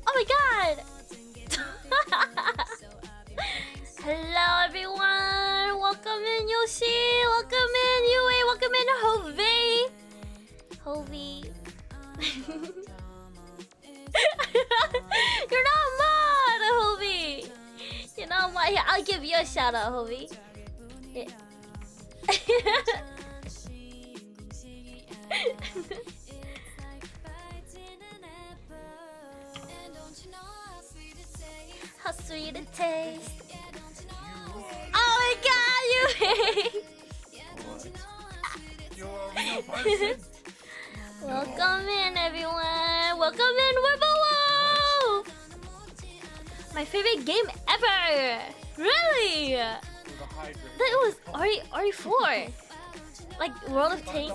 Oh my god! Hello everyone! Welcome in Yoshi! Welcome in Yue! Welcome in Hovey! Hovey. You're not mad, Hovey! You're not mad. Here, I'll give you a shout out, Hovey. Yeah. How sweet it tastes. Oh my god, you hate. Welcome in, everyone. Welcome in, WEBTOON. My favorite game ever. Really? That was RE4. Like World of Tanks.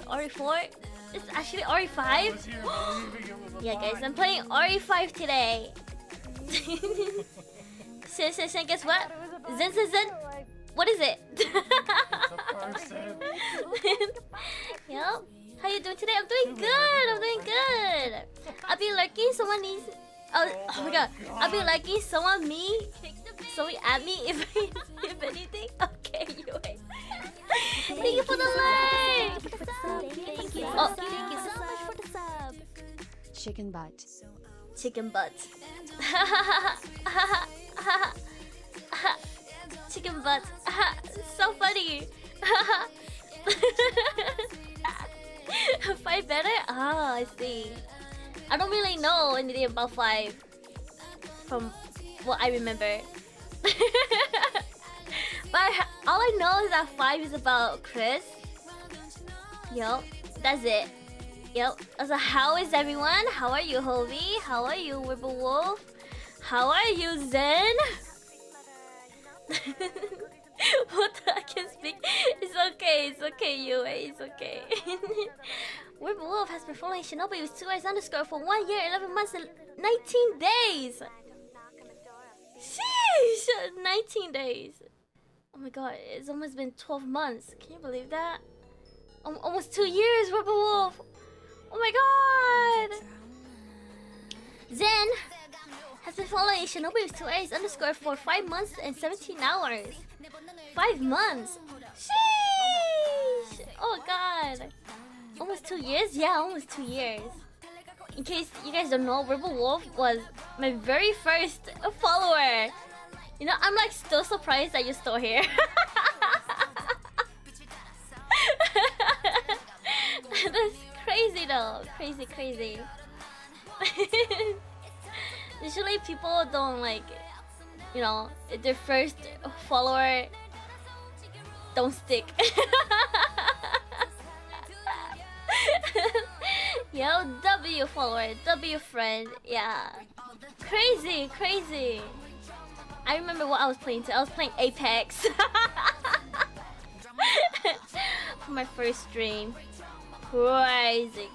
RE4. It's actually RE5. Yeah, guys, I'm playing RE5 today. Shin, guess what? Zen. What is it? Yup. How you doing today? I'm doing good. I'll be liking someone needs. Oh my god. I'll be liking someone at me if anything. Okay, you wait. Thank you for the like. Thank you. Oh, thank you so much for the sub. Chicken butt. Chicken butt. Chicken butt. So funny. Five better? Ah, I see. I don't really know anything about 5 from what I remember. But all I know is that 5 is about Chris. Yup, that's it. Yup. So how is everyone? How are you, Hovey? How are you, Wolf? How are you, Zen? What the I can speak? It's okay, Yue, it's okay. Wolf has been following Shinobi with 2eyes_ for 1 year, 11 months, and 19 days. Sheesh! 19 days. Oh my god, it's almost been 12 months. Can you believe that? Almost 2 years, Wolf. Oh my god! Zen has been following Shinobi with 2eyes_ for 5 months and 17 hours. 5 months? Sheesh! Oh god. Almost 2 years? Yeah, almost 2 years. In case you guys don't know, Wolf was my very first follower. You know, I'm like still surprised that you're still here. That's crazy though. Crazy. Usually people don't like, you know, their first follower don't stick. Yo, W follower, W friend, yeah. Crazy. I remember what I was playing too. I was playing Apex. For my first stream. Crazy.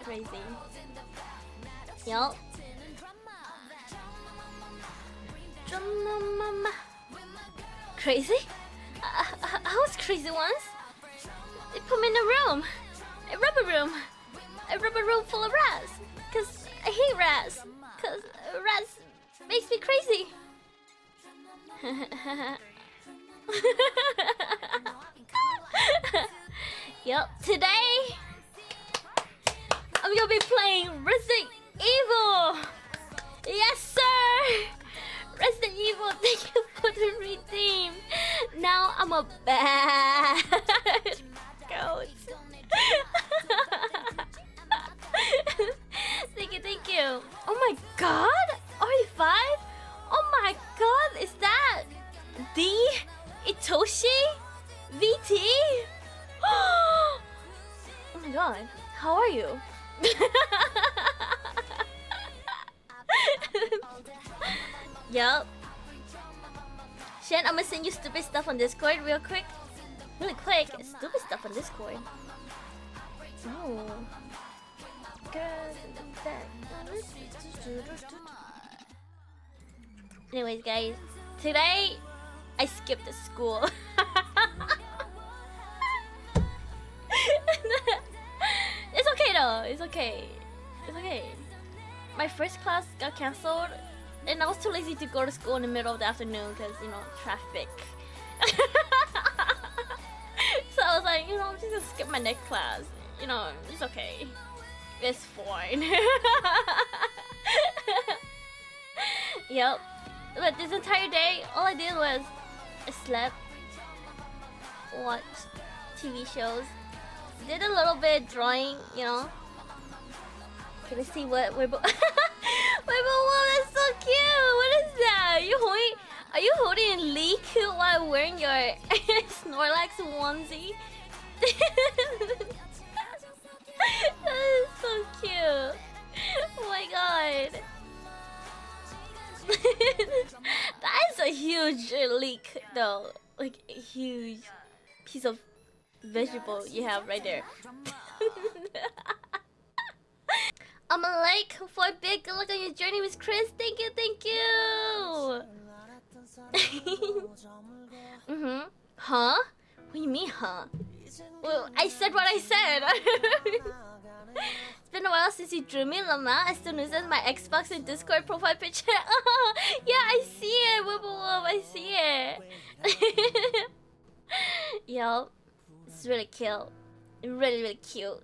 Yup. Crazy? I was crazy once. They put me in a room. A rubber room full of rats. Cause I hate rats. Cause rats makes me crazy. Yup, today I'm gonna be playing Resident Evil. Yes, sir. Resident Evil, thank you for the redeem. Now I'm a bad goat. Thank you. Oh my god, RE5? Oh my god, is that D Itoshi VT? Oh my god, how are you? Yup. Shen, I'm gonna send you stupid stuff on Discord real quick. Really quick. Stupid stuff on Discord. Oh. Anyways, guys, today I skipped the school. It's okay though. It's okay. It's okay. My first class got cancelled, and I was too lazy to go to school in the middle of the afternoon because, you know, traffic. So I was like, you know, I'm just gonna skip my next class. You know, it's okay. It's fine. Yep. But this entire day, all I did was I slept, watched TV shows, did a little bit drawing, you know. Okay, let's see what we're Wait, but wow, that's so cute. What is that? Are you holding Leek while wearing your Snorlax onesie? That is so cute. Oh my god. That is a huge leek though. Like a huge piece of vegetable you have right there. I'm a like for a big good luck on your journey with Chris. Thank you, thank you. Huh? What do you mean, huh? Well, I said what I said. It's been a while since you drew me, Lama. I still use my Xbox and Discord profile picture. Yeah, I see it. Whoop, whoop, I see it. Yo, it's really cute. Really, really cute.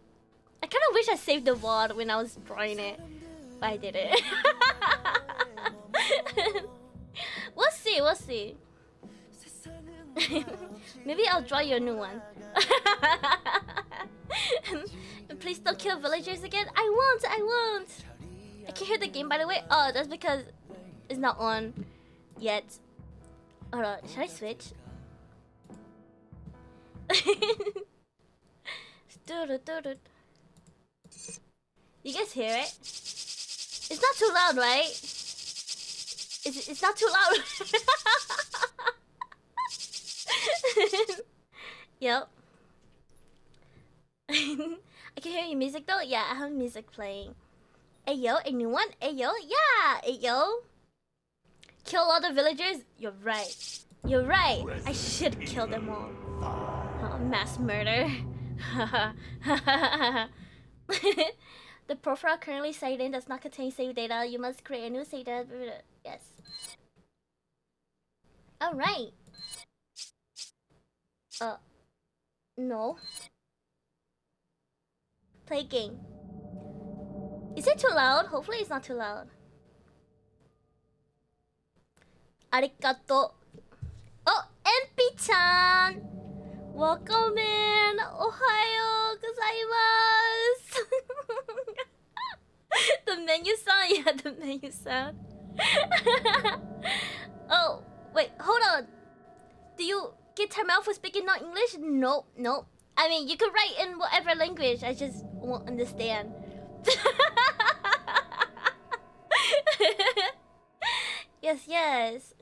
I kind of wish I saved the VOD when I was drawing it, but I didn't. We'll see, we'll see. Maybe I'll draw you a new one. Please don't kill villagers again. I won't. I can hear the game, by the way. Oh, that's because it's not on yet. Hold on, should I switch? You guys hear it? It's not too loud, right? It's not too loud. Yep. I can hear your music though. Yeah, I have music playing. Ayo, a new one? Ayo, yeah, ayo. Kill all the villagers? You're right. You're right. I should kill them all. Oh, mass murder. The profile currently saved in does not contain save data. You must create a new save data. Yes. Alright. No. Play game. Is it too loud? Hopefully it's not too loud. Arigato. Oh, MP-chan! Welcome in! Ohayo gozaimasu! The menu sound? Yeah, the menu sound. Oh, wait, hold on. Do you get time out for speaking not English? Nope, nope. I mean, you can write in whatever language, I just won't understand. Yes, yes.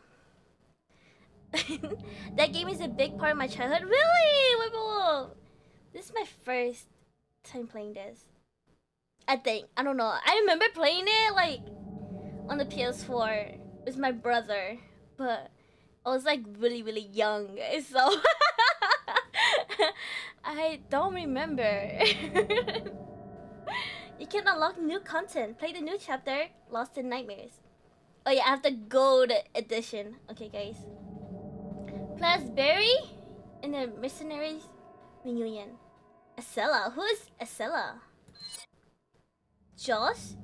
That game is a big part of my childhood. Really? Wait, whoa. This is my first time playing this. I think. I don't know. I remember playing it like on the PS4 with my brother, but I was like really, really young, so I don't remember. You can unlock new content. Play the new chapter, Lost in Nightmares. Oh yeah, I have the gold edition. Okay, guys. Plus Barry in the Mercenaries Reunion. Acela. Who is Acela? Josh?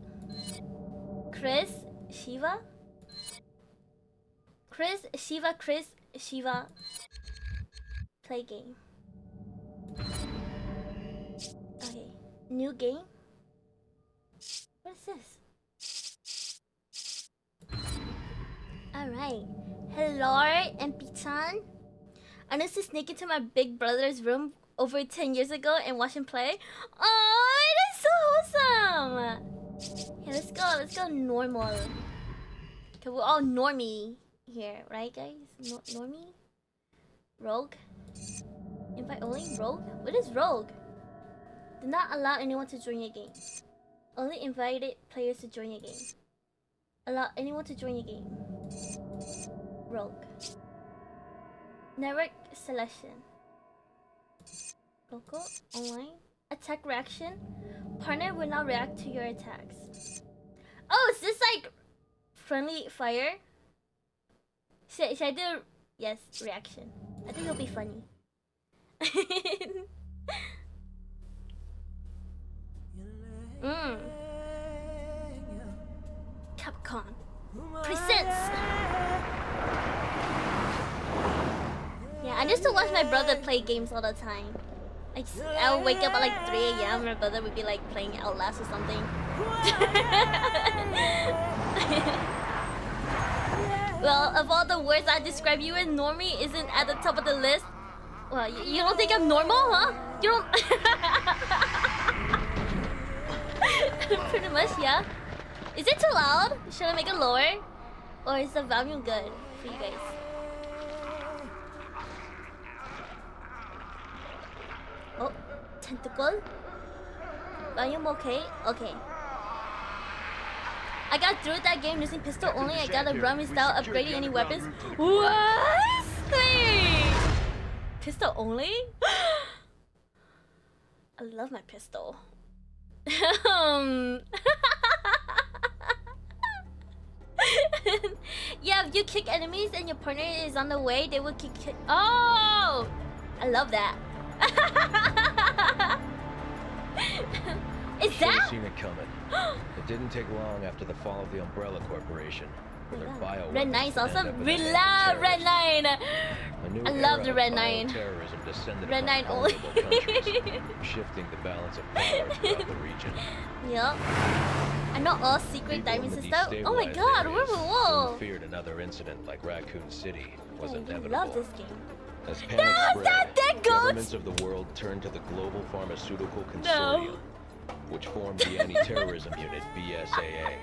Chris? Shiva? Chris? Shiva? Chris? Shiva? Play game. Okay. New game? What is this? Alright. Hello, MP-chan. I used to sneak into my big brother's room over 10 years ago and watch him play. Oh, it is so wholesome! Yeah, let's go normal. Cause we're all normie here, right, guys? Normie? Rogue? Invite only? Rogue? What is rogue? Do not allow anyone to join your game. Only invited players to join your game. Allow anyone to join your game. Rogue. Network selection. Local? Online? Attack reaction? Partner will not react to your attacks. Oh, is this like friendly fire? Should I do... Yes, reaction. I think it'll be funny. Capcom presents. Yeah, I used to watch my brother play games all the time. Like, I would wake up at like 3 a.m. My brother would be like playing Outlast or something. Well, of all the words I describe you in, normie isn't at the top of the list. Well, you don't think I'm normal, huh? You don't... Pretty much, yeah. Is it too loud? Should I make it lower? Or is the volume good for you guys? Oh, tentacle? Volume okay? Okay. I got through that game using pistol only. I got a run without upgrading any weapons. What? Wait. Pistol only? I love my pistol. Yeah, if you kick enemies and your partner is on the way, they will kick. Oh! I love that. Is that? Seen it coming. It didn't take long after the fall of the Umbrella Corporation. Red 9 is awesome. We love Red 9. I love the Red 9. Red 9 only. Shifting the balance of power throughout the region. Yep. I know all secret diamond system. Oh my god, we're wolf. Feared another incident like Raccoon City was inevitable. I love this game. As panic spread, that governments of the world turned to the Global Pharmaceutical Consortium, which formed the Anti-Terrorism Unit, BSAA.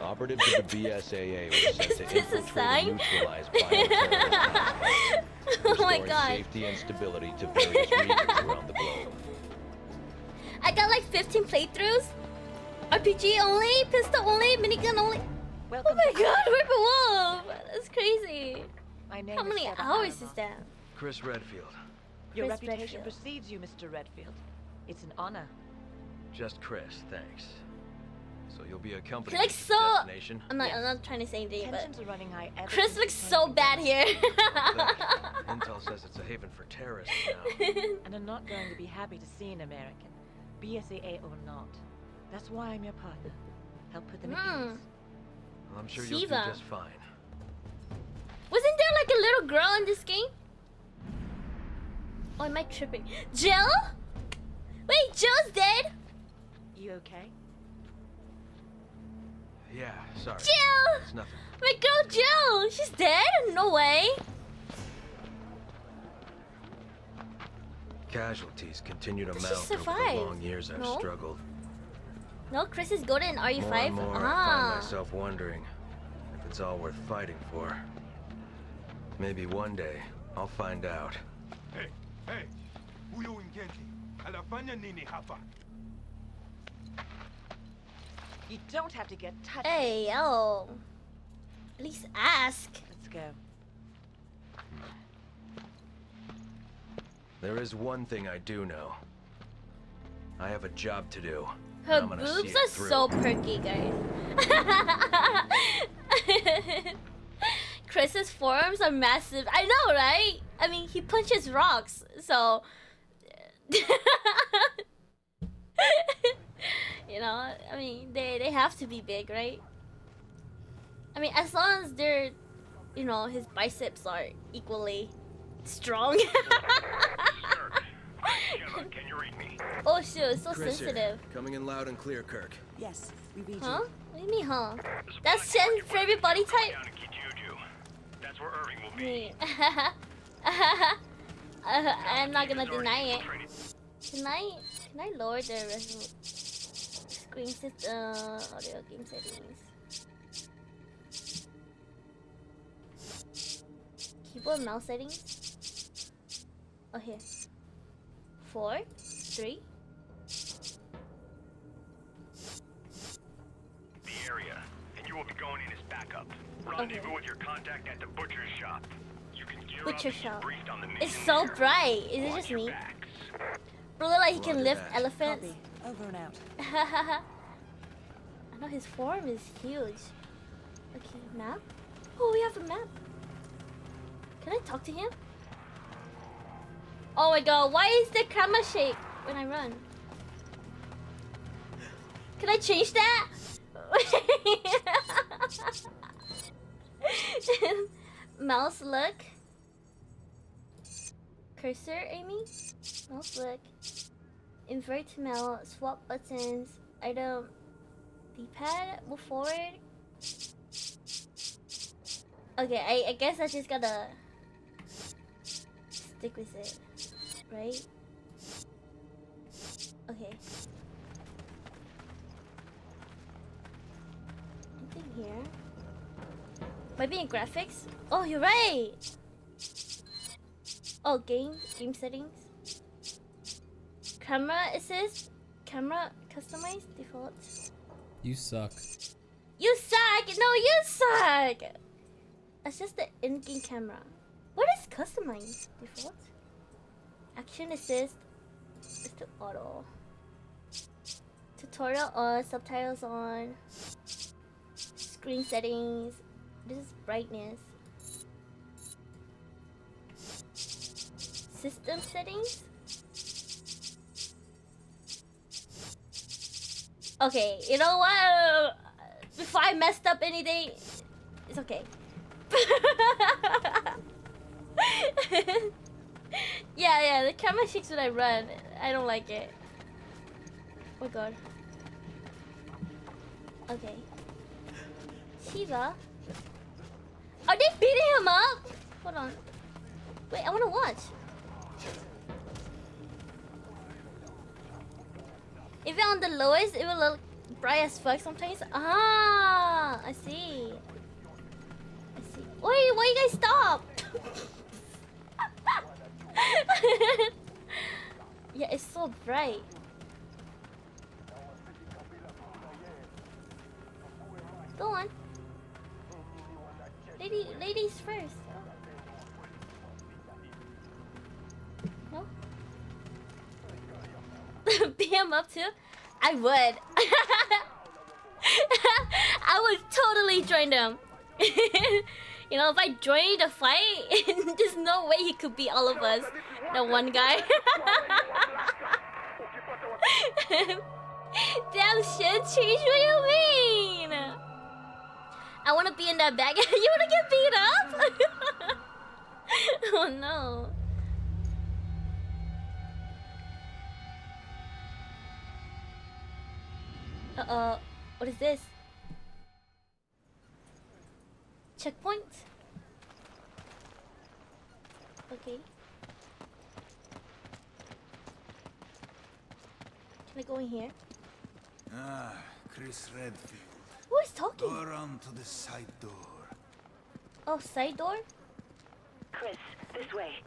Operatives of the BSAA were sent to infiltrate and neutralize bioterrorism, oh my god. Safety and stability to various regions around the globe. I got like 15 playthroughs. RPG only, pistol only, minigun only. Welcome. Oh my god, we're the wolf. That's crazy. My name How many hours is that? Chris Redfield. Your Chris reputation Redfield. precedes you, Mr. Redfield. It's an honor. Just Chris, thanks. So you'll be accompanied He looks to so... the destination? I'm not trying to say anything, but... Tensions are running high ever Chris since looks the so Tony bad here. Intel says it's a haven for terrorists now. And I'm not going to be happy to see an American, BSAA or not. That's why I'm your partner. Help put them at ease. Well, I'm sure you'll do Shiva. just fine. Wasn't there like a little girl in this game? Oh, am I tripping? Jill? Wait, Jill's dead? You okay? Yeah, sorry. Jill! It's nothing. My girl Jill! She's dead? No way. Casualties continue to Does she mount over survive? the long years I've No? struggled. No, Chris is good in RE5. More and more, I find myself wondering if it's all worth fighting for. Maybe one day, I'll find out. Hey, hey, huyo Ngenti anafanya nini hapa? You don't have to get touched. Hey, yo. At least ask. Let's go. There is one thing I do know. I have a job to do. Her and I'm gonna see boobs it are through. so perky, guys. Chris's forearms are massive. I know, right? I mean, he punches rocks, so... you know, I mean, they have to be big, right? I mean, as long as they're, you know, his biceps are equally strong. Can you read me? Oh shoot, it's so Chris here. sensitive. Coming in loud and clear, Kirk. Yes, we read Huh? you. What do you mean, huh? That's Chen's favorite body type? Down in Kijuju. That's where Irving will I be. mean, I'm not gonna deny it. Can I lower the screen system audio game settings? keyboard mouse settings. Oh, here. 4, 3. The area, and you will be going in as backup. Rendezvous with your contact at the butcher's shop. You can gear Butcher up and shop. get briefed on the It's mission so there. bright. Is it Watch just your me? backs. Bro, look like he can Roger lift that. elephants. Copy. Over and out. I know his form is huge. Okay, map. Oh, we have a map. Can I talk to him? Oh my god, why is the camera shake when I run? Can I change that? Mouse look. Cursor aiming. Mouse look. Invert to mouse. Swap buttons. Item. D-pad. Move forward. Okay, I guess I just gotta stick with it, right? Okay. Anything here? Maybe in graphics? Oh, you're right! Oh, game settings. Camera assist. Camera customize default. You suck. You suck! No, you suck! It's just the in-game camera. What is customize default? Action assist. It's the auto. Tutorial on, subtitles on. Screen settings. This is brightness. System settings. Okay, you know what? Before I messed up anything, it's okay. Yeah, the camera shakes when I run. I don't like it. Oh god. Okay. Shiva? Are they beating him up? Hold on. Wait, I wanna watch. If you're on the lowest, it will look bright as fuck sometimes. Ah, I see. Wait, why you guys stop? Yeah, it's so bright. Go on. Ladies first. No? Beat him up too? I would. I would totally join them. You know, if I joined the fight, there's no way he could beat all of us. The one guy. Damn shit, change, what do you mean? I wanna be in that bag. You wanna get beat up? Oh no. What is this? Checkpoint? Okay. Can I go in here? Ah, Chris Redfield. Who is talking? Go around to the side door. Oh, side door? Chris, this way.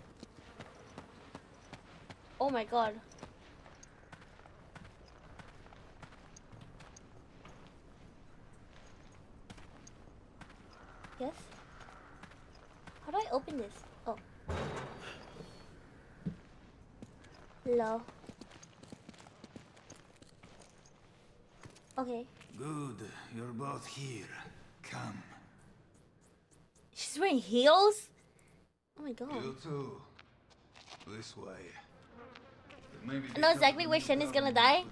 Oh my god. Yes? How do I open this? Oh. Hello. Okay. Good, you're both here. Come. She's wearing heels? Oh my god. You too. This way. Maybe I know exactly where Shen is gonna die.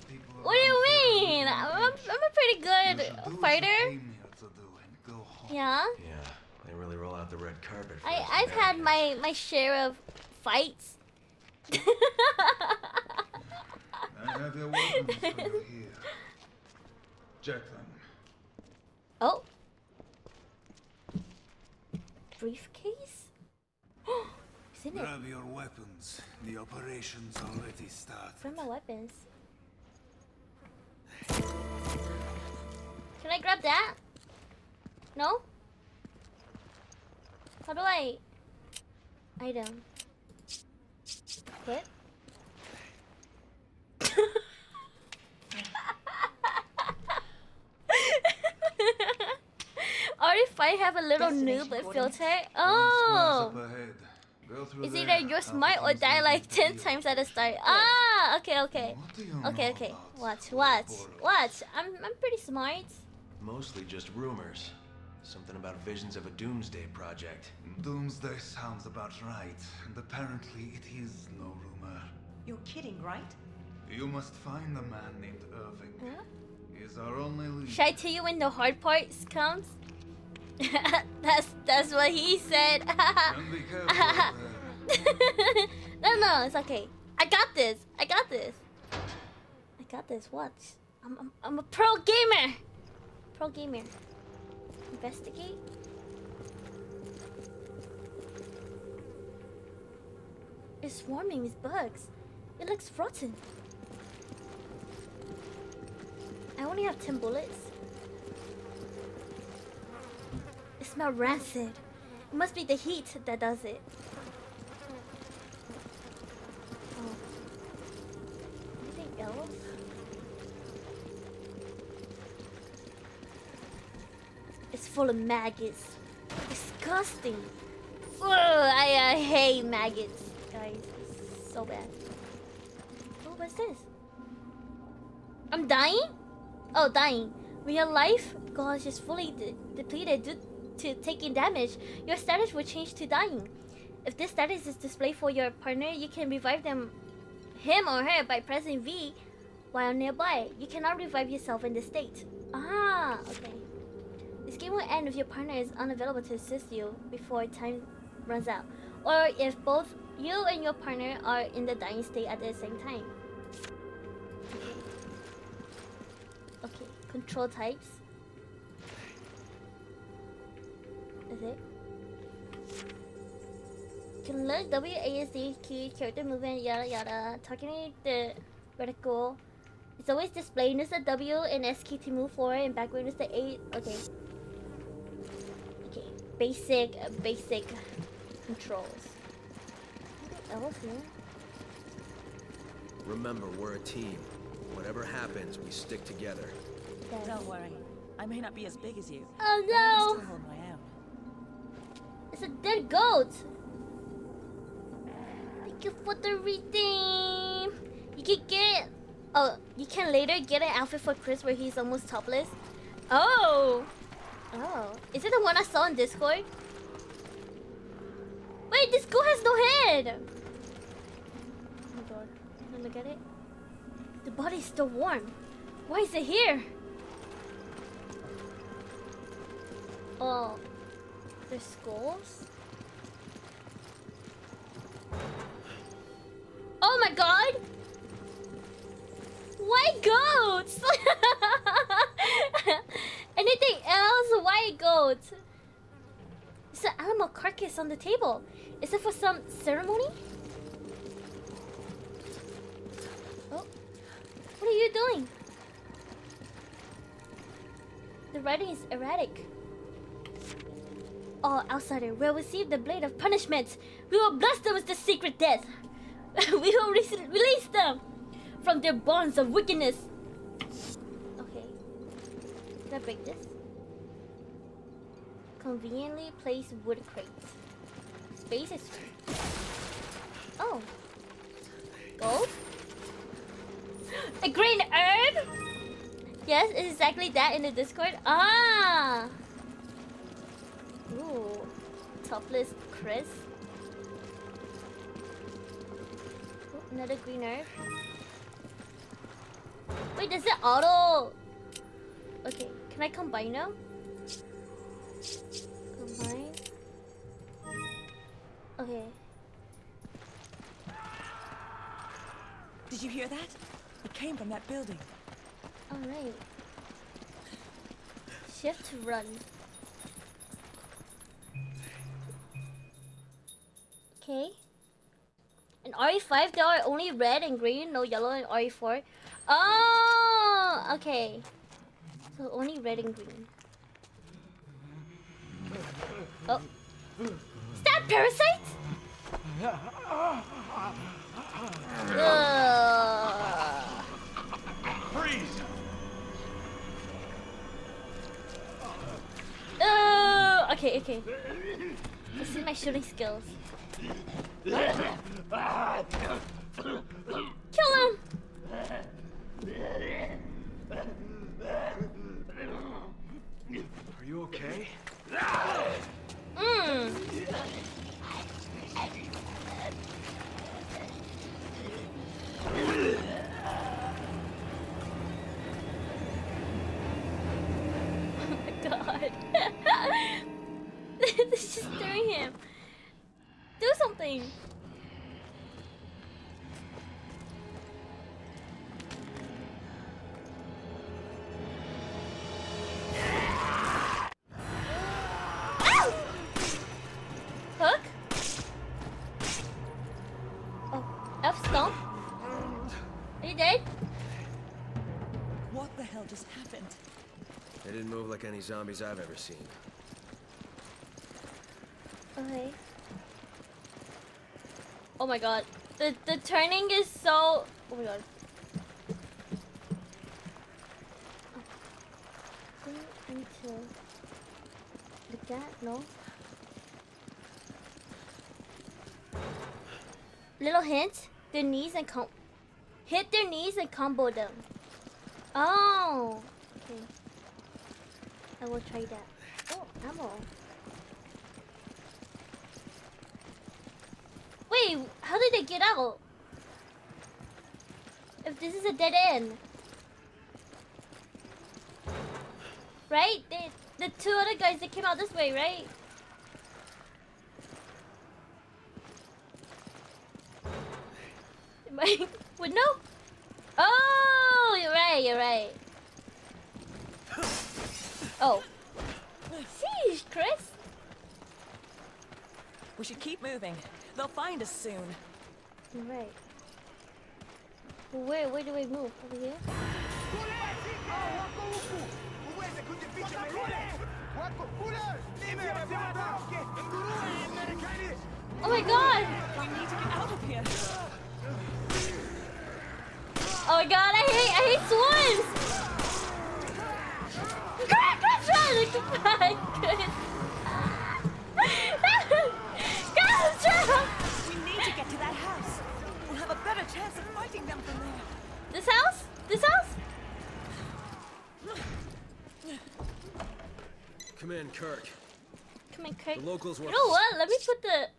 What do you mean? I'm a pretty good fighter. Yeah. Yeah, they really roll out the red carpet. For us I've had Americans. my share of fights. I have your weapons for you here. Check them. Oh. Briefcase? Isn't it? Grab your weapons. The operation's already started. Where are my weapons? Can I grab that? No? How do I? Item. Hit. RE5 have a little noob filter. Oh! Up ahead. Go through It's there. either you're smart or die like 10 times at the start. Ah! Okay, okay. What do you Okay, know okay. about Watch, the watch, portals? watch. I'm pretty smart. Mostly just rumors. Something about visions of a doomsday project. Doomsday sounds about right, and apparently it is no rumor. You're kidding, right? You must find a man named Irving. Huh? He is our only lead. Should I tell you when the hard parts comes? that's what he said. And be careful out there. No, it's okay. I got this. I got this. I got this. Watch. I'm a pro gamer. Pro gamer. Investigate. It's swarming with bugs. It looks rotten. I only have 10 bullets. It smells rancid. It must be the heat that does it. Oh. Anything else? It's full of maggots. Disgusting. Ugh, I hate maggots, guys. It's so bad. Oh, what's this? I'm dying? Oh, dying. When your life gauge is fully depleted due to taking damage, your status will change to dying. If this status is displayed for your partner, you can revive him or her by pressing V while nearby. You cannot revive yourself in this state. Ah, okay. This game will end if your partner is unavailable to assist you before time runs out, or if both you and your partner are in the dying state at the same time. Okay, control types. Is it? You can look WASD key, character movement, yada yada. Targeting the reticle. It's always displayed. Use the W and S key to move forward and backward. Use the A. Okay. Okay. Basic controls. What else here? Remember, we're a team. Whatever happens, we stick together. Yes. Don't worry. I may not be as big as you. Oh but I can no! still hold my own. It's a dead goat. Thank you for the redeem. You can get. Oh, you can later get an outfit for Chris where he's almost topless. Oh. Oh. Is it the one I saw on Discord? Wait, this goat has no head. Oh my god. Can I look at it? The body's still warm. Why is it here? Oh. There's skulls? Oh my god! Why goats? Anything else? Why goats? It's an animal carcass on the table. Is it for some ceremony? Oh. What are you doing? The writing is erratic. All outsider will receive the blade of punishment. We will bless them with the secret death. We will release them from their bonds of wickedness. Okay. Can I break this? Conveniently place wood crates. Space is... Oh. Gold? A green herb? Yes, it's exactly that in the Discord. Ah! Ooh, topless Chris. Ooh, another green herb. Wait, does it auto? Okay, can I combine now? Combine. Okay. Did you hear that? It came from that building. All right. Shift to run. Okay. In RE5, there are only red and green, no yellow in RE4. Oh, okay. So only red and green. Oh. Is that parasite? Freeze! Okay, okay. Let's see my shooting skills. Kill him! Are you okay? Mmm. Oh my god. This is just doing him. Do something. Ow! Hook? Oh, F stomp? Are you dead? What the hell just happened? They didn't move like any zombies I've ever seen. Okay. Oh my god. The turning is so... Oh my god. I need to... Like that? No? Little hint. Their knees and hit their knees and combo them. Oh! Okay. I will try that. Oh, ammo. Wait, how did they get out? If this is a dead end. Right? The two other guys, they came out this way, right? Am I... Window? Oh, you're right, you're right. Oh. Sheesh, Chris. We should keep moving. They'll find us soon. You're right. Where do we move? Over here? Oh my god! We need to get out of here. Oh my god, I hate swans! Chris, run! We need to get to that house. We'll have a better chance of fighting them from there. This house? This house? Come in, Kirk. Come on, Kirk. The locals were... You know what? Let me put the...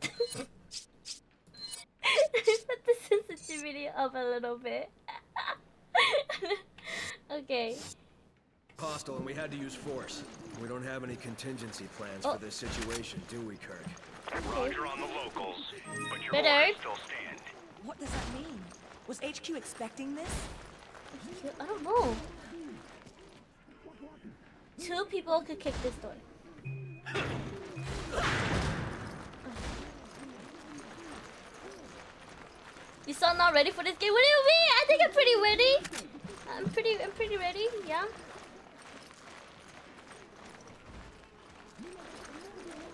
put the sensitivity up a little bit. Okay. hostile and we had to use force. We don't have any contingency plans for this situation, do we, Kirk? Roger on the locals, but your Better. orders still stand. What does that mean? Was HQ expecting this? I don't know. 2 people could kick this door. You still not ready for this game? What do you mean? I think I'm pretty ready. I'm pretty ready, yeah.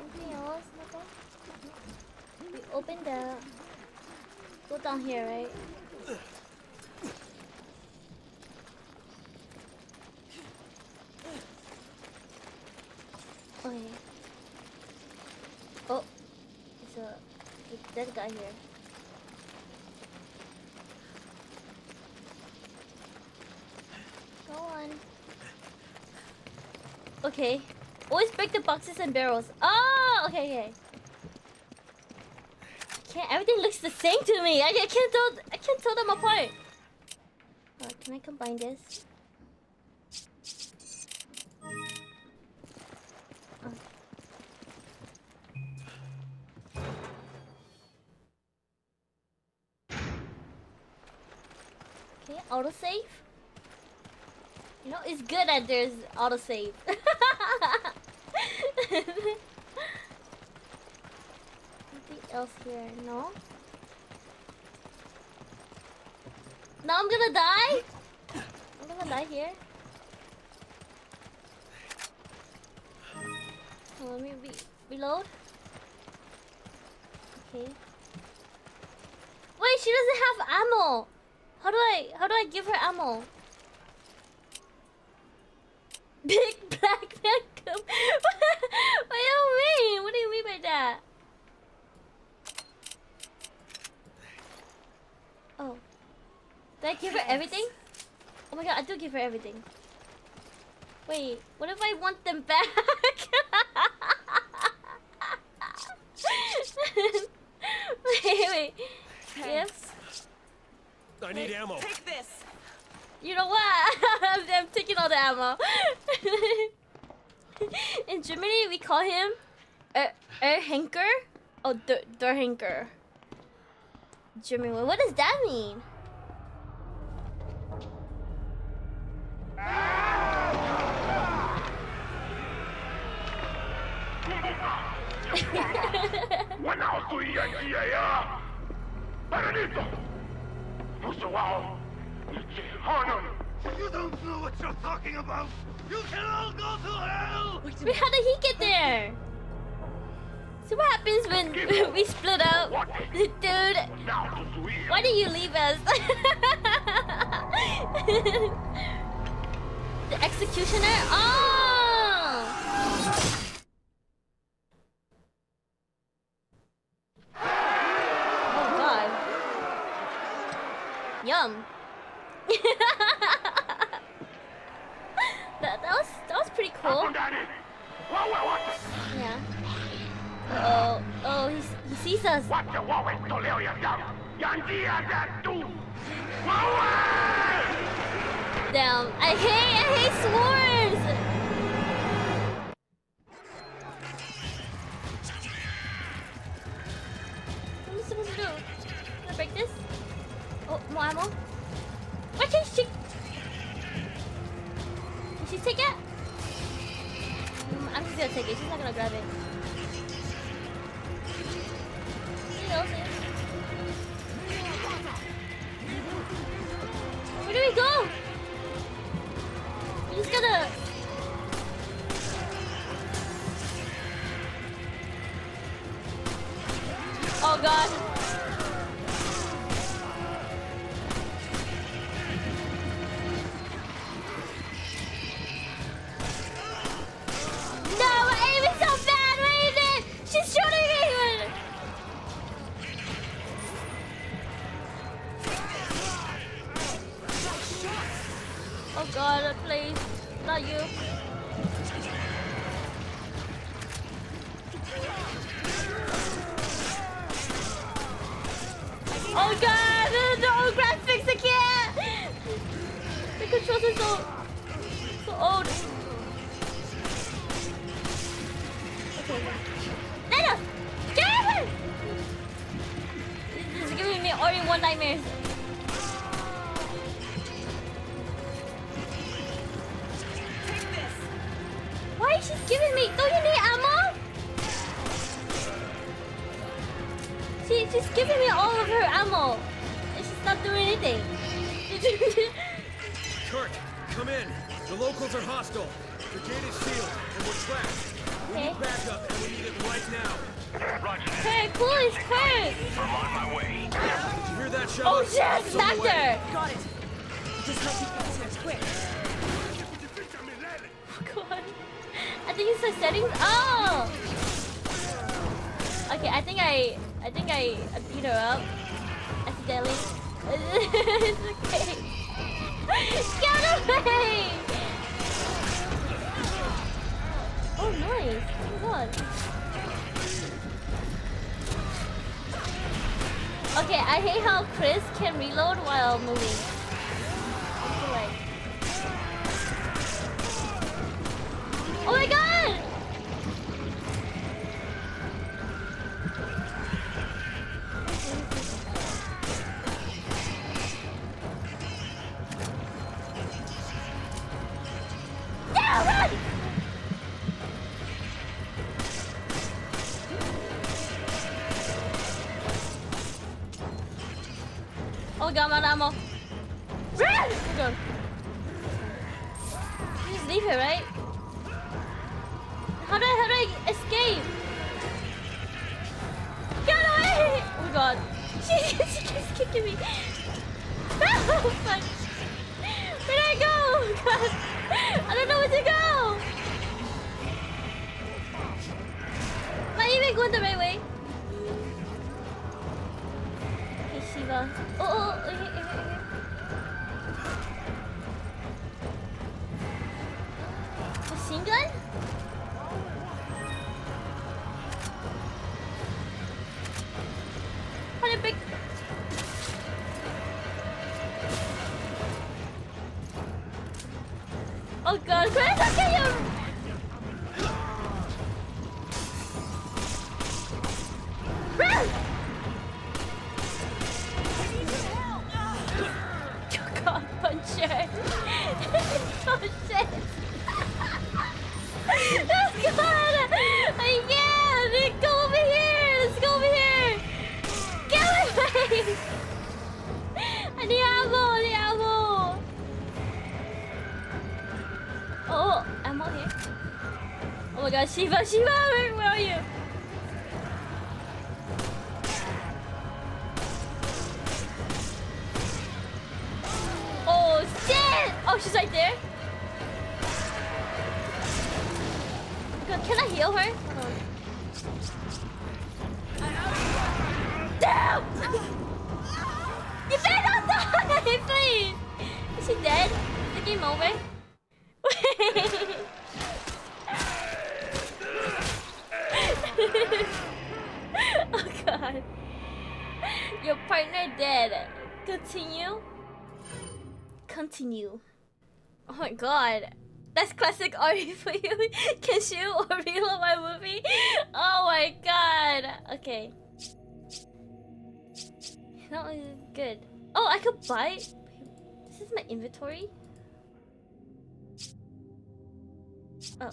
Anything else? Nothing? We open the... Go down here, right? Okay. Oh, there's a dead guy here. Go on. Okay. Always break the boxes and barrels. Oh, okay, okay. Everything looks the same to me. I can't tell them apart. Oh, can I combine this? Okay, autosave. You know, it's good that there's autosave. Anything else here? No? Now I'm gonna die? I'm gonna die here. Oh, let me reload. Okay. she doesn't have ammo. How do I give her ammo? Big black man come. What do you mean? What do you mean by that? Oh. Did I give her everything? Oh my god, I do give her everything. Wait, what if I want them back? wait. Yes? I need ammo. Take this. You know what? I'm taking all the ammo. In Germany, we call him Henker. Oh, der Henker. German. What does that mean? You don't know what you're talking about. You can all go to hell. Wait, how did he get there? See what happens when we split up? Dude, why did you leave us? The executioner? Oh! Oh god. Yum. that was pretty cool. Yeah. Oh, he sees us. Damn, I hate swords. What am I supposed to do? Can I break this? Oh, more ammo. Why can't she? Can she take it? I'm just gonna take it. She's not gonna grab it. Where do we go? We just gotta... Oh god. No, my aim is so bad! What is it? She's shooting me! Oh god, please. Not you. Oh god, no graphics, I can't! The controls are so old. Okay. No! Get over! This is giving me RE1 nightmares. Why is she giving me? Don't you need ammo? She's giving me all of her ammo. And she's not doing anything. Kurt, come in. The locals are hostile. The gate is sealed, and we're trapped. We need backup, and we need it right now. Roger. Kurt, cool is Kurt. I'm on my way. Did you hear that, Shella? Oh shit, It's on the smacked way. her. Got it. Just help me get here quick. God. I think it's the settings. Oh. Okay, I think I beat her up accidentally. It's okay. Get away! Oh nice. Oh my god. Okay, I hate how Chris can reload while moving. That's right. Oh my god! Yeah, run! Oh my god, I'm out of ammo. Run! Oh god. You just leave her, right? How do I escape? Get away! Oh my god. She keeps kicking me. Oh, fuck. Where did I go? God. I don't know where to go. Am I even going the right way? Okay, Shiva. Oh, here. Machine gun? How did big? Oh God, Chris, okay, you. Run! Oh God, puncher! Oh shit! Oh God! I can't! Go over here! Let's go over here! Get away! I need ammo! Oh, ammo here. Oh my God, Shiva, where are you? Oh shit! Oh, she's right there. God, can I heal her? Hold on. Damn! You better not die, please! Is she dead? Is the game over? Oh God. Your partner dead. Continue. Oh my God. That's classic RE for you. Can shoot or reload my movie? Oh my God. Okay. That was good. Oh, I could buy it. This is my inventory. Oh.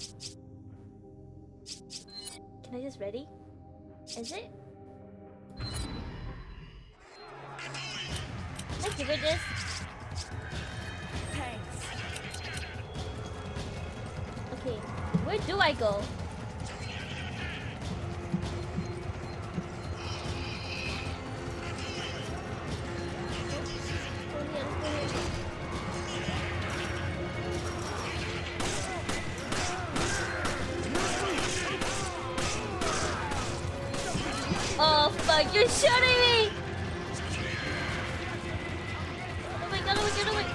Can I just ready? Is it? Can I give her this? Thanks. Okay, where do I go? Oh fuck, you're shooting me! Oh my God, oh my God, oh my God.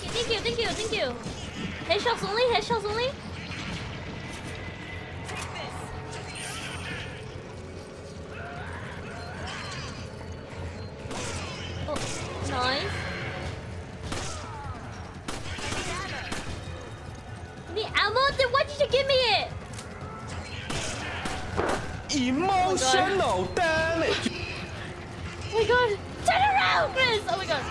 Thank you. Headshots only. Oh, nice. Need ammo? Then why did you give me it? Emotional damage! Oh my God. Turn around, Chris! Oh my God.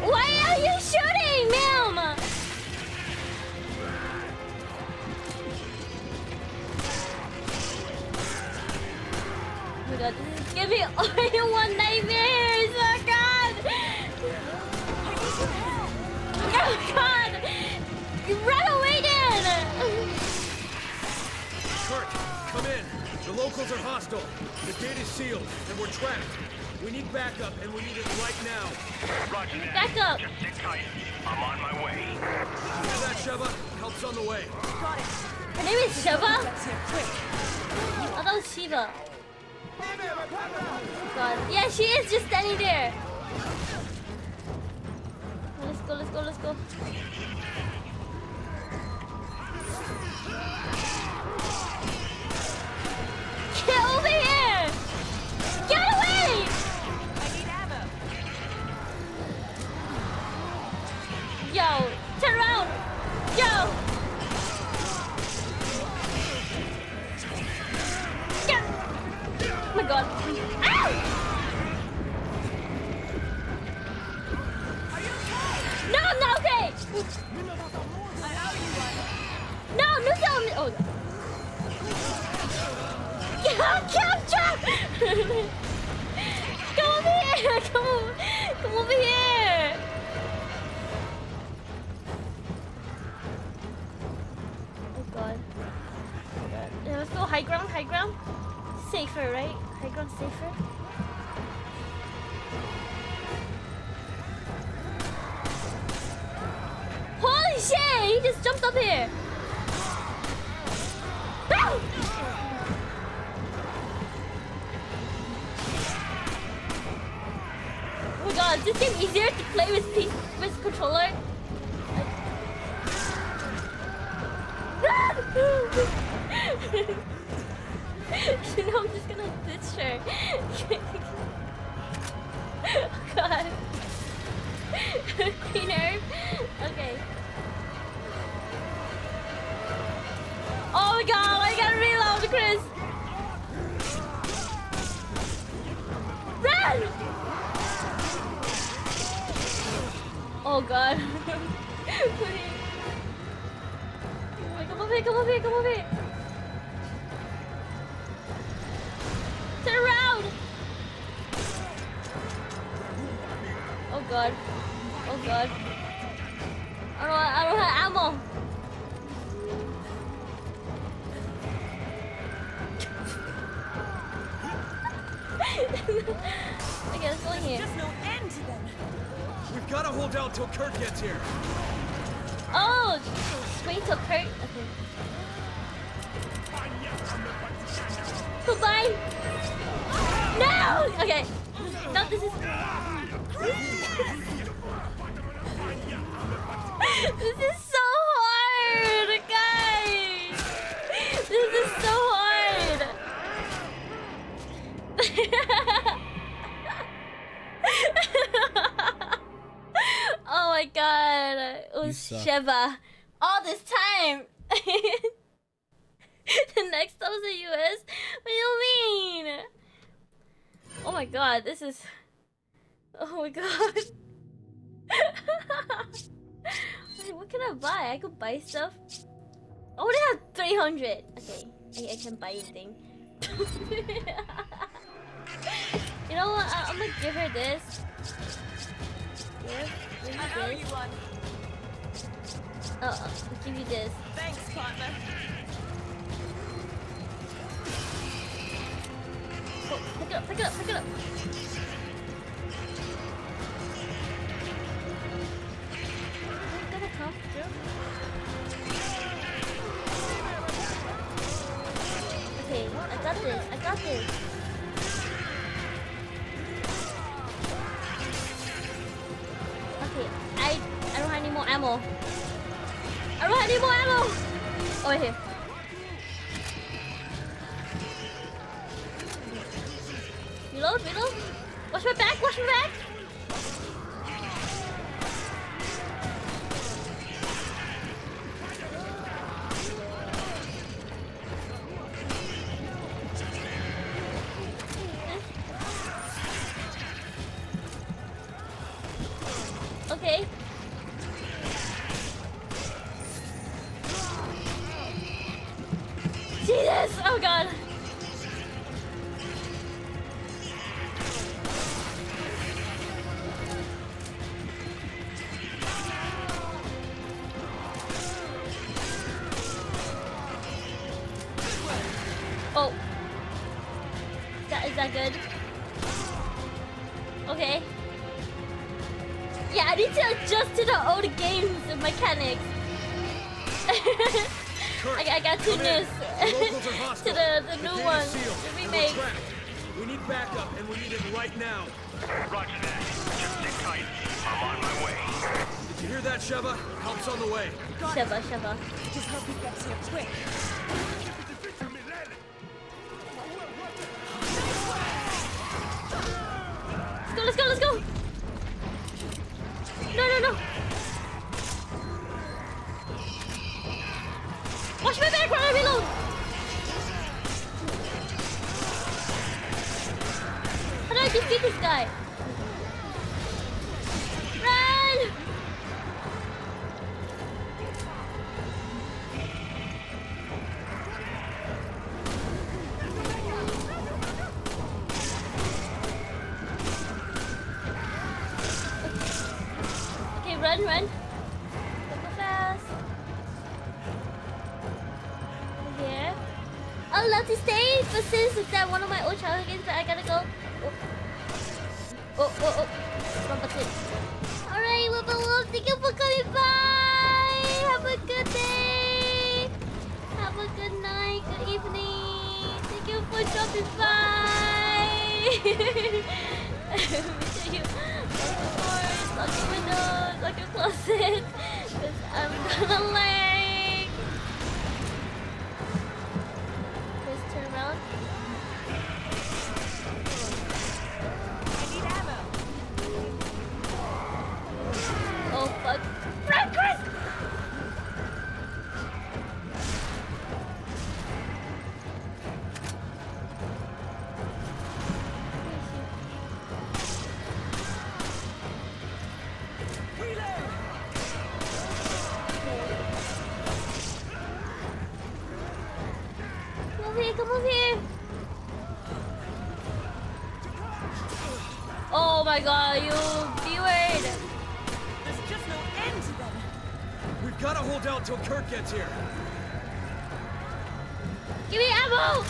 Why are you shooting, ma'am? Oh my God, this is giving me all nightmares! Oh God! Oh God! You run away then! Kurt, come in. The locals are hostile. The gate is sealed, and we're trapped. We need backup, and we need it right now. Roger that. Back up. Just sit tight. I'm on my way. Hear that, Sheva? Help's on the way. Got it. Her name is Shiva? Let's here, quick. Oh, that was Shiva. Oh God. Yeah, she is just standing there. Oh, let's go. Get over here! Get away! I need ammo. Yo, turn around! Yo! Get! Oh my God. Ow! No, I'm not okay! No, oh. Yeah, capture! Go over here! Come over here! Oh god. Yeah, let's go high ground, high ground. Safer, right? High ground safer. Holy shit! He just jumped up here! Ah! Oh my god, is this game easier to play with controller? You know, I'm just gonna ditch her. Oh god. Queen Herb? Okay. Oh my god, I gotta reload, Chris! Run! Oh god. Come over here, come over here, come over here. Turn around! Oh god. Oh god. I don't have ammo. Okay, let's go in here. There's no end to them. We've got to hold out till Kurt gets here. Oh, wait till Kurt. Okay. Goodbye. No. Okay. No, this is. This is so hard, guys. This is so hard. Oh my god, it was Sheva all this time. The next one was the US. What do you mean? Oh my god, this is. Oh my god. Wait, what can I buy? I could buy stuff. I only have 300. Okay, I can buy anything. You know what? I'm gonna give her this. Give me this. I'll give you this. Thanks, partner. Oh, pick it up, pick it up, pick it up. Is it gonna come through? Okay, I got this, I got this. Okay, I don't have any more ammo. I don't have any more ammo! Oh, right here. Reload, reload. Watch my back, watch my back. Okay. Jesus! Oh god. Oh. Is that good? Okay. Yeah, I need to adjust to the old games mechanics. I got too news to the new one, the remake. We need backup, and we need it right now. Roger that. Just sit tight. I'm on my way. Did you hear that, Sheva? Help's on the way. Sheva, Sheva. Just hope he gets here quick. Let's go, let's go, let's go! No, no, no! Watch my back while I reload! How do I defeat this guy? Run! run. Go fast. Over here. I'd love to stay, but since that one of my old childhood games, I gotta go. Oh. It's my button. Alright, well, thank you for coming by. Have a good day. Have a good night, good evening. Thank you for dropping by. Make sure you lock your windows, lock your closet, because I'm gonna lag. Just turn around. I need ammo. Oh fuck. Run, Chris! Come over here. Oh my god, you B-word. There's just no end to them. We've got to hold out till Kirk gets here. Give me ammo!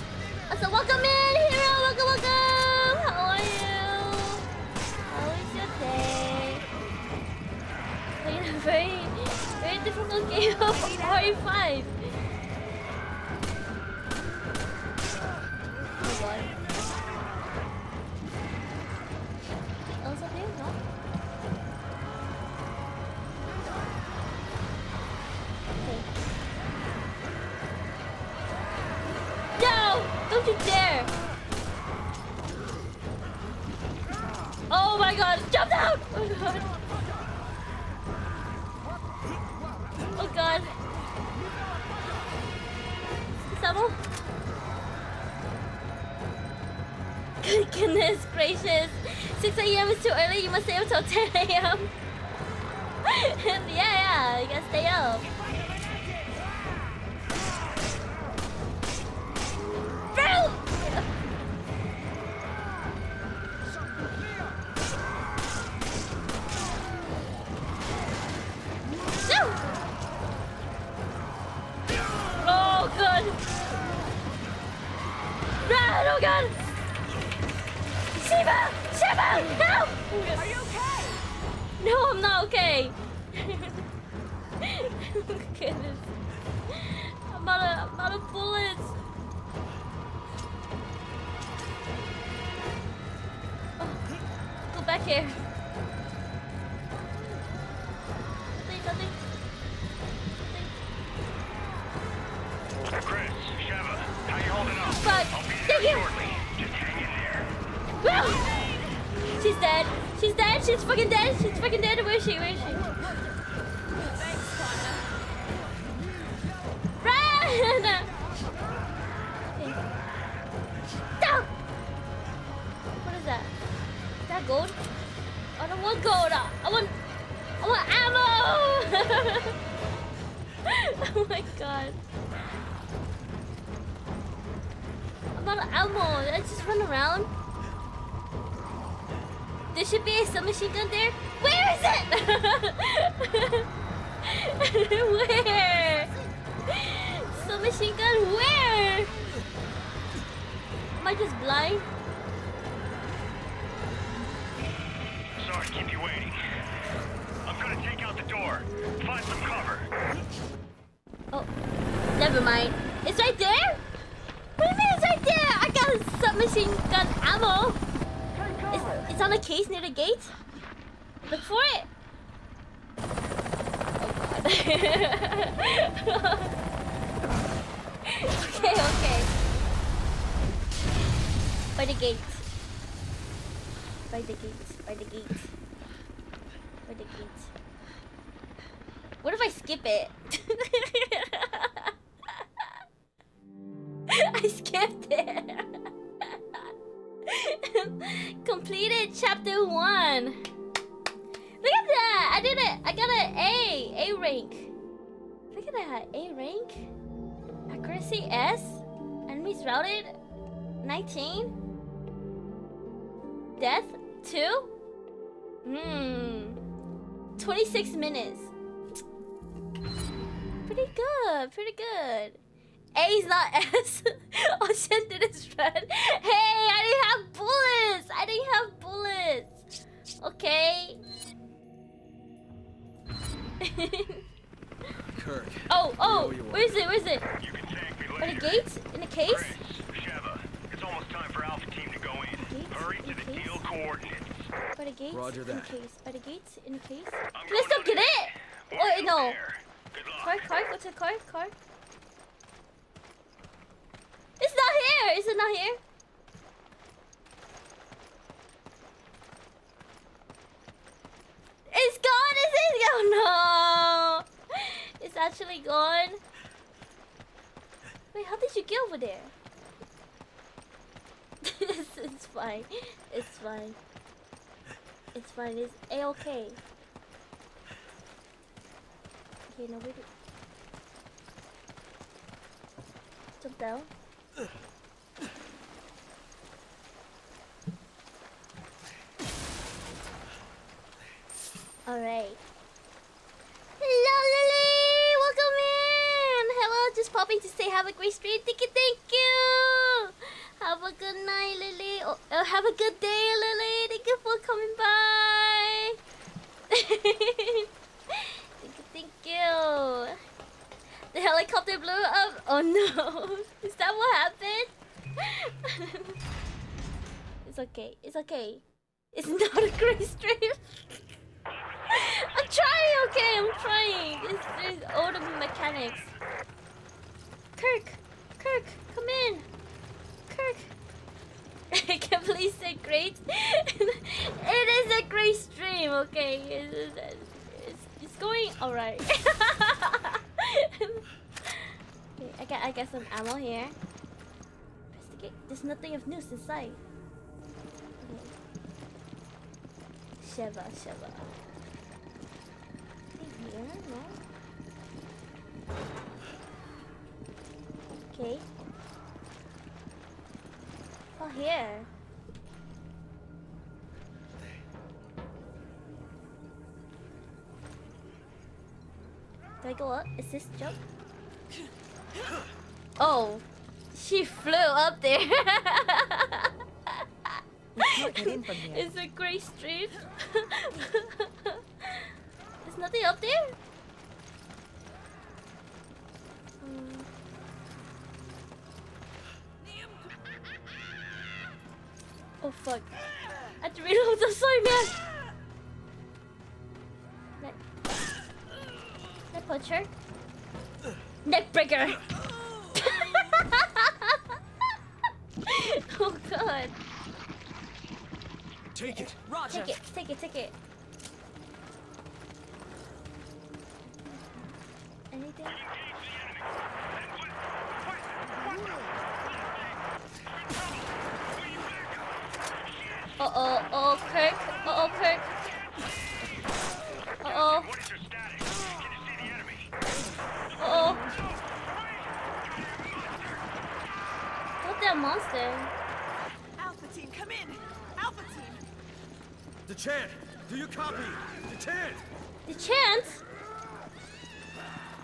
So welcome in, hero, welcome! How are you? How is your day? Playing a very difficult game of RE5. Also there, no? Okay. No! Don't you dare! Oh my god! Jump down! Oh god! Oh god! Sabo? Goodness gracious! 6 a.m. is too early, you must stay up till 10 a.m. yeah, you gotta stay up. Bro! No! Oh god! Run! Oh god! Shiva! Help! Are you okay? No, I'm not okay. Goodness. I'm out of bullets. Oh, go back here. Nothing. Chris, Sheva, how you holding up? Fuck. I'll be Thank there you. shortly. Just hang in there. Well, she's dead. She's fucking dead. Where is she? Thanks, Connor. Run! Okay. Stop! What is that? Is that gold? I don't want gold. I want ammo! Oh my god. I'm out of ammo. Did I just run around? There should be a submachine gun there. Where is it? Where? Submachine gun where? Am I just blind? Sorry to keep you waiting. I'm gonna take out the door. Find some cover. Oh, never mind. It's right there? What do you mean it's right there? I got a submachine gun ammo. It's on a case near the gate. Look for it. Oh god. Okay. By the gate. What if I skip it? I skipped it. Completed chapter 1. Look at that! I did it! I got an A rank. Look at that, A rank. Accuracy S. Enemies routed 19. Death 2. 26 minutes. Pretty good, pretty good. A is not S. Ocean did is red. Hey, I didn't have bullets. I didn't have bullets. Okay. Kirk. Oh, know you where is it? Where is it? You can thank me By the later. gate? In the case? Chris, Sheva, it's almost time for Alpha Team to go in. Gate? Hurry In to the case? deal coordinates. By the gate? Roger In that. the case. By the gate? In the case? I'm Can I still going get up it? there. Oh, Watch no. out there. Good luck. Car? Go to the car. It's not here. Is it not here? It's gone. Is it? Oh no. It's actually gone. Wait, how did you get over there? It's fine. It's fine. It's fine. It's A-okay. Okay, no, wait. Jump down. Alright. Hello, Lily! Welcome in! Hello, just popping to say have a great stream. Thank you! Have a good night, Lily. Have a good day, Lily. Thank you for coming by. Thank you. The helicopter blew up. Oh no. Is that what happened? It's okay. It's okay. It's not a great stream. I'm trying, okay? I'm trying. It's all the mechanics. Kirk, come in. Kirk. I can't believe it's great. It is a great stream, okay? It's going alright. Okay, I got some ammo here. Investigate. There's nothing of news inside. Okay. Sheva. Here, no? Okay. Oh, here. Do I go up? Is this jump? Oh, she flew up there. We can't get in from here. It's a great street. There's nothing up there? Oh fuck. I have to reload the sorry man. Neck puncher. Neck breaker. Oh god. Take it. Roger. Take it. Anything? Oh, Kirk. Kirk. What is your status? Can you see the enemy? What's that monster? Alpha team, come in. Alpha team. Dechant, do you copy? Dechant! The chance?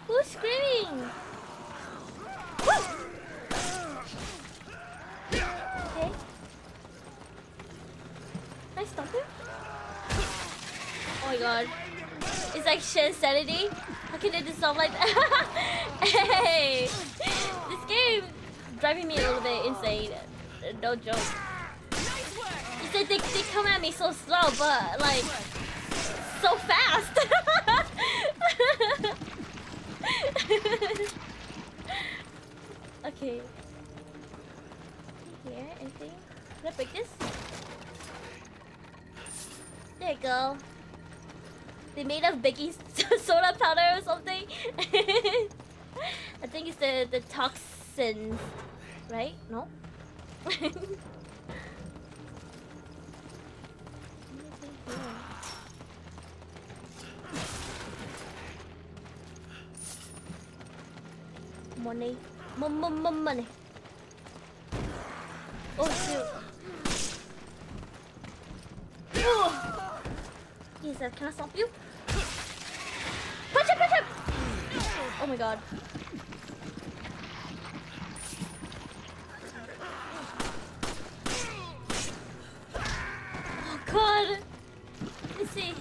Who's screaming? Woo! Okay. Can I stop him? Oh my god. It's like Shen's sanity. How can it just sound like that? Hey! This game driving me a little bit insane. No joke. It's like they come at me so slow, but like so fast. Okay. Here, anything? Can I break this? There you go. They made of baking soda powder or something. I think it's the toxins, right? No. Money. Money. Oh shoot. Oh. Yes, can I stop you? my god. Oh god. Let's see.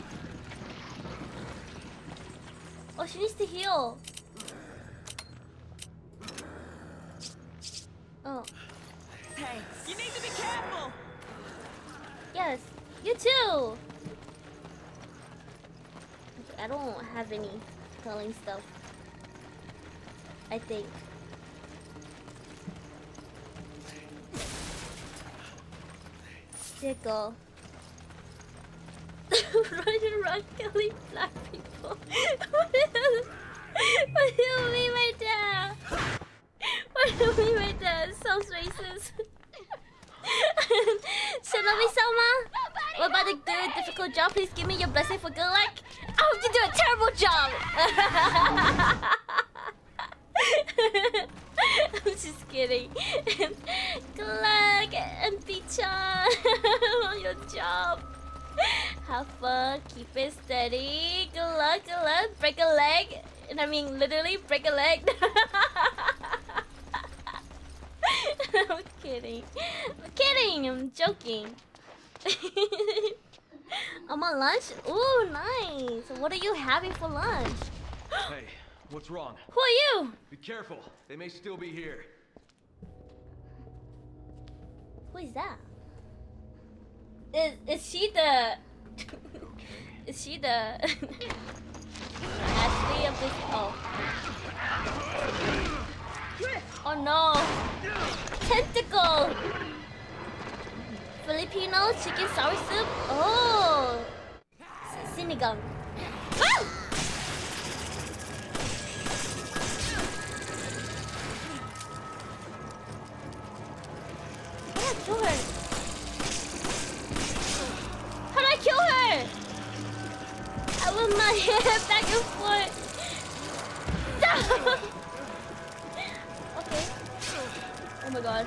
Oh, she needs to heal. Oh. Hey, you need to be careful. Yes. You too. I don't have any healing stuff. I think. There you go. Run around killing black people. What do you mean by that? What do you mean by that? It sounds racist. Shinobi-sama, what about the good, difficult job? Please give me your blessing for good luck. I hope you do a terrible job. I'm just kidding. Good luck, MP-chan, on your job. Have fun, keep it steady. Good luck, good luck. Break a leg. And I mean literally break a leg. I'm kidding. I'm kidding. I'm joking. I'm on lunch? Ooh, nice. What are you having for lunch? Hey, what's wrong? Who are you? Be careful. They may still be here. Who is that? Is she the... Is she the... Ashley of this... Oh. Oh no. Tentacle. Filipino chicken sour soup. Oh. Sinigang. Ah! How do I kill her? How do I kill her? I whip my head back and forth. No! Okay. Oh my god.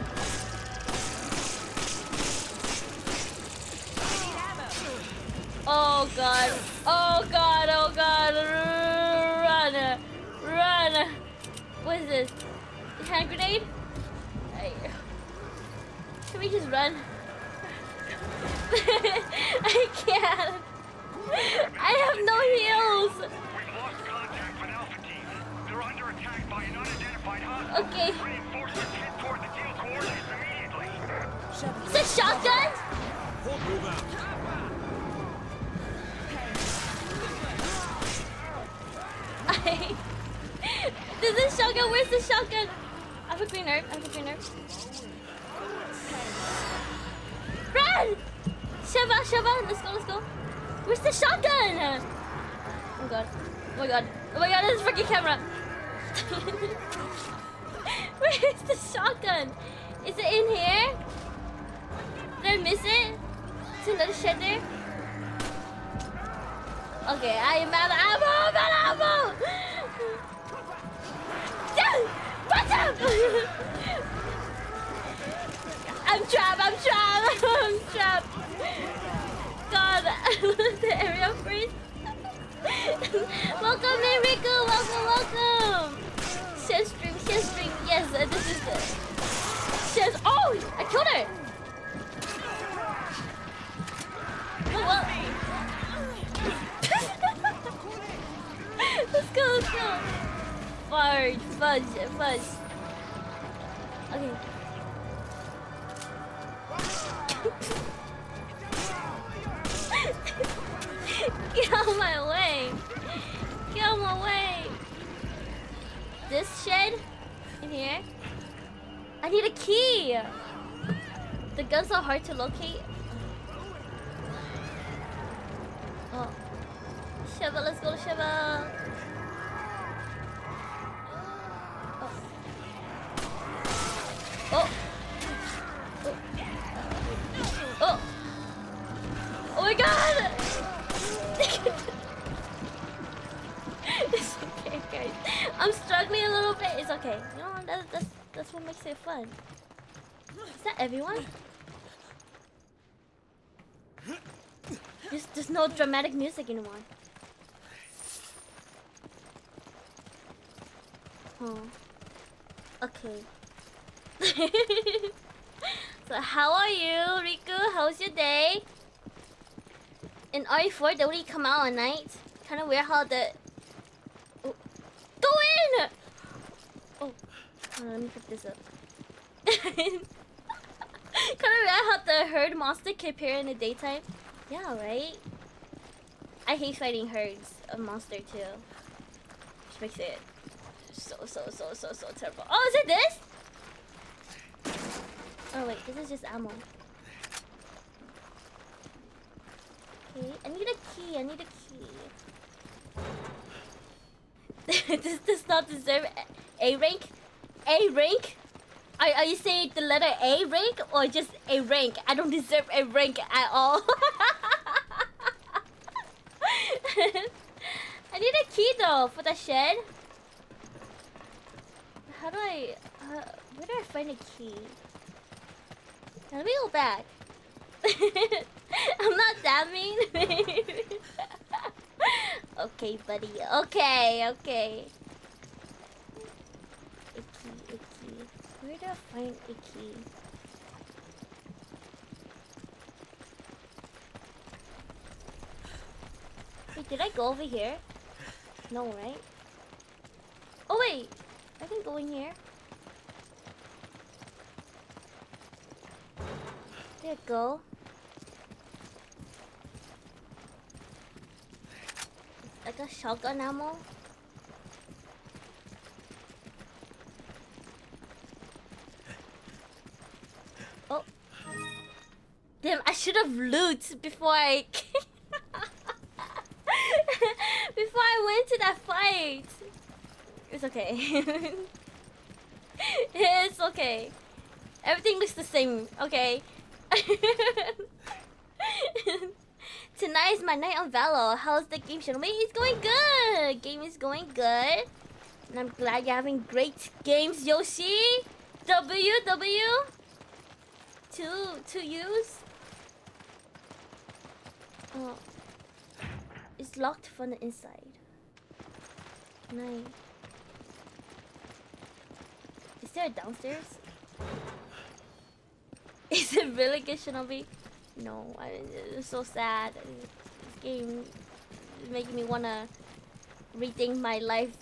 Oh god. Oh god. Oh god. Run. Run. What is this? Hand grenade? Can we just run? I can't. I have no heals. We've lost contact with Alpha Team. They're under attack by an unidentified hostile. Okay. Reinforcements head toward the team coordinates immediately. Is it shotgun? Hold, move out. This is shotgun. Where's the shotgun? I have a green herb. I have a green herb. Run! Sheva, Sheva. Let's go, let's go. Where's the shotgun? Oh my god. Oh my god. Oh my god, this is freaking camera. Where's the shotgun? Is it in here? Did I miss it? Is another shed there? Okay, I am out of ammo! I'm out of ammo! What's up? I'm trapped, I'm trapped! I'm trapped! God, the area freeze. Welcome in, Riku! Welcome, welcome! Share stream, yes, this is the... Shares... Oh! I killed her! Oh, well. Let's go, let's go! Fudge. Okay. Get out of my way! Get out of my way! This shed? In here? I need a key! The guns are hard to locate. Oh. Sheva, let's go, Sheva! Oh. Oh. Oh my god! It's okay, guys. I'm struggling a little bit. It's okay. You know, that's what makes it fun. Is that everyone? There's no dramatic music anymore. Okay. So how are you, Riku? How's your day? In RE4, they only come out at night. Kind of weird how the... Oh. Go in! Oh, let me pick this up. Kind of weird how the herd monster can appear in the daytime. Yeah, right? I hate fighting herds of monster too. Which makes it so terrible. Oh, is it this? Oh wait, this is just ammo. Okay, I need a key, I need a key. This does not deserve A rank? A rank? Are you saying the letter A rank or just A rank? I don't deserve A rank at all. I need a key though for the shed. How do I... where do I find a key? Let me go back. I'm not that mean. Okay, buddy. Okay. A key. Where do I find a key? Wait, did I go over here? No, right? Oh wait, I can go in here. There you go. Like a shotgun ammo. Oh. Damn, I should have looted before I... before I went to that fight. It's okay. It's okay. Everything looks the same, okay? Tonight is my night on Valo. How's the game, Shinobi? It's going good. Game is going good. And I'm glad you're having great games, Yoshi. To use. Oh. It's locked from the inside. Nice. Is there a downstairs? Is it really good, Shinobi? No, it's so sad. This game is making me wanna rethink my life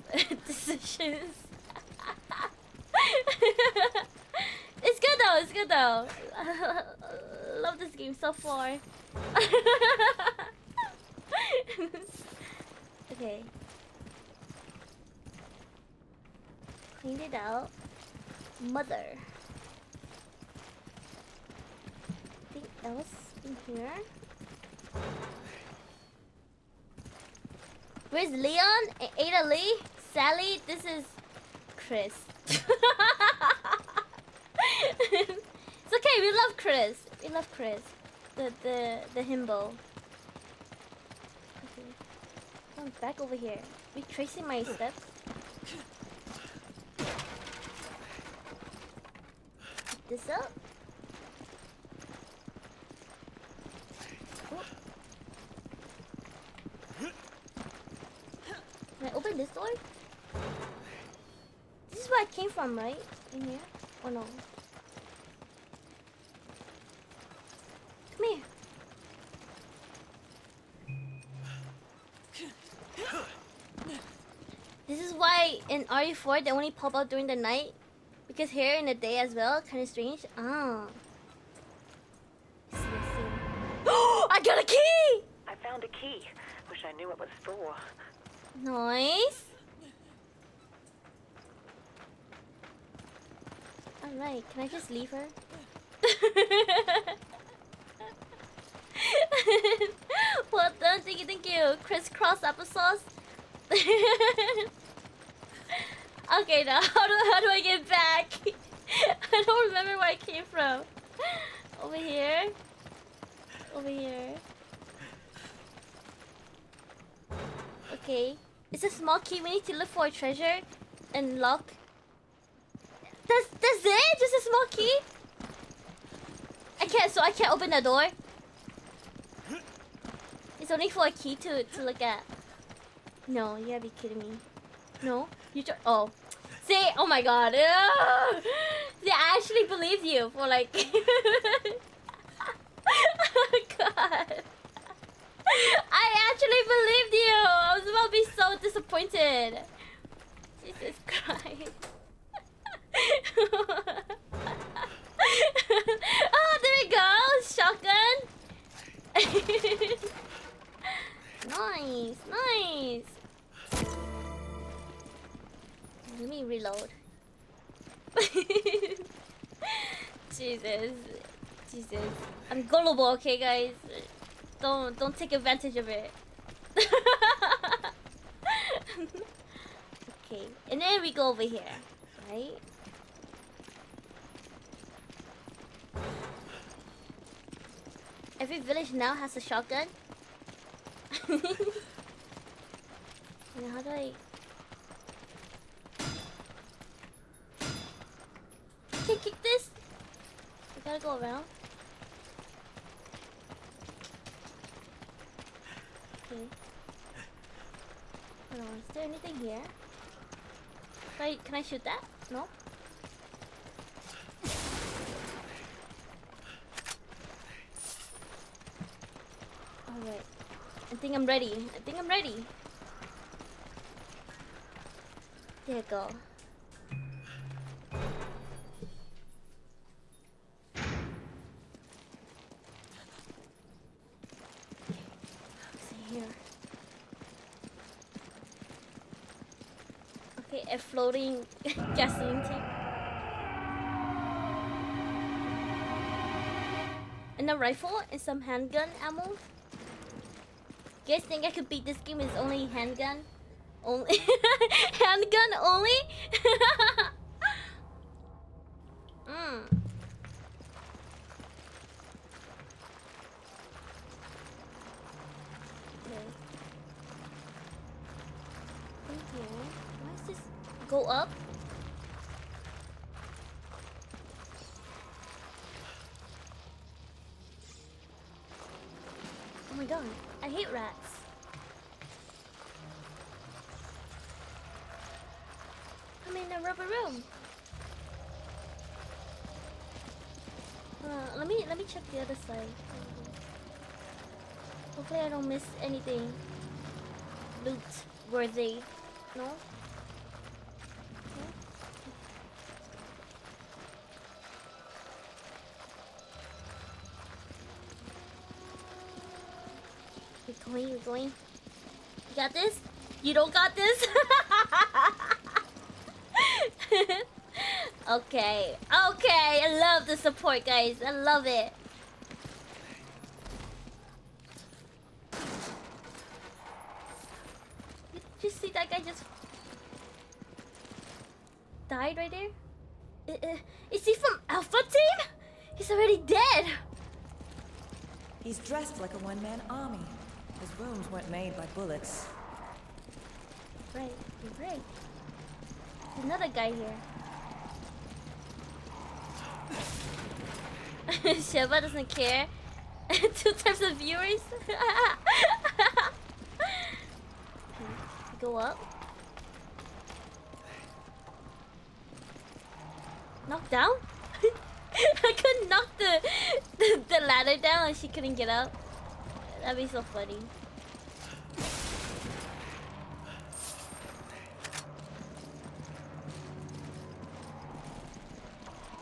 decisions. It's good though, it's good though. Love this game so far. Okay. Cleaned it out. Mother. Anything else in here? Where's Leon? Ada Lee? Sally? This is Chris. It's okay, we love Chris. We love Chris. The himbo. Okay. I'm back over here. Retracing my steps. Pick this up. Oh. Can I open this door? This is where I came from, right? In here? Or no? Come here. This is why in RE4 they only pop out during the night. Because here in the day as well, kind of strange. Ah. I see. I got a key! I found a key. Wish I knew what it was for. Nice. Alright, can I just leave her? Well done, thank you. Crisscross applesauce. Okay, now how do I get back? I don't remember where I came from. Over here. Over here. Okay. It's a small key. We need to look for a treasure and lock. That's it? Just a small key? I can't open the door. It's only for a key to look at. No, you gotta be kidding me. No? You oh. See, oh my god. Ugh. See, I actually believed you for like. Oh god. I actually believed you. I was about to be so disappointed. Jesus Christ. Oh, there we go. Shotgun. Nice, nice. Let me reload. Jesus. Jesus. I'm gullible, okay guys? Don't take advantage of it. Okay, and then we go over here, right? Every village now has a shotgun. Now how do I? Can't kick this. We gotta go around. Okay. Hold on, is there anything here? Can I shoot that? No? Alright. I think I'm ready. I think I'm ready. There you go. Here. Okay, a floating gasoline tank. And a rifle and some handgun ammo. You guys think I could beat this game with only handgun? Only handgun only? Go up. Oh my god, I hate rats. I'm in a rubber room. Let me check the other side. Hopefully I don't miss anything loot worthy. No? You're going. You got this? You don't got this? Okay. Okay. I love the support, guys. I love it. Did you see that guy just died right there? Is he from Alpha Team? He's already dead. He's dressed like a one-man army. His wounds weren't made by bullets. Right, you're right. There's another guy here. Sheva doesn't care. 2 types of viewers. Okay, go up. Knock down? I couldn't knock the ladder down and she couldn't get up. That'd be so funny.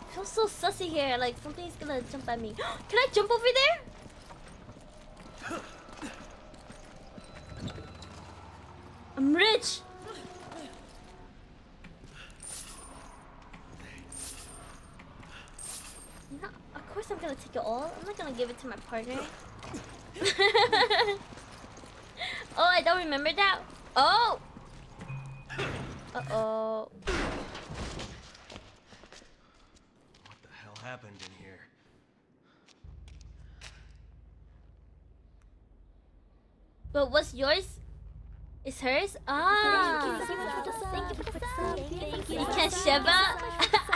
I feel so sussy here, like something's gonna jump at me. Can I jump over there? I'm rich! No, of course I'm gonna take it all. I'm not gonna give it to my partner. Oh, I don't remember that. Oh! Uh-oh. What the hell happened in here? But what's yours? Is hers? Ah! Thank you for the sub. Thank you. You can Sheva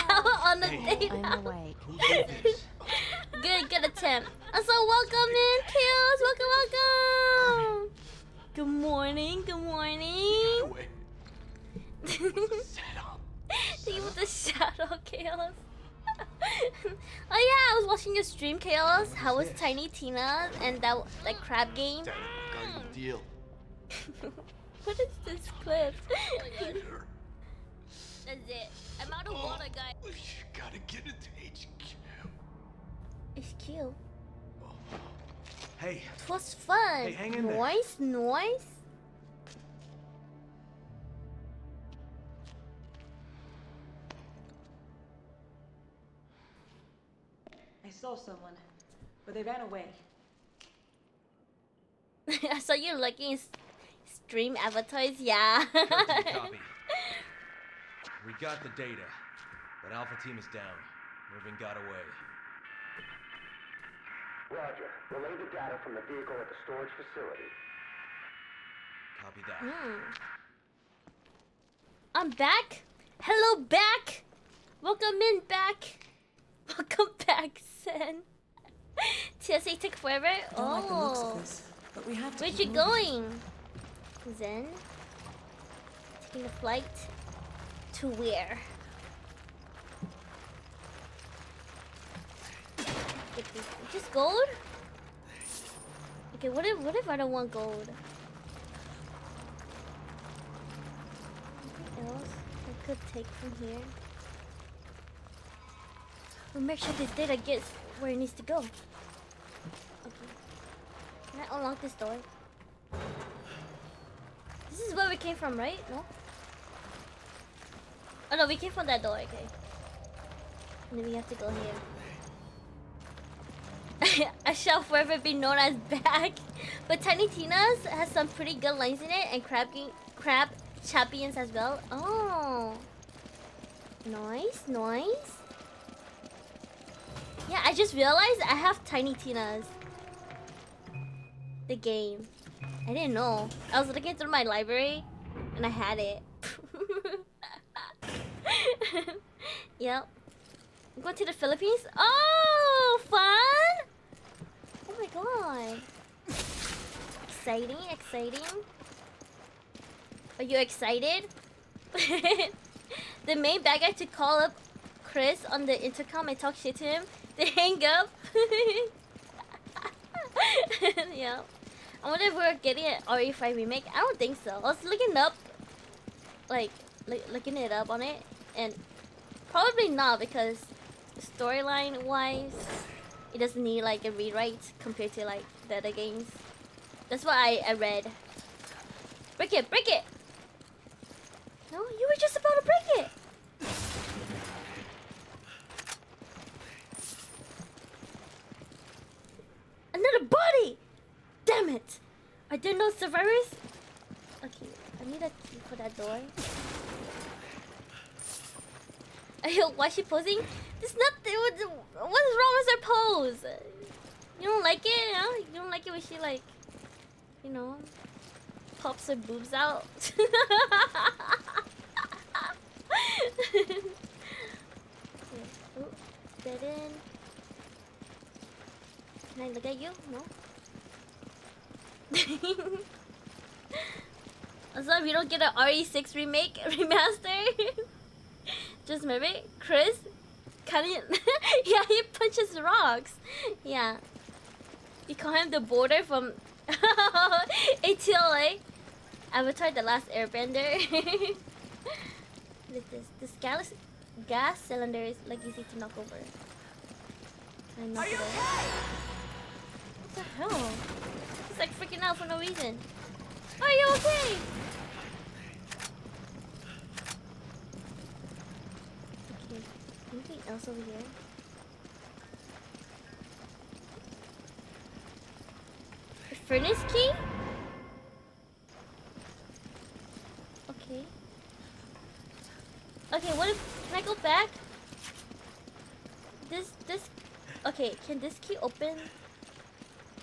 out on the date. I'm awake. Good attempt. Also, welcome in, Kills. Welcome. Good morning. watching your stream, Chaos. How was Tiny Tina and that crab game? Deal. What is this clip? That's it. I'm out of water, guys. You gotta get it to HQ. HQ. Hey, It was fun. Hey, hang in there. Noise. I saw someone, but they ran away. I saw you liking stream avatars. Yeah. copy. We got the data, but Alpha Team is down. Irving got away. Roger. Relay the data from the vehicle at the storage facility. Copy that. I'm back. Hello, back. Welcome in, back. Welcome back, Sen. TSA took forever. Don't like the looks of this, but we have to. Where'd keep you moving. going, Zen? Taking a flight to where? Get this. Just gold? Okay, what if I don't want gold? Anything else I could take from here? We'll make sure this data gets where it needs to go. Okay. Can I unlock this door? This is where we came from, right? No? Oh no, we came from that door, okay. And then we have to go here. I shall forever be known as back. But Tiny Tina's has some pretty good lines in it, and crab champions as well. Oh. Nice. Yeah, I just realized I have Tiny Tina's. The game. I didn't know. I was looking through my library and I had it. Yep. I'm going to the Philippines. Oh, fun! Oh my god. Exciting. Are you excited? The main bad guy to call up Chris on the intercom and talk shit to him. They hang up. Yeah. I wonder if we're getting an RE5 remake. I don't think so. I was looking up, looking it up on it, and probably not, because storyline wise, it doesn't need like a rewrite compared to like the other games. That's what I read. Break it! No, you were just about to break it. Another body! Damn it! Are there no survivors? Okay, I need a key for that door. Why is she posing? There's nothing. What's wrong with her pose? You don't like it, huh? You don't like it when she like, you know, pops her boobs out? Oh, dead end. Can I look at you? No? Also, if you don't get an RE6 remake remaster, just maybe Chris kind of yeah, he punches rocks. Yeah, you call him the border from ATLA, Avatar: The Last Airbender. Look at this gas cylinder is like easy to knock over. Can I knock it over? What the hell? He's like freaking out for no reason. Are you okay? Okay, anything else over here? The furnace key? Okay. Okay, what if, can I go back? This, okay, can this key open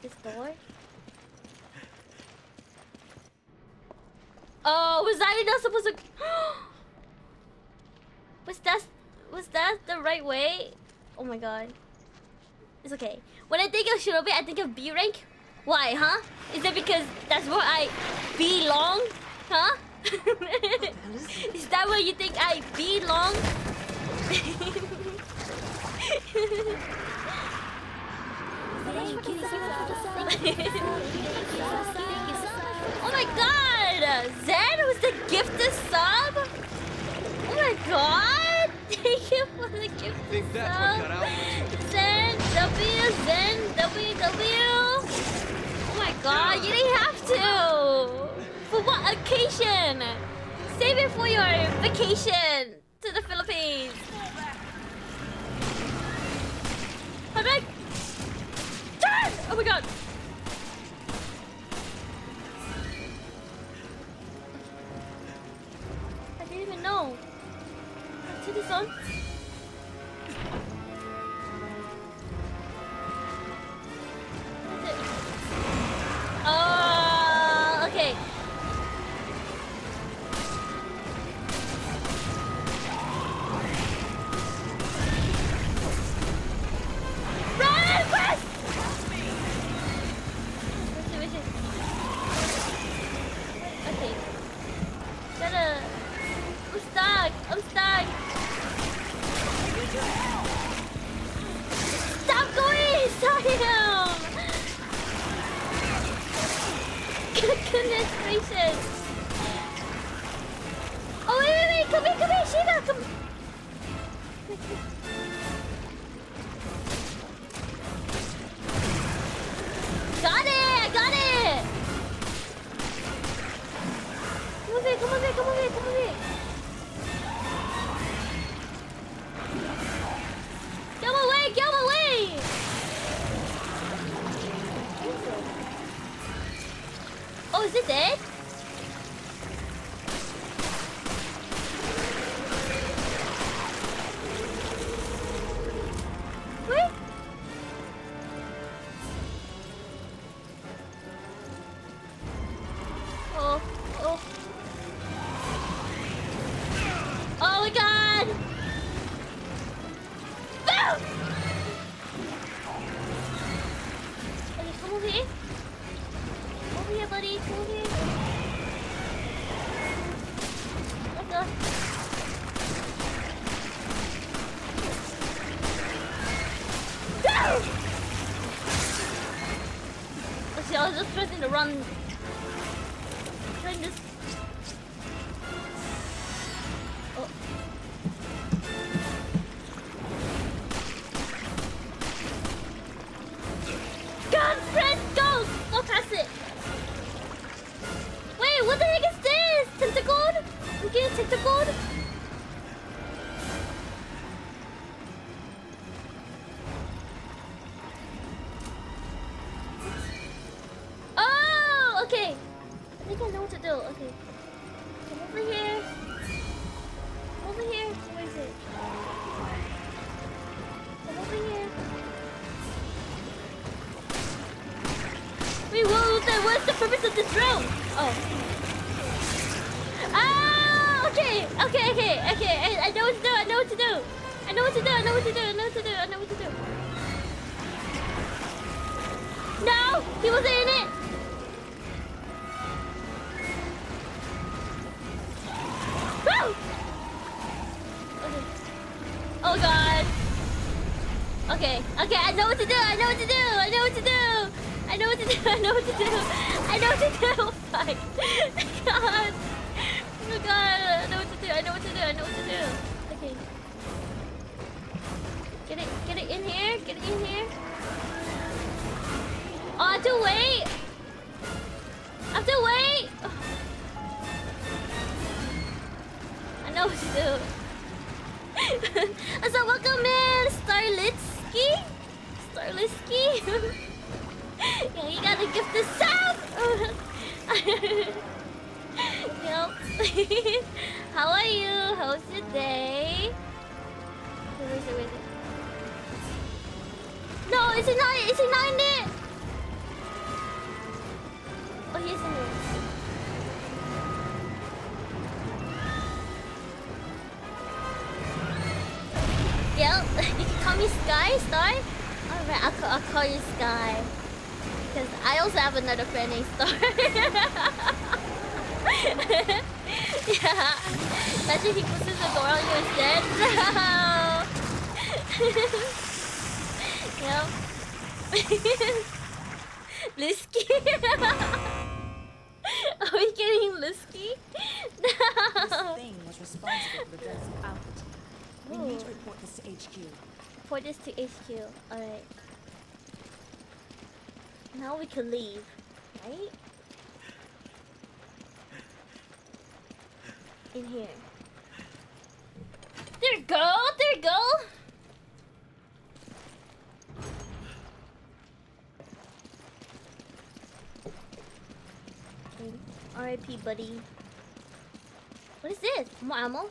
this door? Oh, was I not supposed to? Was that the right way? Oh my god. It's okay. When I think of Shinobi, I think of B rank. Why, huh? Is it because that's where I belong? Huh? Is that where you think I belong? Oh my god! Zen was the gifted sub? Oh my god! Thank you for the gifted sub. Zen W. Oh my god, you didn't have to! For what occasion? Save it for your vacation to the Philippines. How do I turn? Oh my god! I didn't even know. Turn this on. Oh, okay. Run, Quest! Okay. I'm stuck. Stop going! Stop him! Goodness gracious! Oh wait! Come here, Shiva! Come. Got it! I got it! Come over here! Get away! Oh, is it dead? Wait. Oh. Oh my god! Boom! Okay, come over here. Over here, buddy. Come over here. Let's go. Go! See, I was just pressing to run. Trying this. Oh. God, Fred, go! Go past it. Wait, what the heck is this? Tentacled? I'm getting tentacled? Oh, okay. I think I know what to do. Okay. Come over here. Come over here. Where is it? Come over here. Wait, what's the purpose of this room? Oh. Ah, okay. I know what to do. I know what to do. No, he wasn't in it. Woo! Okay. Oh god. Okay, I know what to do. Fuck. God. Oh god, I know what to do. Okay. Get it in here. Oh, I have to wait. I know what to do. So welcome in, Starlitsky. Yeah, you gotta gift the sub. Yep. How are you? How's your day? Where is it? No, is it not in there? Oh, he's in there. Yeah, you can call me Star? Alright, I'll call you Sky. Because I also have another friend named Star. Yeah. Imagine he pushes the door on you instead. No. Yep. Lusky? Are we getting Lusky? This No. thing was responsible for the deaths of Alpha Team. We need to report this to HQ. Report this to HQ. Alright. Now we can leave, right? In here. There you go! There you go! Okay. R.I.P. buddy. What is this? More ammo?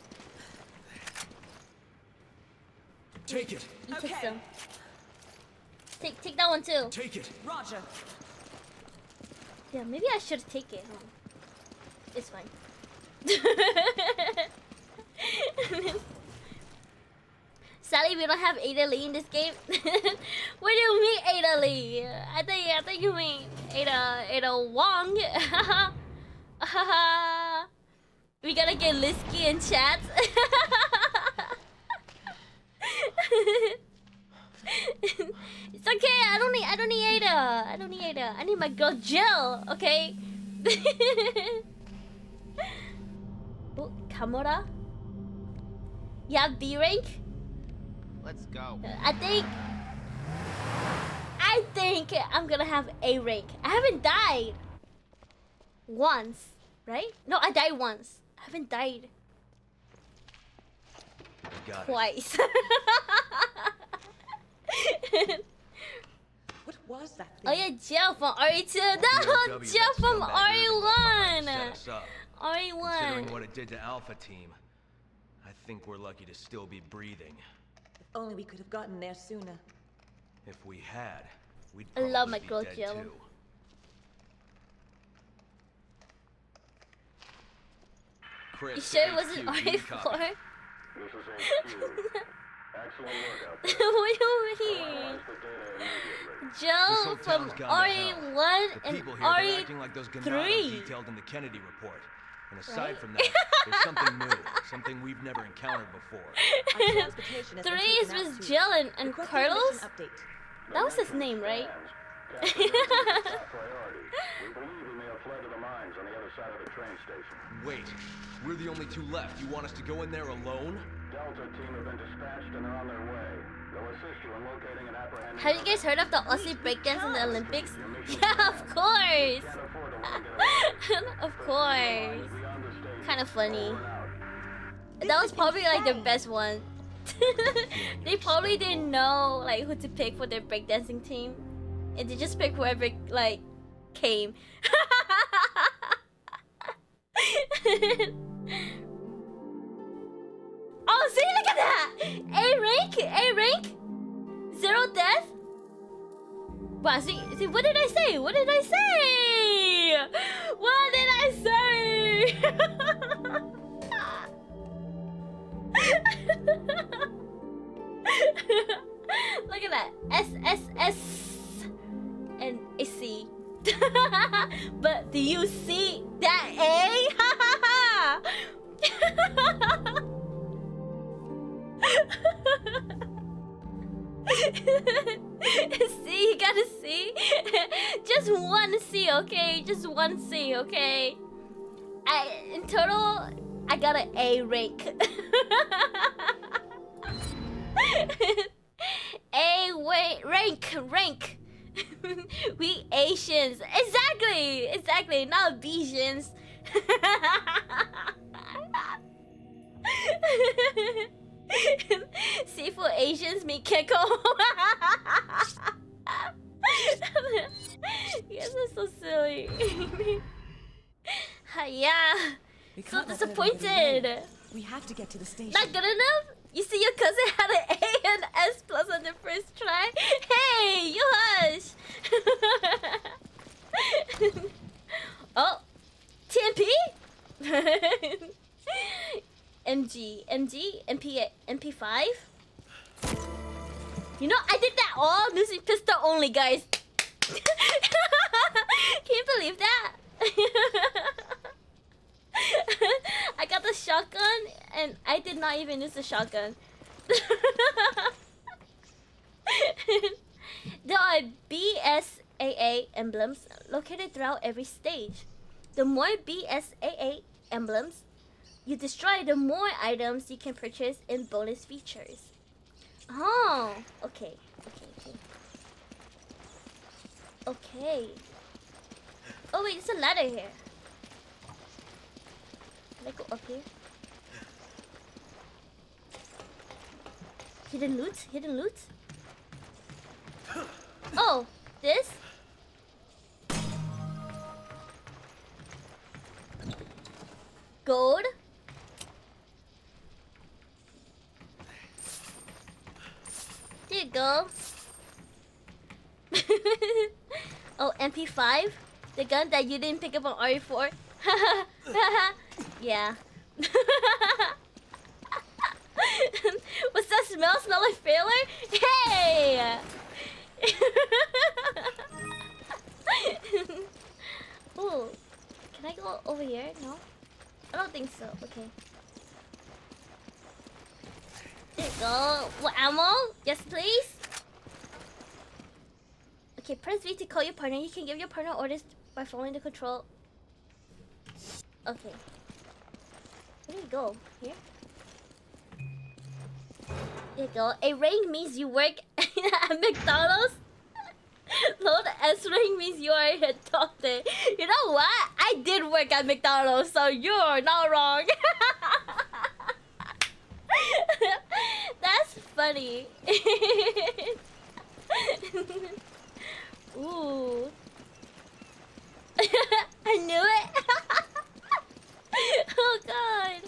Take it. You take some. Take that one too. Take it. Roger. Yeah, maybe I should take it. Huh? It's fine. Sadly, we don't have Ada Lee in this game. What do you mean Ada Lee? I think you mean Ada Wong. We gotta get Lisky in chat. It's okay. I don't need Ada. I don't need Ada. I need my girl Jill. Okay. Oh, Kamura. You have B rank. Let's go. I think I'm gonna have A rank. I haven't died once, right? No, I died once. I haven't died twice. What was that thing? Oh yeah, Jill from RE2. No, Jill from RE1. Considering RE1. what it did to Alpha Team, I think we're lucky to still be breathing. If only we could have gotten there sooner. If we had, we'd I probably love my be girl dead Jill. too. Chris, You sure it HQ, wasn't do you RE4? copy? This is HQ. Excellent work out there. What do you mean? Analyze the data immediately. This Jill whole from town's gone to hell. RE1 The and people here, they're acting like those Ganado RE3. detailed in the Kennedy report. And aside Right? from that, there's something new, something we've never encountered before. Our transportation has been 3 is taken out with too. Jill and Requesting a Carlos? mission update. That was his name, right? Captain, this is top priority. We believe he may have fled to the mines on the other side of the train station. Wait, we're the only two left. You want us to go in there alone? Delta team have been dispatched and are on their way. They'll assist you in locating and apprehending... Have you guys heard of the Aussie breakdance in the Olympics? Yeah, of course! Of course! Kind of funny. That was probably like their best one. They probably didn't know like who to pick for their breakdancing team. And they just picked whoever like came. Oh, see, look at that! A rank? A rank? 0 death? Wow, see, what did I say? What did I say? What did I say? Look at that. SSS and a C. But do you see that A? See, you gotta see. Just one C, okay? Just one C, okay? In total, I got an A rank. A rank. We Asians. Exactly. Not Asians. See, for Asians, me Keko. You guys are so silly. Yeah. We So can't let anyone get disappointed. away. We have to get to the station. Not good enough? You see, your cousin had an A and S plus on the first try. Hey, you hush. Oh, TMP? MG, MP5? You know, I did that all using pistol only, guys. Can you believe that? I got the shotgun and I did not even use the shotgun. There are BSAA emblems located throughout every stage. The more BSAA emblems you destroy, the more items you can purchase in bonus features. Oh, okay. Okay. Oh wait, there's a ladder here. Can I go up here? Hidden loot? Hidden loot? Oh, this? Gold? There you go. Oh, MP5? The gun that you didn't pick up on RE4? Yeah. What's that smell? Smell like failure? Hey! Oh, can I go over here? No? I don't think so. Okay. There you go. What ammo? Yes, please. Okay, press V to call your partner. You can give your partner orders by following the control. Okay. Where do you go? Here? There you go. A rank means you work at McDonald's. Load S rank means you are a doctor. You know what? I did work at McDonald's, so you're not wrong. That's funny. Ooh. I knew it. Oh god.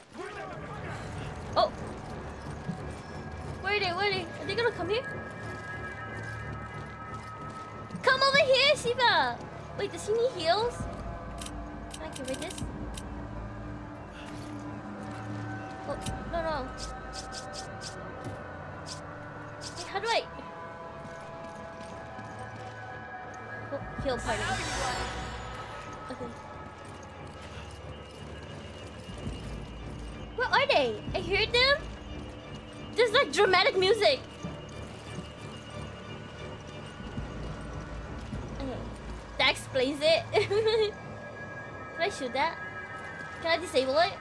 Oh. Where are they? Where are they? Are they gonna come here? Come over here, Shiva! Wait, does he need heals? Can I get rid of this? Oh, no. Wait, how do I... Oh, heal party. Okay. Where are they? I heard them? There's like dramatic music. Okay, that explains it. Can I shoot that? Can I disable it?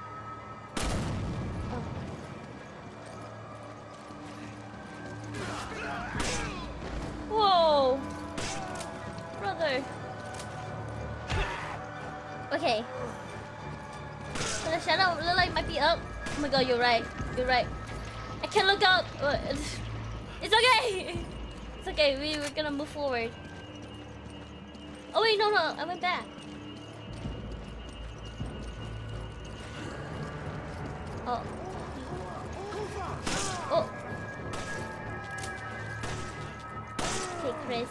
Oh. Whoa, brother. Okay. So the shadow look like might be up. Oh my god, you're right. You're right. I can't look up. It's okay. It's okay. We're gonna move forward. Oh wait, no, I went back. Oh. Oh. Okay, Chris.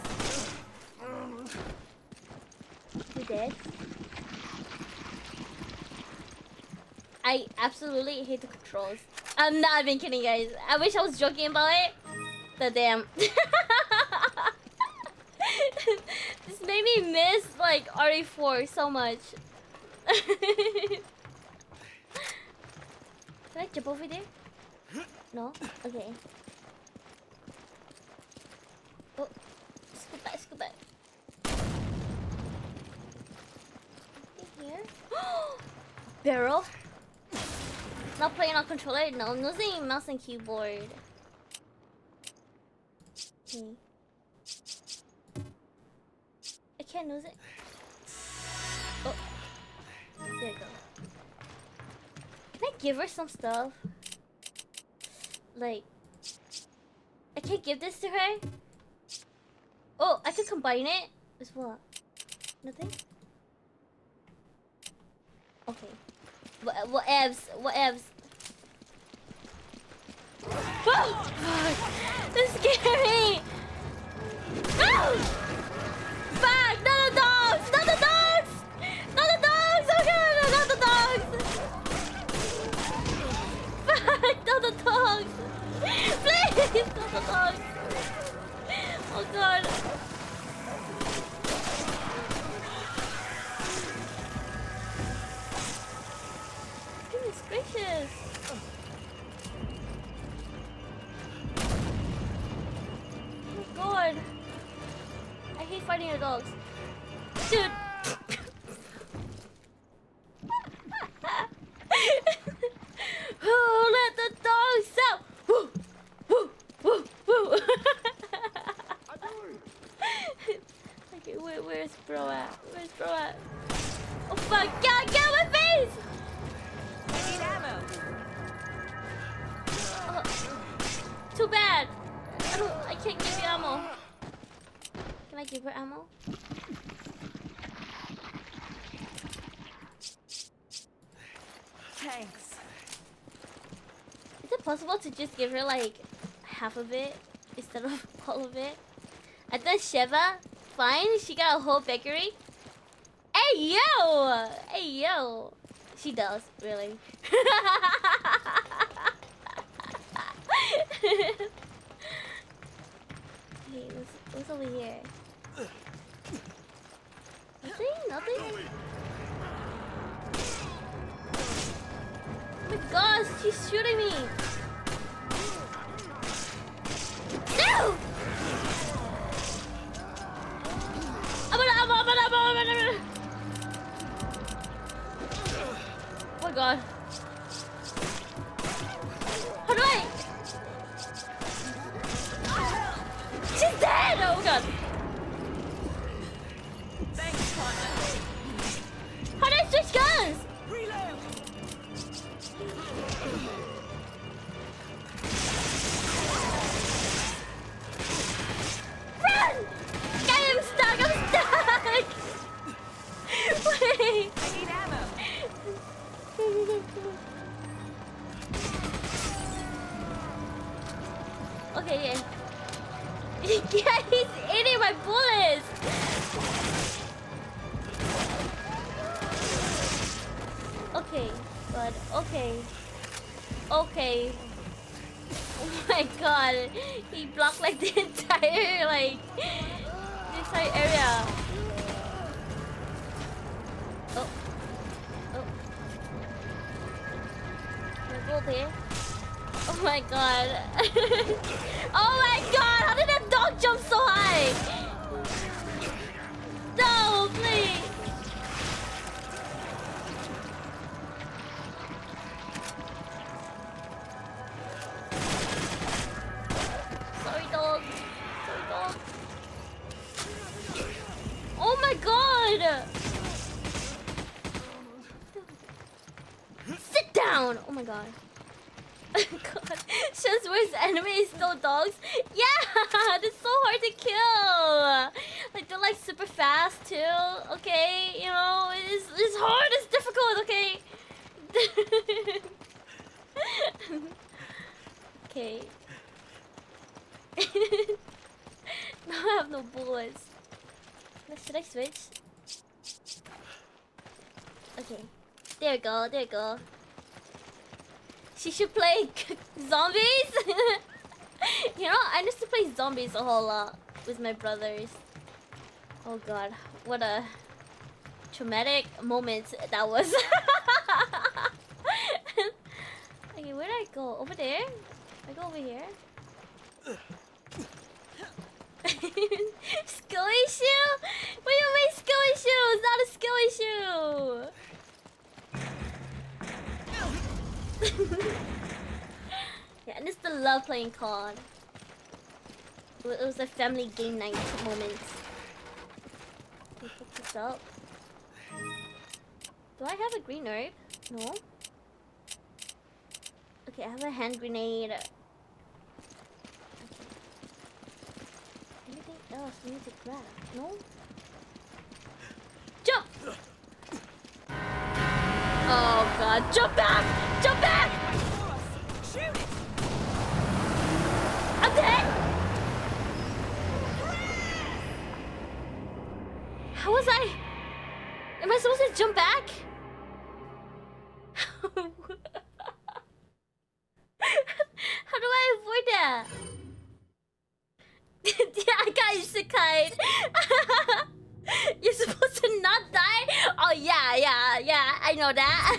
You dead? I absolutely hate the controls. I'm not even kidding, guys. I wish I was joking about it. The damn. This made me miss like RE4 so much. Can I jump over there? No? Okay. Oh, scoot back. Anything here? Barrel? Not playing on controller? No, I'm using mouse and keyboard. Okay. I can't use it. Oh. There you go. Can I give her some stuff? Like... I can't give this to her? Oh, I can combine it? With what? Nothing? Okay. What evs? Oh! This scared me! Oh! Fuck! Not the dogs! Oh god! Not the dogs! Fuck! Not the dogs! Please! Not the dogs! Oh god! Goodness gracious! Oh god! fighting the dogs. Dude. Oh, let the dogs out. Woo, woo, woo, woo. Okay, where's bro at? Where's bro at? Oh fuck! Get out of my face! I need ammo. Oh, too bad. I can't give you ammo. Can I give her ammo? Thanks. Is it possible to just give her like half of it instead of all of it? And then Sheva, fine, she got a whole bakery. Hey yo! Hey yo! She does, really. Hey, what's over here? Nothing? Nothing? Oh my gosh, she's shooting me! No! Oh my god. How do I? She's dead! Oh god. Thanks, partner. How do I switch guns? Reload. Run! I'm stuck! I'm stuck! Wait! I need ammo. Okay, yeah. Yeah, he's eating my bullets! Okay, but okay. Okay. Oh my god. He blocked like the entire area. Oh. Oh. Can I go over here? Oh my god. Oh my god! How did that dog jump so high? No, please! Sorry, dog. Sorry, dog. Oh my god! Sit down! Oh my god. God. Just worse enemies, no dogs. Yeah, they're so hard to kill. Like they're like super fast too. Okay, you know, it's hard. It's difficult. Okay. Okay. Now I have no bullets. Should I switch? Okay. There we go. There we go. She should play zombies. You know, I used to play zombies a whole lot with my brothers. Oh god, what a traumatic moment that was. Okay, where did I go? Over there? I go over here? Skill issue? What do you mean skill issue? It's not a skill issue. Yeah, I used to love playing COD. It was a family game night moment. Let me pick this up. Do I have a green herb? No. Okay, I have a hand grenade. Okay. Anything else we need to grab? No? Jump! Oh god, jump back! Jump back! Shoot it! I'm dead! How was I? Am I supposed to jump back? How do I avoid that? Yeah, I got isekai. You're supposed to not die? Oh yeah, I know that.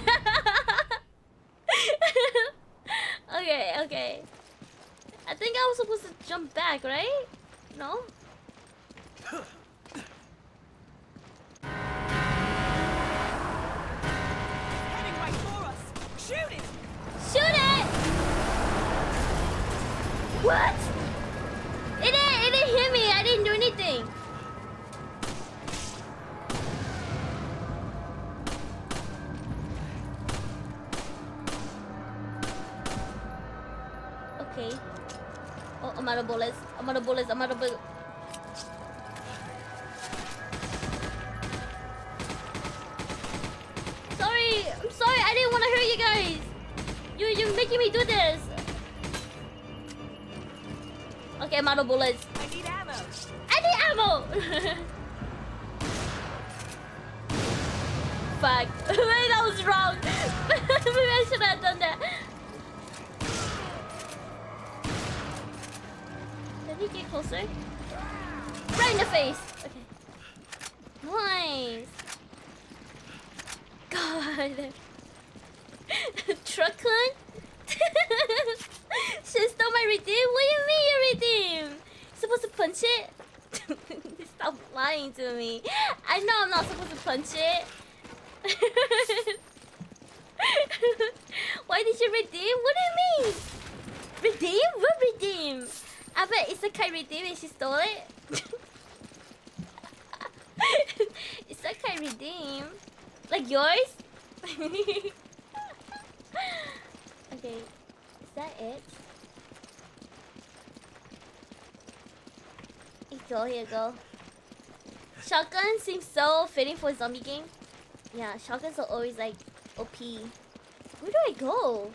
Okay. I think I was supposed to jump back, right? No? Shoot it! Shoot it! What? It didn't hit me. I didn't do anything. Okay. Oh, I'm out of bullets. I'm out of bullets. I'm out of bullets. Sorry. I'm sorry. I didn't want to hurt you guys. You're making me do this. Okay, I'm out of bullets. I need ammo. I need ammo. Fuck. Wait, that was wrong. Maybe I should have done that. Can you get closer? Right in the face. Okay. Nice. God. Truck hunt? She stole my redeem? What do you mean you redeem? You supposed to punch it? Stop lying to me. I know I'm not supposed to punch it. Why did you redeem? What do you mean? Redeem? What redeem? I bet Isekai redeem and she stole it. Isekai redeem? Like yours? Okay, is that it? Here you go. Shotgun seems so fitting for a zombie game. Yeah, shotguns are always like OP. Where do I go?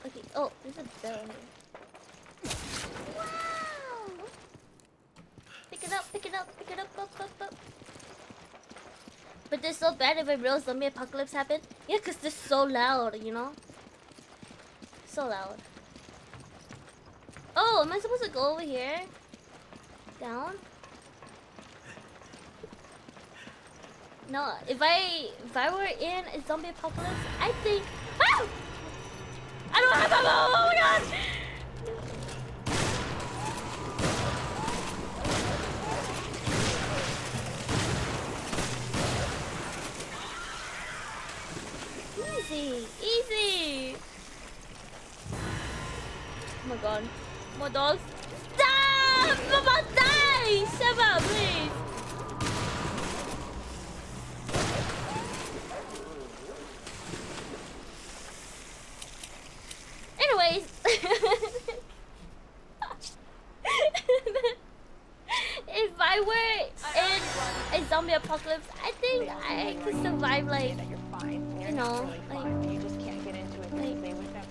Okay, oh, there's a bell here. Wow! Pick it up, pick it up, pick it up, up. But they're so bad if a real zombie apocalypse happened. Yeah, because they're so loud, you know? So loud. Oh, am I supposed to go over here? Down? No, if I were in a zombie apocalypse, I think... Ah! I don't have ammo! Oh my god! Easy, easy. Oh my god, more dogs. Stop! I'm about to die! Shut up, please. Anyways, if I were in a zombie apocalypse, I think I could survive like, you know, like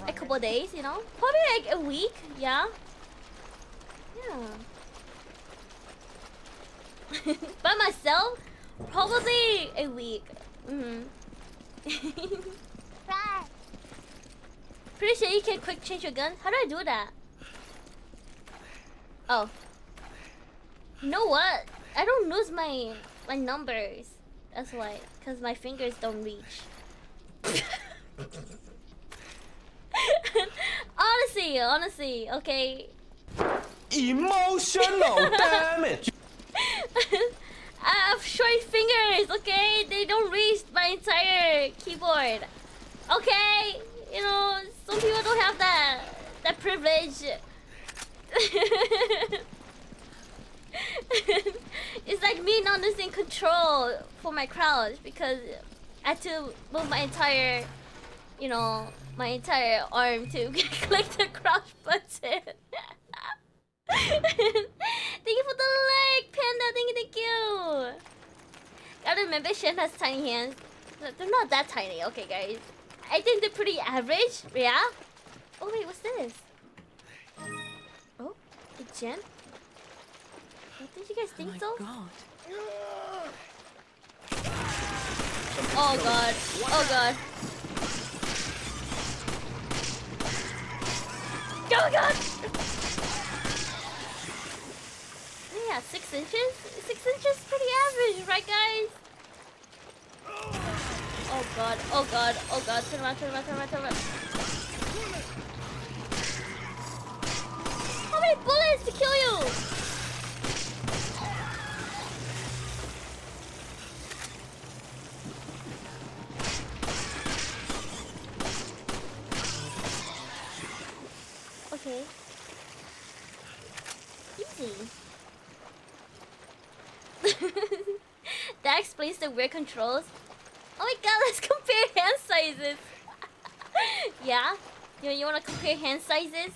a couple of days, you know, probably like a week, yeah. By myself, probably a week. Pretty sure you can quick change your gun. How do I do that? Oh. You know what? I don't lose my numbers. That's why. Because my fingers don't reach. Honestly, okay. Emotional damage. I have short fingers, okay? They don't reach my entire keyboard. Okay? You know, some people don't have that privilege. It's like me not losing control for my crouch because I had to move my entire, you know, my entire arm to click the crouch button. Thank you for the like, Panda. Thank you. Gotta remember, Shen has tiny hands. They're not that tiny, okay, guys. I think they're pretty average. Yeah. Oh wait, what's this? Oh, a gem. What did you guys think so? God. Oh god. Oh god. Oh god. Yeah, 6 inches? 6 inches pretty average, right guys? Oh god, oh god, oh god, turn around. How many bullets to kill you? Okay. Easy. That explains the weird controls. Oh my god, let's compare hand sizes. Yeah? You wanna compare hand sizes?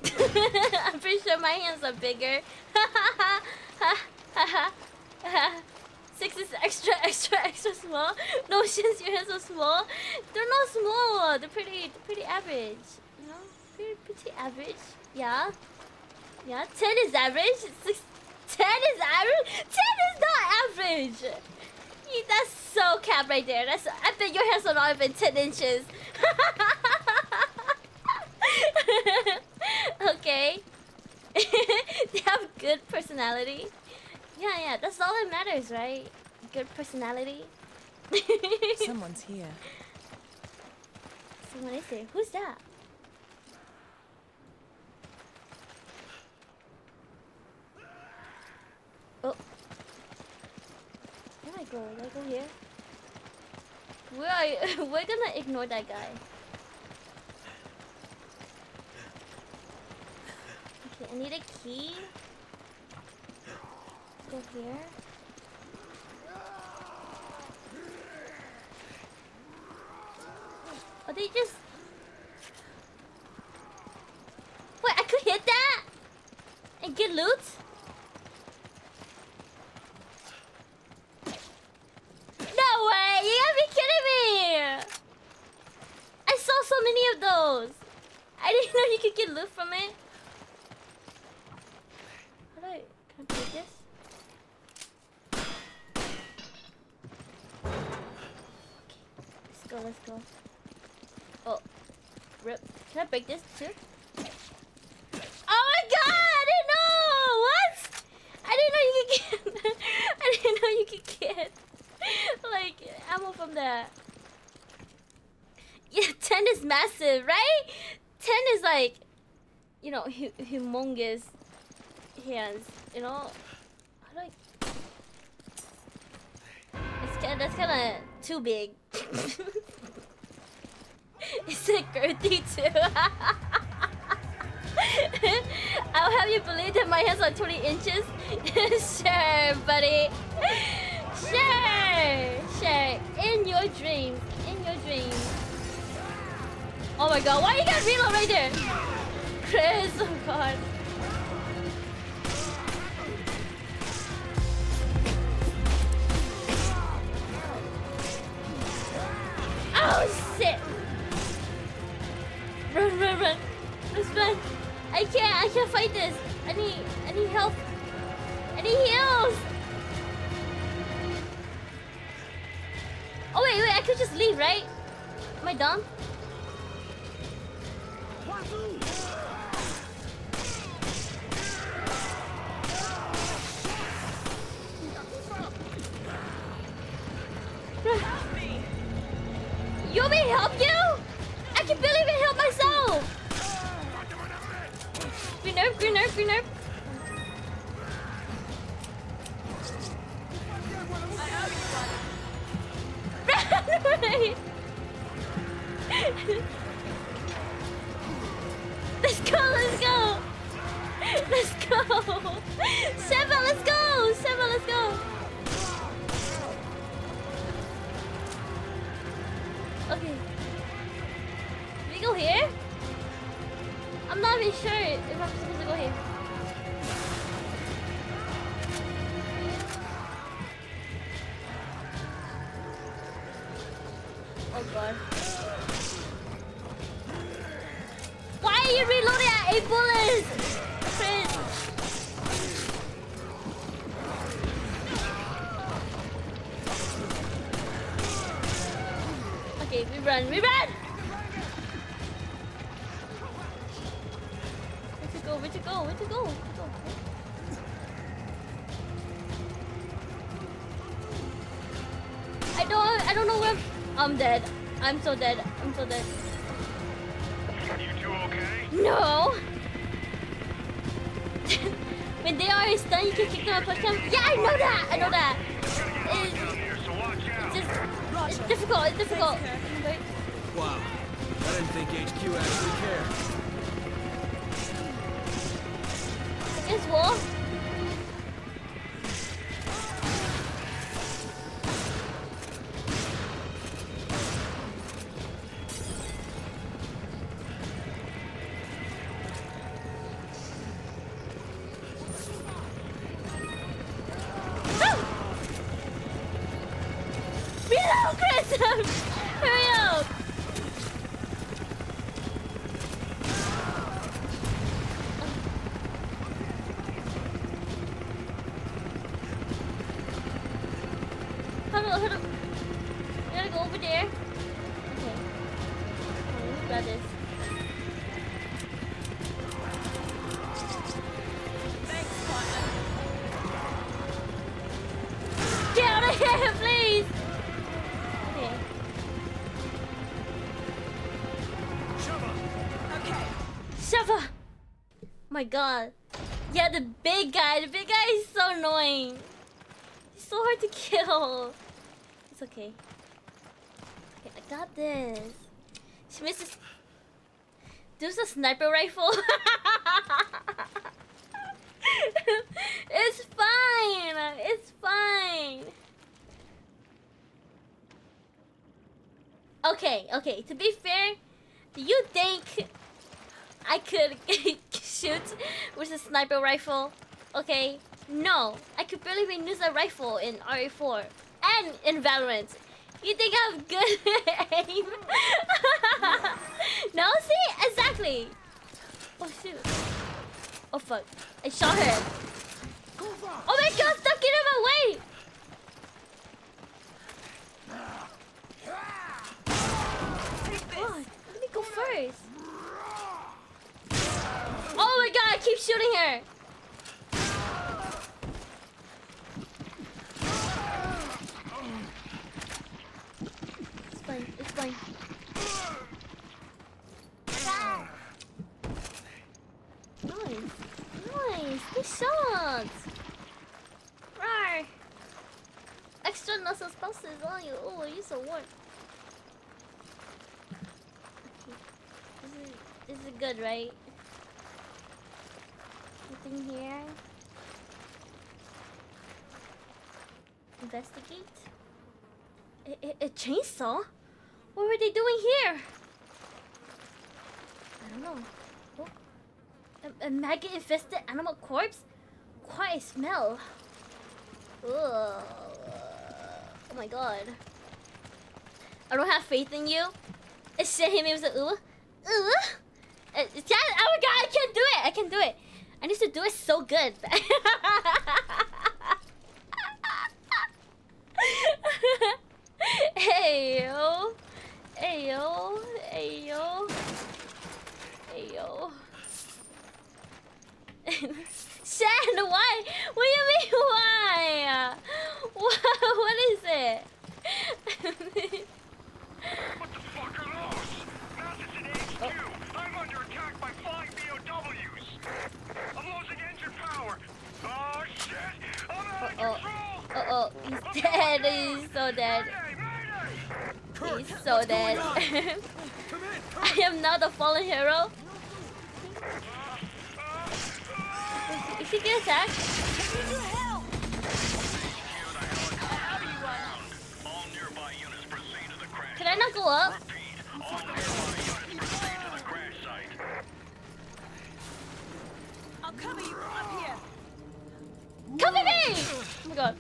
I'm pretty sure my hands are bigger. 6 is extra small. No, since your hands are small. They're not small. They're pretty average. You know? Pretty average. Yeah? Yeah? 10 is average. 10 is average? 10 is not average! That's so cap right there. I bet your hands are not even 10 inches. Okay. They have good personality. Yeah, that's all that matters, right? Good personality. Someone's here. Someone is there. Who's that? Oh. Where do I go? Do I go here? Where are you? We're gonna ignore that guy. Okay, I need a key. Go here. Oh, they just... Wait, I could hit that? And get loot? No way! You gotta be kidding me! I saw so many of those. I didn't know you could get loot from it. How do I... Can I break this? Okay. Let's go. Oh. Rip. Can I break this too? Oh my god! I didn't know! What? I didn't know you could get... I didn't know you could get... like, ammo from that. Yeah, 10 is massive, right? 10 is like, you know, humongous hands, you know? How do I... That's kind of too big. It's like girthy too. I'll have you believe that my hands are 20 inches? Sure, buddy. Sure. In your dreams. Oh my god, why you got reload right there? Chris, oh god. Oh shit! Run. Let's run. I can't fight this. I need help. I need heals. Oh wait, I could just leave, right? Am I dumb? You want me to help you? I can barely even help myself. Green herb. Right. Let's go. Sheva, let's go. Okay. We go here? I'm not even sure if I'm supposed to go here. Oh god. Why are you reloading at 8 bullets? Chris. Okay, we run. Where to go? I don't know where I'm dead. I'm so dead. You two okay? No. When they are stunned, you can kick them and push them. Yeah, I know that. It's difficult. Wow. I didn't think HQ actually cared. up! Hurry up! Hold on. We gotta go over there. Okay. Let me grab this. Get out of here, please! Okay. Shava! My god. Yeah, the big guy. The big guy is so annoying. He's so hard to kill. It's okay. Okay, I got this. She misses. There's a sniper rifle. It's fine. It's fine. Okay. To be fair, do you think I could shoot with a sniper rifle? Okay. No, I could barely even use a rifle in RE4 and in Valorant. You think I have good aim? No, see? Exactly. Oh shoot. Oh fuck. I shot her. Oh my god, stop getting in my way! God, let me go first. Oh my god, I keep shooting her. It's fine. Nice. Good shots. Rawr. Extra muscle spouses on you. Oh, you're so warm. Okay. This is good, right? Nothing here. Investigate. A chainsaw? What were they doing here? I don't know. Oh. A maggot-infested animal corpse? Quite a smell. Ugh. Oh my god. I don't have faith in you. It said him, it was like, ooh. Oh my god, I can do it. I need to do it so good. Ayo. Shan, why? What do you mean, why? What is it? What the fuck are those? Message in HQ. I'm under attack by flying BOWs. I'm losing engine power. Oh shit! I'm out of control. He's dead. He's so dead. He's so dead. I am not a fallen hero. Is he getting attacked? Can I not go up? I'll cover you from up here. Cover me! Oh my god.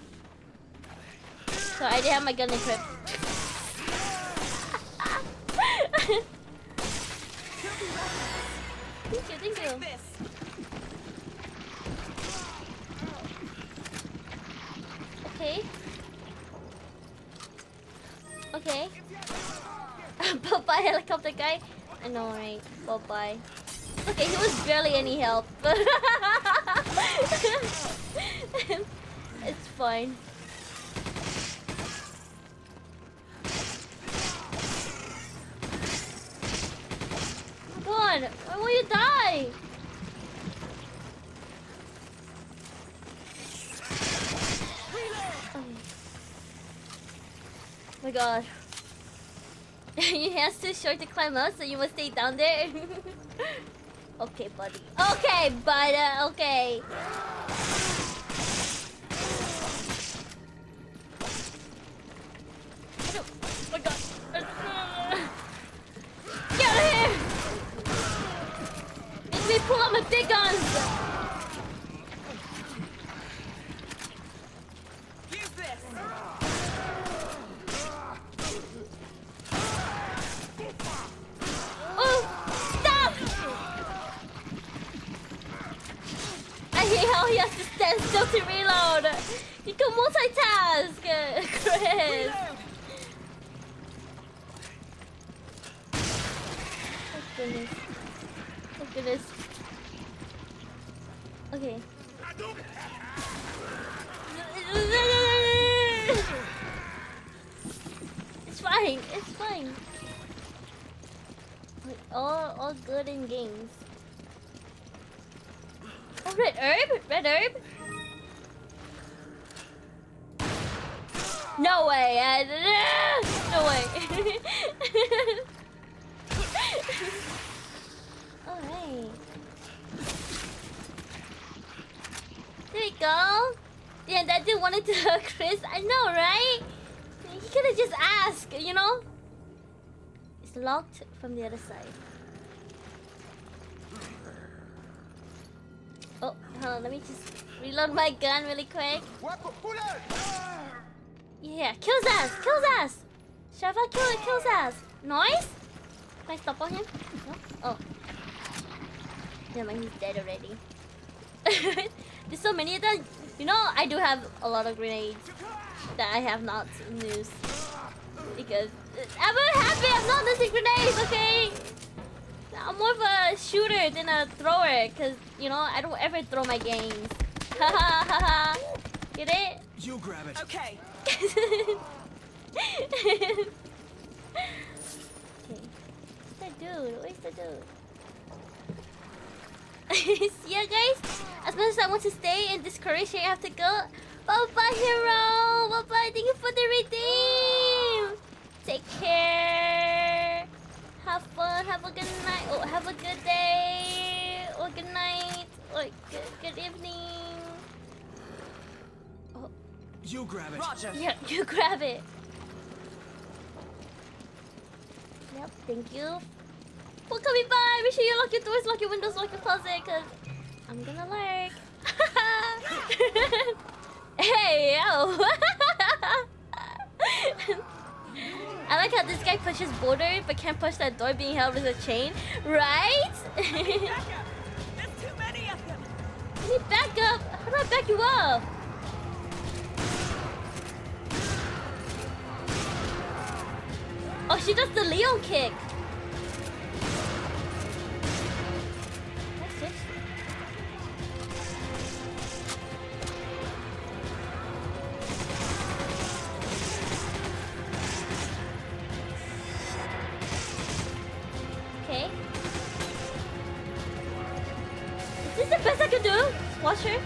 So I didn't have my gun equipped. Thank you. Okay. Bye-bye, helicopter guy. I know, right? Bye-bye. Okay, he was barely any help. It's fine. Come on, why will you die? Okay. Oh my god. Your hand's too short to climb up, so you must stay down there. Okay, buddy. Okay, buddy. Okay. Oh my god. Get out of here! Make me pull out my big guns! hell he has to stand still to reload? You can multitask, Chris. Oh goodness. Oh goodness. Okay. It's fine. It's fine. All good in games. Oh, red herb? Red herb? No way! No way! Alright. There we go. Yeah, that dude wanted to hug Chris. I know, right? He could have just asked, you know? It's locked from the other side. Oh, hold on, let me just reload my gun really quick. Yeah, kill his ass! Kill his ass! Shava, kill his ass! Noise? Can I stop on him? No? Oh. Never mind, he's dead already. There's so many of them. You know, I do have a lot of grenades that I have not used. Because I'm very happy I'm not using grenades, okay? I'm more of a shooter than a thrower, because, you know, I don't ever throw my games. Haha, haha. Get it? You grab it. Okay. Okay. Where's the dude? Where's the dude? See ya, guys? As much as I want to stay in this career, I have to go. Bye-bye, hero! Bye-bye, thank you for the redeem! Take care! Have fun, have a good night, or have a good day, or good night, or good evening. Oh. You grab it. Roger. Yeah, you grab it. Yep, thank you. For coming by, make sure you lock your doors, lock your windows, lock your closet, cause I'm gonna lurk. Hey, yo! I like how this guy pushes border, but can't push that door being held with a chain, right? There's too many of them. I need back up. How do I back you up? Oh, she does the Leon kick. That's it. Okay. Is this the best I can do? Watch her.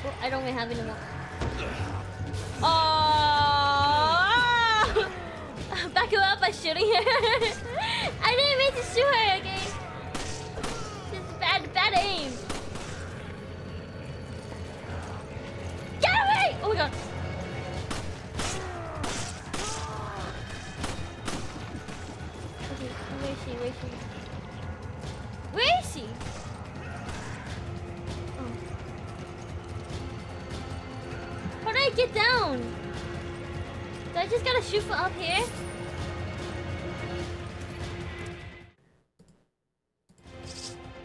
Oh, I don't even have any more. Oh! Back her up by shooting her. I didn't mean to shoot her, okay? This is bad aim. Get away! Oh my god. Okay, where is she? Where is she? Where is she? Oh. How do I get down? Do I just gotta shoot from up here?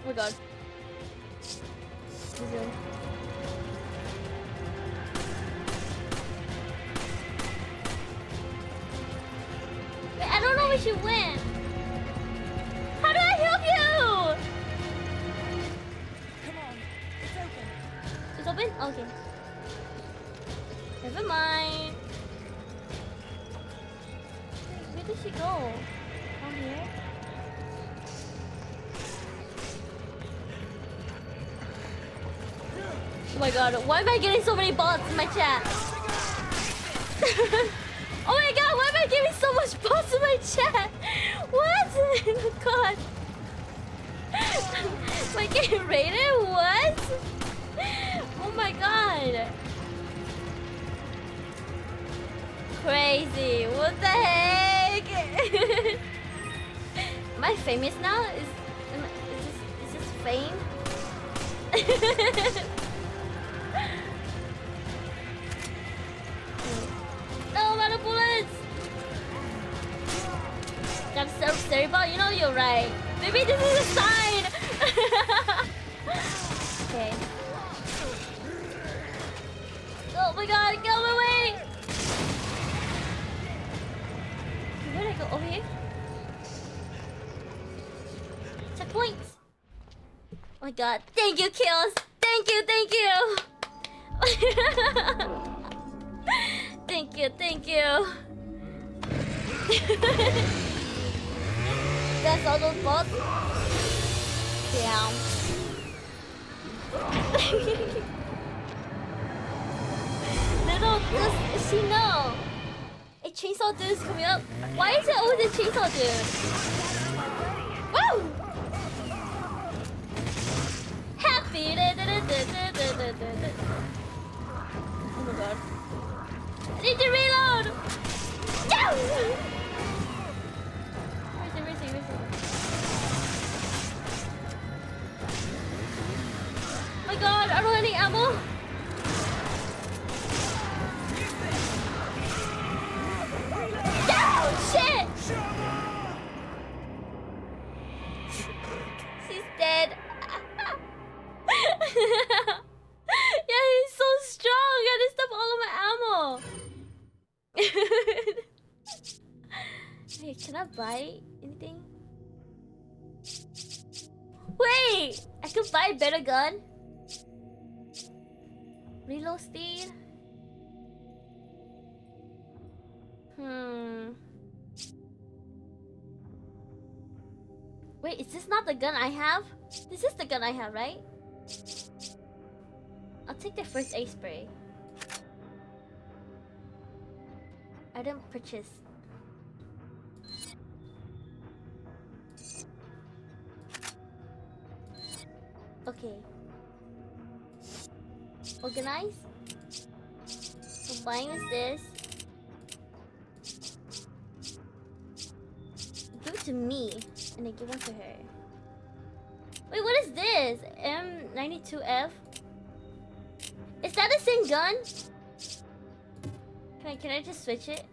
Oh my god. Zoom. Wait, I don't know where she went. How do I help you? Come on. It's open. It's open? Okay. Never mind. Where did she go? Down here? Oh my god, why am I getting so many bots in my chat? Oh my god, why am I getting so much bots in my chat? What? Oh god. Am I getting raided? What? Oh my god. Crazy. What the heck? Am I famous now? Is this fame? No amount of bullets. I'm so sorry, but you know you're right. Maybe this is a sign. my god, get out of my way! Where did I go? Over here? Checkpoints! Oh my god, thank you, kills! Thank you, thank you! Thank you, thank you! That's all those bots? Damn. Little does she know? A chainsaw dude is coming up. Why is it always a chainsaw dude? Woo! Happy. Oh my god. I need to reload! No! Where is he? Oh my god, I don't have any ammo! No! Shit! She's dead. Yeah, he's so strong. I just stopped all of my ammo. Hey, can I buy anything? Wait! I could buy a better gun? Reload speed? Wait, is this not the gun I have? This is the gun I have, right? I'll take the first aid spray. Item purchase. Okay. Organize. So buying is this. Give it to me, and then give one to her. Wait, what is this? M92F? Is that the same gun? Can I just switch it?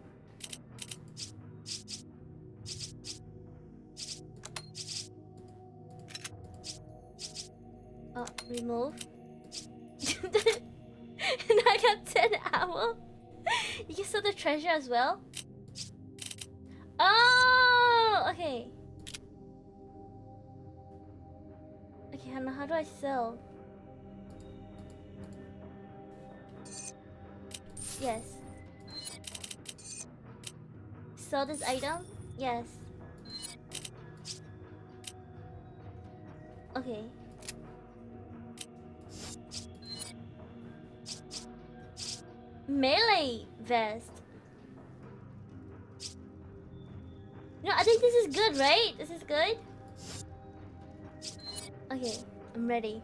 Oh, remove. And I got 10 ammo. You can sell the treasure as well. Oh, okay. Okay, Hannah, how do I sell? Yes. Sell this item? Yes. Okay. Melee vest. No, I think this is good, right? This is good? Okay, I'm ready.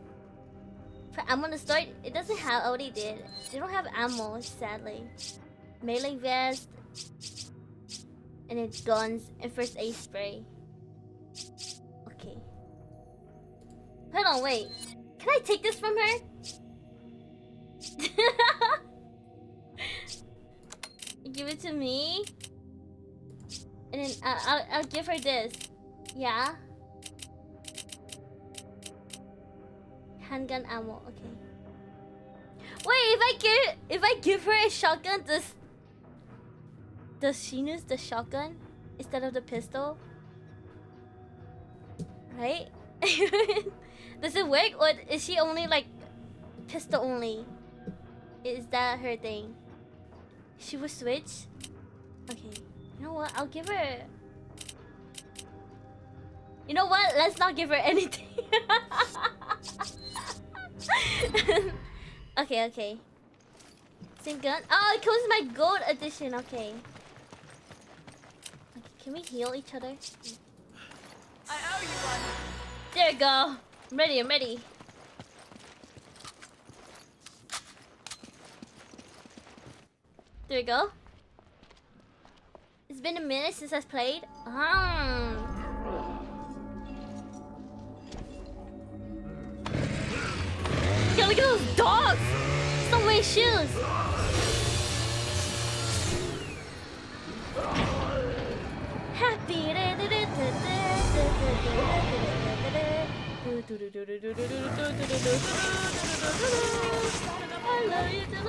For ammo to start, it doesn't have, I already did. They don't have ammo, sadly. Melee vest. And then guns and first aid spray. Okay. Hold on, wait. Can I take this from her? Give it to me. And then I'll give her this. Yeah. Handgun ammo. Okay. Wait, if I give her a shotgun, does she use the shotgun instead of the pistol? Right? Does it work, or is she only like pistol only? Is that her thing? She will switch? Okay. You know what? I'll give her... You know what? Let's not give her anything. Okay. Same gun? Oh, it comes with my gold edition. Okay. Can we heal each other? I owe you one. There you go. I'm ready. There you go. It's been a minute since I've played. Yo, look at those dogs! Stop wearing shoes! Happy. I love you till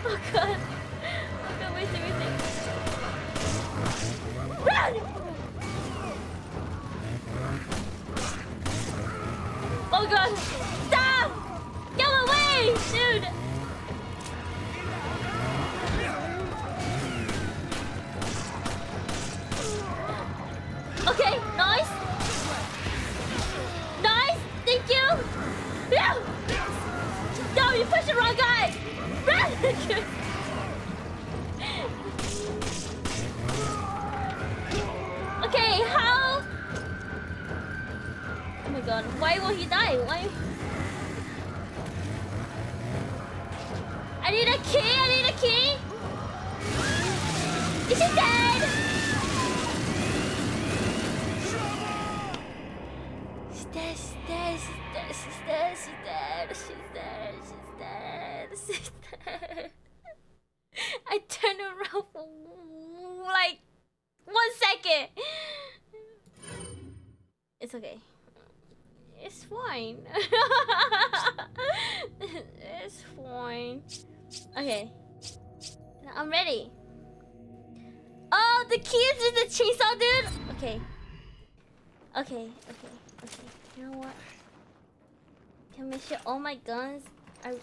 Oh god. Okay, wait. Run! Oh god! Stop! Get away, dude! Okay, nice! Nice! Thank you! No! No, you pushed the wrong guy! Run! Okay, how? Oh my god, why will he die? Why? I need a key! Is he dead? She's dead. I turned around for like 1 second. It's okay. It's fine. It's fine. Okay. Now I'm ready. Oh, the key is just a chainsaw, dude? Okay. You know what? Can make sure all my guns are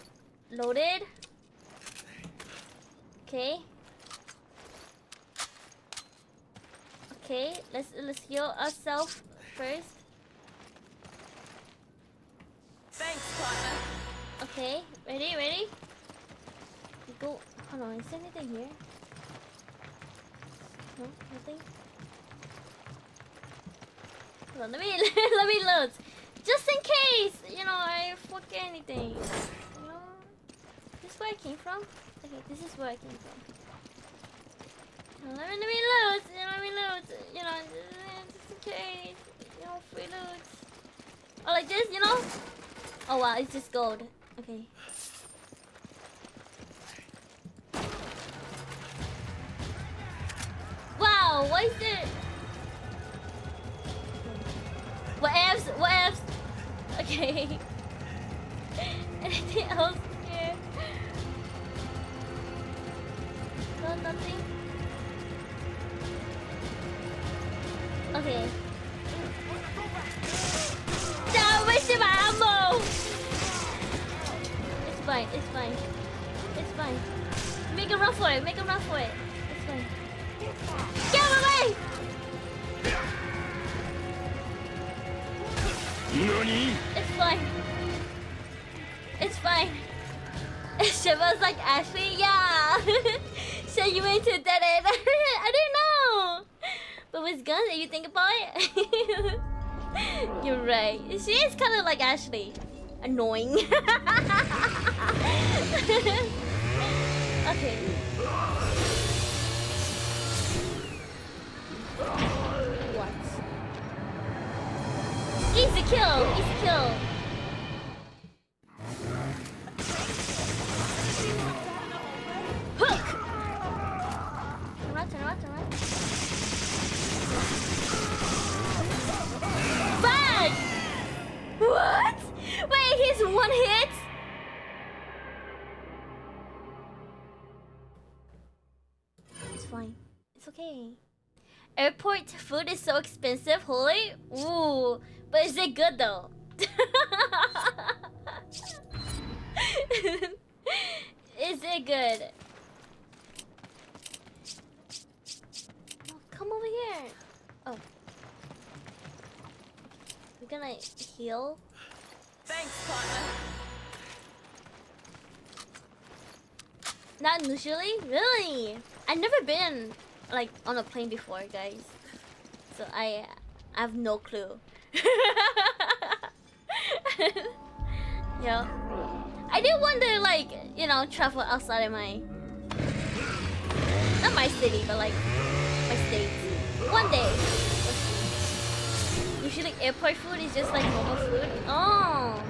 loaded. Okay. Okay, let's heal ourselves first. Thanks, partner. Okay, ready? We go. Hold on, is there anything here? No, nothing. Hold on, let me load. Just in case, you know, I forget anything. You know, this is where I came from. Okay, this is where I came from. Let me load. You know, just in case. You know, free loot. Oh, like this, you know? Oh wow, it's just gold. Okay. Wow, what is it? What else? Okay. Anything else here? No, nothing. Okay. Stop wasting my ammo! It's fine. Make a run for it. It's fine. Get out of the way! It's fine. Shiva's like, Ashley, yeah. So you went to dead end. I didn't know. But with guns, you think about it? You're right. She is kind of like Ashley. Annoying. Okay. What? Easy kill. Hook. Turn around. Bang! What? Wait, he's one hit? It's fine. It's okay. Airport food is so expensive, holy? Ooh, but is it good though? Is it good? Oh, come over here. Oh. We're gonna heal. Thanks, partner. Not usually? Really? I've never been like on a plane before, guys. So I have no clue. Yeah. I did wonder, like, you know, travel outside of my, not my city, but like my state. One day. Let's see. Usually airport food is just like normal food. Oh.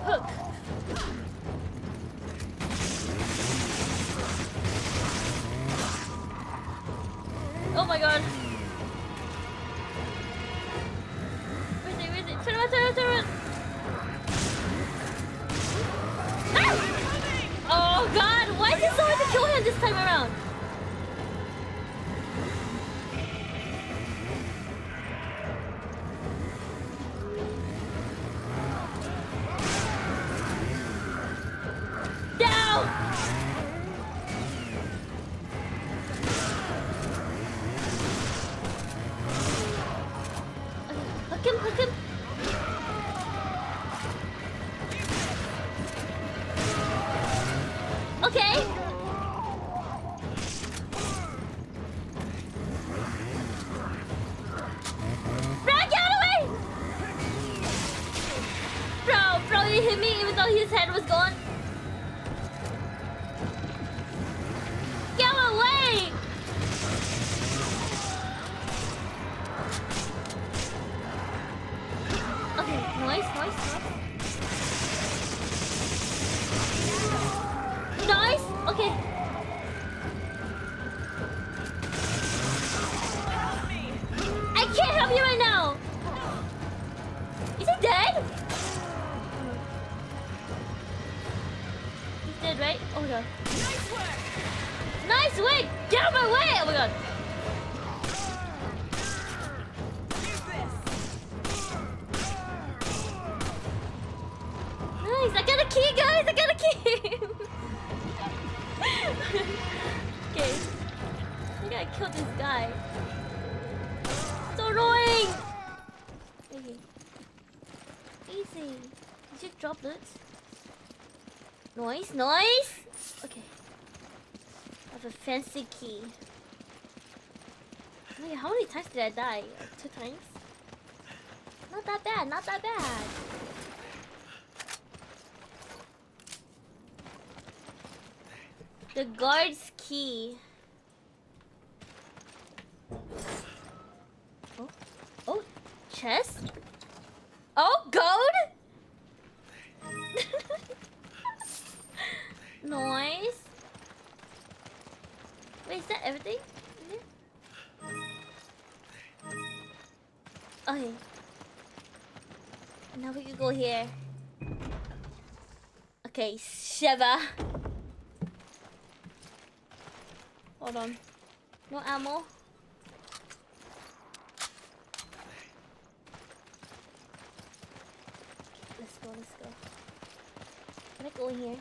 Hook. Oh my god. Where's it? Where's it? Turn around, turn around, turn around. Ah! Oh god, why is it so hard to kill him this time around? Down! Hook him, hook him. Okay. Bro, get out of the way! Bro, he hit me even though his head was gone. Get away! Okay, nice, nice, nice. Nice! Okay. I can't help you right now! Is he dead? He's dead, right? Oh my god. Nice work! Nice work! Get out of my way! Oh my god. Nice! I got a key, guys! I got a key! Okay. I gotta kill this guy. So annoying! Okay. Easy. Did you drop loot? Nice, nice! Okay. I have a fancy key. Wait, how many times did I die? 2 times? Not that bad, not that bad. The guard's key. Oh, oh, chest. Oh, gold. Nice. Wait, is that everything? Okay. Now we can go here. Okay, Shiva. Hold on. No ammo. Let's go, let's go. Can I go in here?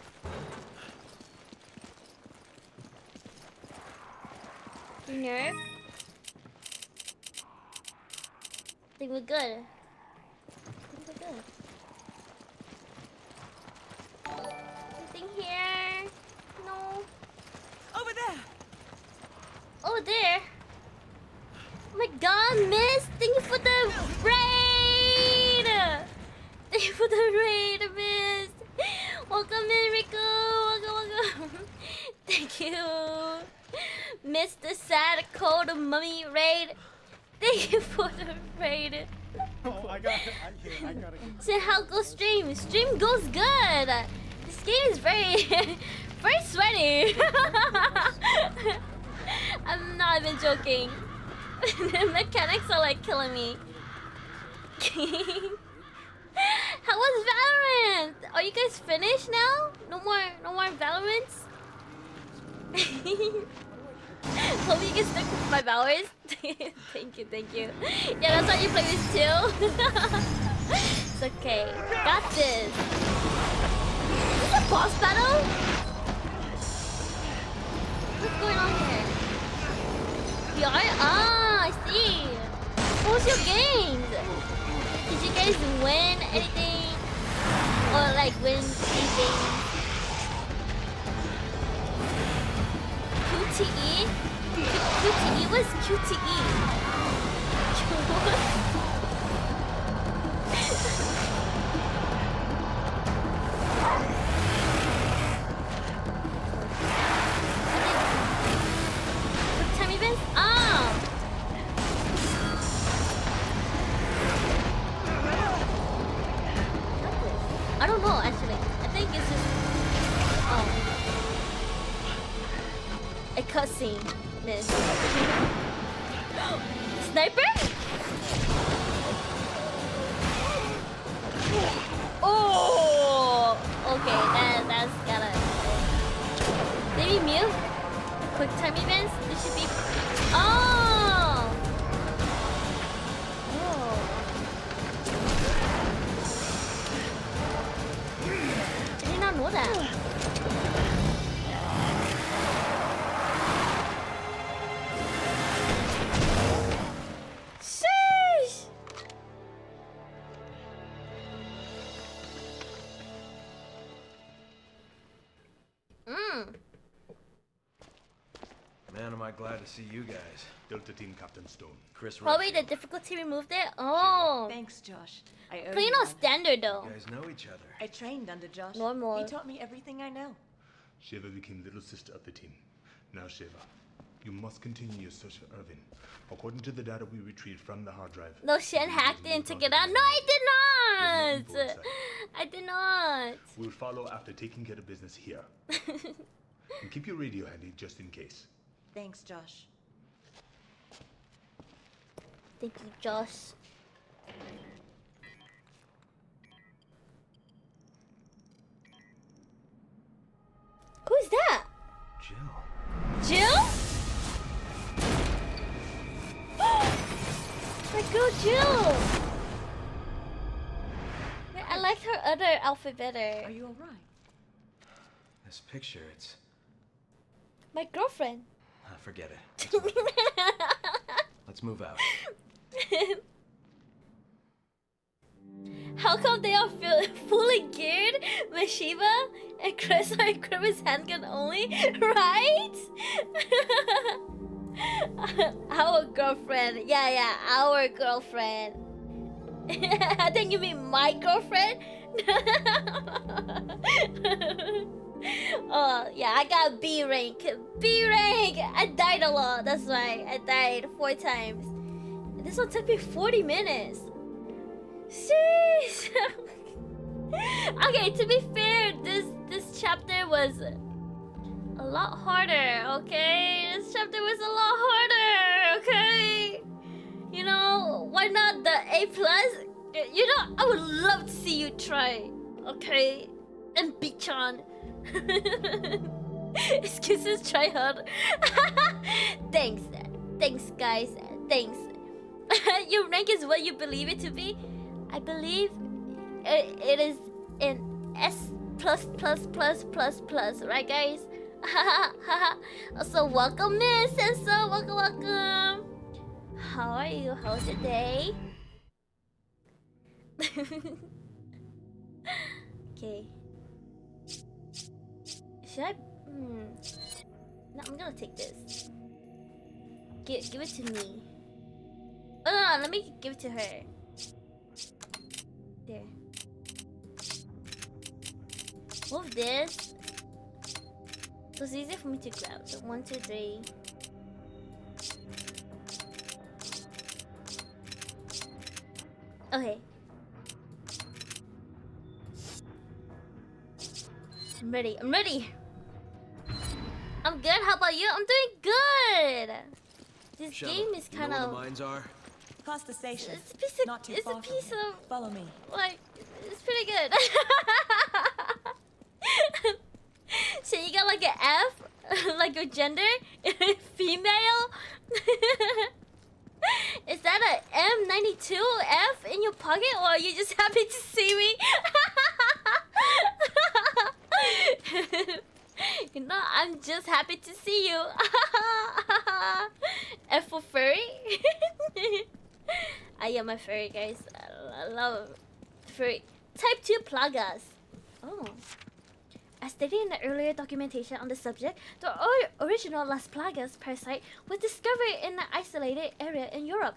Nerve. I think we're good. I think we're good. Anything here? No. Over there! Oh, there. Oh my god, miss! Thank you for the raid! Thank you for the raid, miss! Welcome in, Rico! Welcome, welcome! Thank you! Mr. Sad Cold Mummy raid! Thank you for the raid! Oh, I got it. I got it. Say how goes stream? Stream goes good! This game is very, very sweaty! I'm not even joking. The mechanics are like killing me. How was Valorant? Are you guys finished now? No more Valorants? Hope you can stick with 5 hours. Thank you, thank you. Yeah, that's why you play this too. It's okay. Got this. Is this a boss battle? What's going on here? We are? Ah, I see. What's your games? Did you guys win anything? Or like win anything? QTE? QTE? What's QTE? Quick time events? Oh! I don't know actually. I think it's just a cutscene. This sniper? Oh, okay. That's gotta. Maybe mute. Quick time events. This should be. Oh. I did not know that. Sheesh! Man, am I glad to see you guys. Delta Team Captain Stone. Chris Probably the Redfield. difficulty removed it. Oh. Thanks, Josh. I owe Plain you old one. standard though. You guys know each other. I trained under Josh. Normal. He taught me everything I know. Shiva became little sister of the team. Now, Shiva, you must continue your search for Irvin. According to the data we retrieved from the hard drive. No, Shen hacked it and took it out. No, I did not. I did not. We'll follow after taking care of business here. And keep your radio handy just in case. Thanks, Josh. Thank you, Josh. Who's that? Jill. Jill? My girl Jill. Wait, I liked her other outfit better. Are you alright? This picture, it's... My girlfriend. forget it. Let's move out. How come they are fully geared with Shiva and Chris are equipped with handgun only, right? Our girlfriend. Yeah, our girlfriend. I think you mean my girlfriend? Oh, yeah, I got B rank. B rank! I died a lot, that's why. I died 4 times. This one took me 40 minutes. Sheesh! Okay, to be fair, this chapter was a lot harder, okay? This chapter was a lot harder, okay? You know, why not the A+? You know, I would love to see you try, okay? And Bichan. Excuses, try hard. Thanks guys, thanks. Your rank is what you believe it to be. I believe it is in S+++++, right guys? So welcome Miss and so welcome. How are you? How's your day? Okay. Should I? No, I'm gonna take this. Give it to me. Oh no, let me give it to her. There. Move this. So it's easier for me to grab. So 1, 2, 3. Okay. I'm ready. I'm good. How about you? I'm doing good. This game is kind you know of. where the mines are? Past the station. It's a piece of. Not too It's far a piece from here. of. Follow me. Like, it's pretty good. So you got like an F, like your gender, female. Is that a M92F in your pocket, or are you just happy to see me? You know, I'm just happy to see you. F for furry. I am a furry, guys. I love furry. Type 2 plagas. Oh. As stated in the earlier documentation on the subject, the original Las Plagas parasite was discovered in an isolated area in Europe.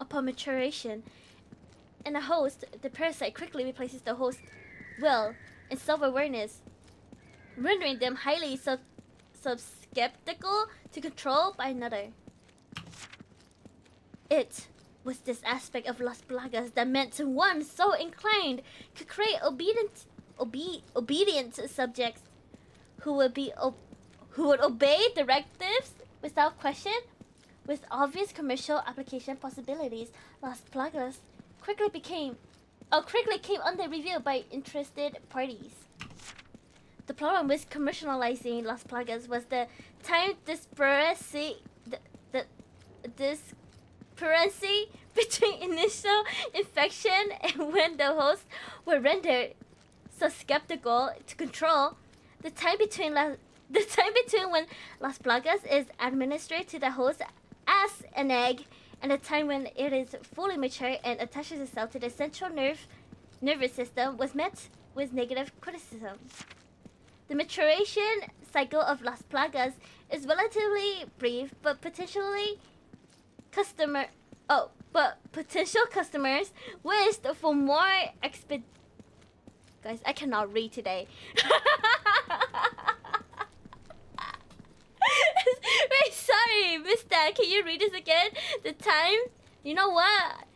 Upon maturation in a host, the parasite quickly replaces the host will and self-awareness, rendering them highly susceptible to control by another. It was this aspect of Las Plagas that meant one so inclined could create obedient subjects who would obey directives without question. With obvious commercial application possibilities, Las Plagas quickly came under review by interested parties. The problem with commercializing Las Plagas was the time disparity between initial infection and when the hosts were rendered susceptible to control. The time between when Las Plagas is administered to the host as an egg and the time when it is fully mature and attaches itself to the central nervous system was met with negative criticism. The maturation cycle of Las Plagas is relatively brief, but potential customers wished for more Guys, I cannot read today. Wait, sorry, Mister. Can you read this again? The time? You know what?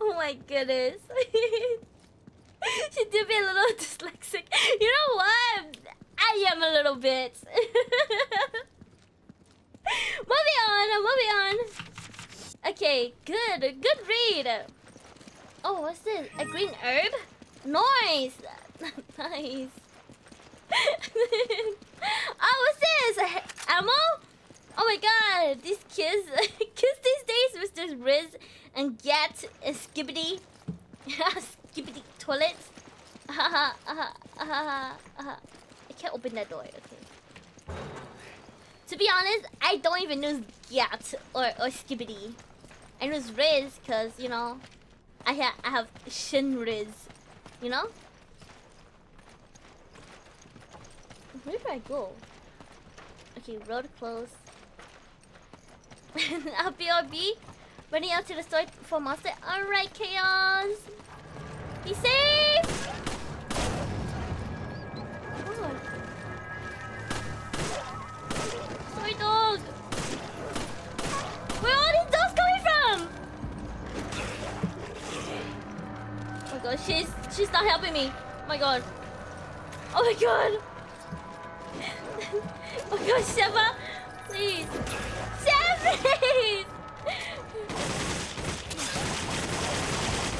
Oh my goodness. She did be a little dyslexic. You know what? I am a little bit. Moving on. Okay, good read. Oh, what's this? A green herb? Nice. Nice. Oh, what's this? Ammo? Oh my god, these kids these days with this Riz and Get and Skibbity. Skibbity toilets. I can't open that door, okay. To be honest, I don't even know Get or Skibbity. I know Riz because, you know, I have Shin Riz, you know? Where do I go? Okay, road closed. I'll BRB. Running out to the store for monster. Alright, Chaos. Be safe! Oh. Sorry, dog. Where are all these dogs coming from? Oh my god, she's not helping me. Oh my god. Oh my god. Oh my god, Sheva, please. Please.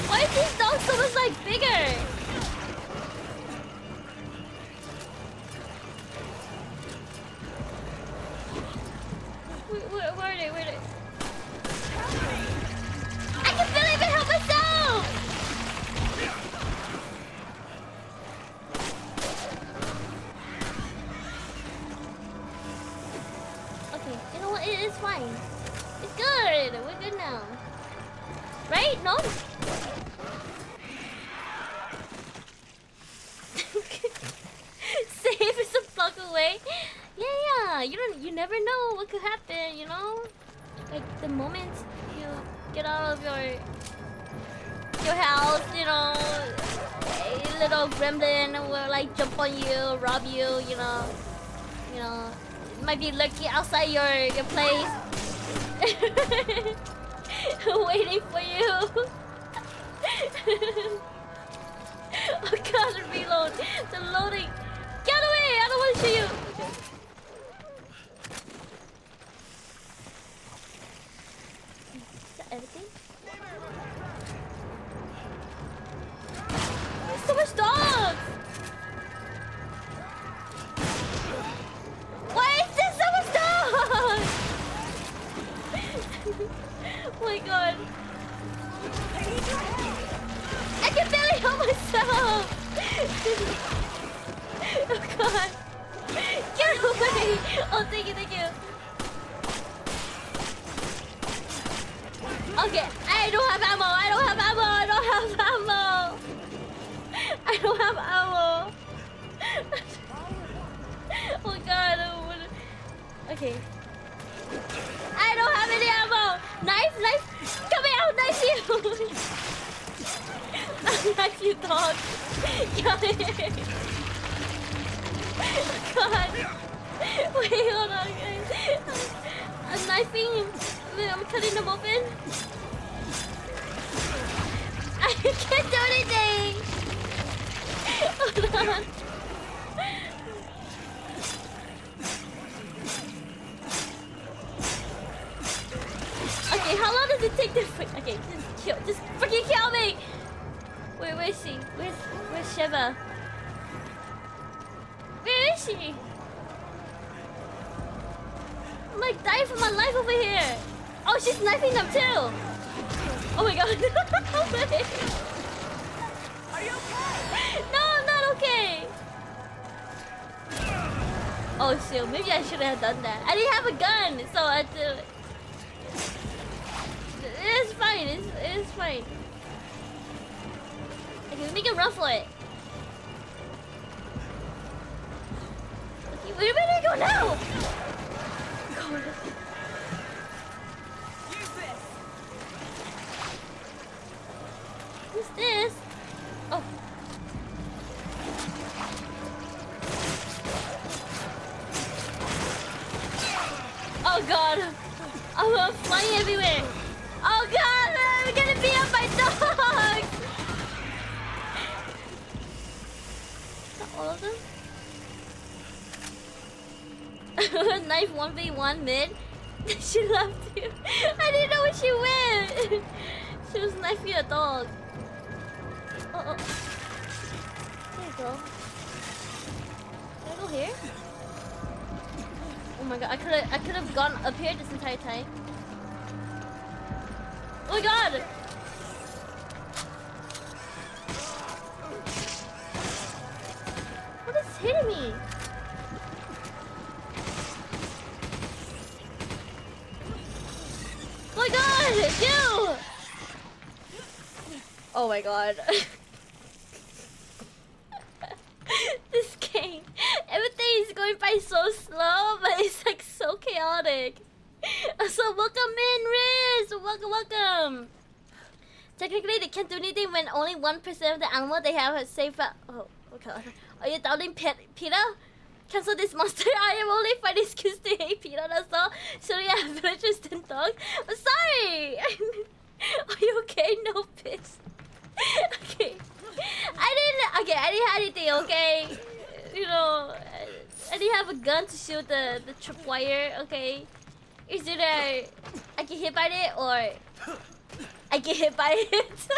Why is these dogs so much like bigger? Where are they? Where are they? I can barely even help myself! Okay, you know what? It is fine. It's good. We're good now. Right? No? Save is a block away. Yeah. You never know what could happen, you know? Like the moment you get out of your house, you know, a little gremlin will like jump on you, rob you, you know. You know, it might be lurking outside your place. Waiting for you. Oh god, the reload. The loading. Get away! I don't want to shoot you. Okay. Is that everything? There's so much dogs! Why is there so much dogs? Oh my god. I can barely help myself. Oh god! Get away! Oh, thank you, thank you. Okay, I don't have ammo. I don't have ammo. I don't have ammo. I don't have ammo. Oh god. Okay. I don't have any ammo. Knife, knife. Come here, knife you. Knife you, dog. Come here. God. Wait, hold on, guys. I'm knifing him. I'm cutting him open. I can't do anything. Hold on. Okay, how long does it take to... Okay, just kill. Just freaking kill me. Where is she? Where's Shiva? Where is she? I'm like dying for my life over here. Oh, she's knifing them too. Oh my god. Are you okay? No, I'm not okay. Oh shoot, maybe I should have done that. I didn't have a gun, so I did. It's fine. It's fine. Okay, we can run for it. Okay, where do I go now? God. Use this. Who's this? Oh. Oh god. I'm flying everywhere. Oh god, I'm gonna be up by dogs. Not all of them. Knife 1v1 mid. She left you. I didn't know where she went. She was knifing a dog. Oh. There you go. Can I go here? Oh my god, I could have gone up here this entire time. Oh my god! What is hitting me? Oh my god! You! Oh my god. This game, everything is going by so slow, but it's like so chaotic. So welcome in, Riz! Welcome! Technically, they can't do anything when only 1% of the animal they have is safe. Oh god. Are you doubting Peter? Cancel this monster. I am only fighting skills to hate Peter, that's all. Should we have villagers and dogs? I'm sorry! Are you okay? No piss. Okay. I didn't have anything, okay? You know, I didn't have a gun to shoot the tripwire, okay? It's either I get hit by it or I get hit by it.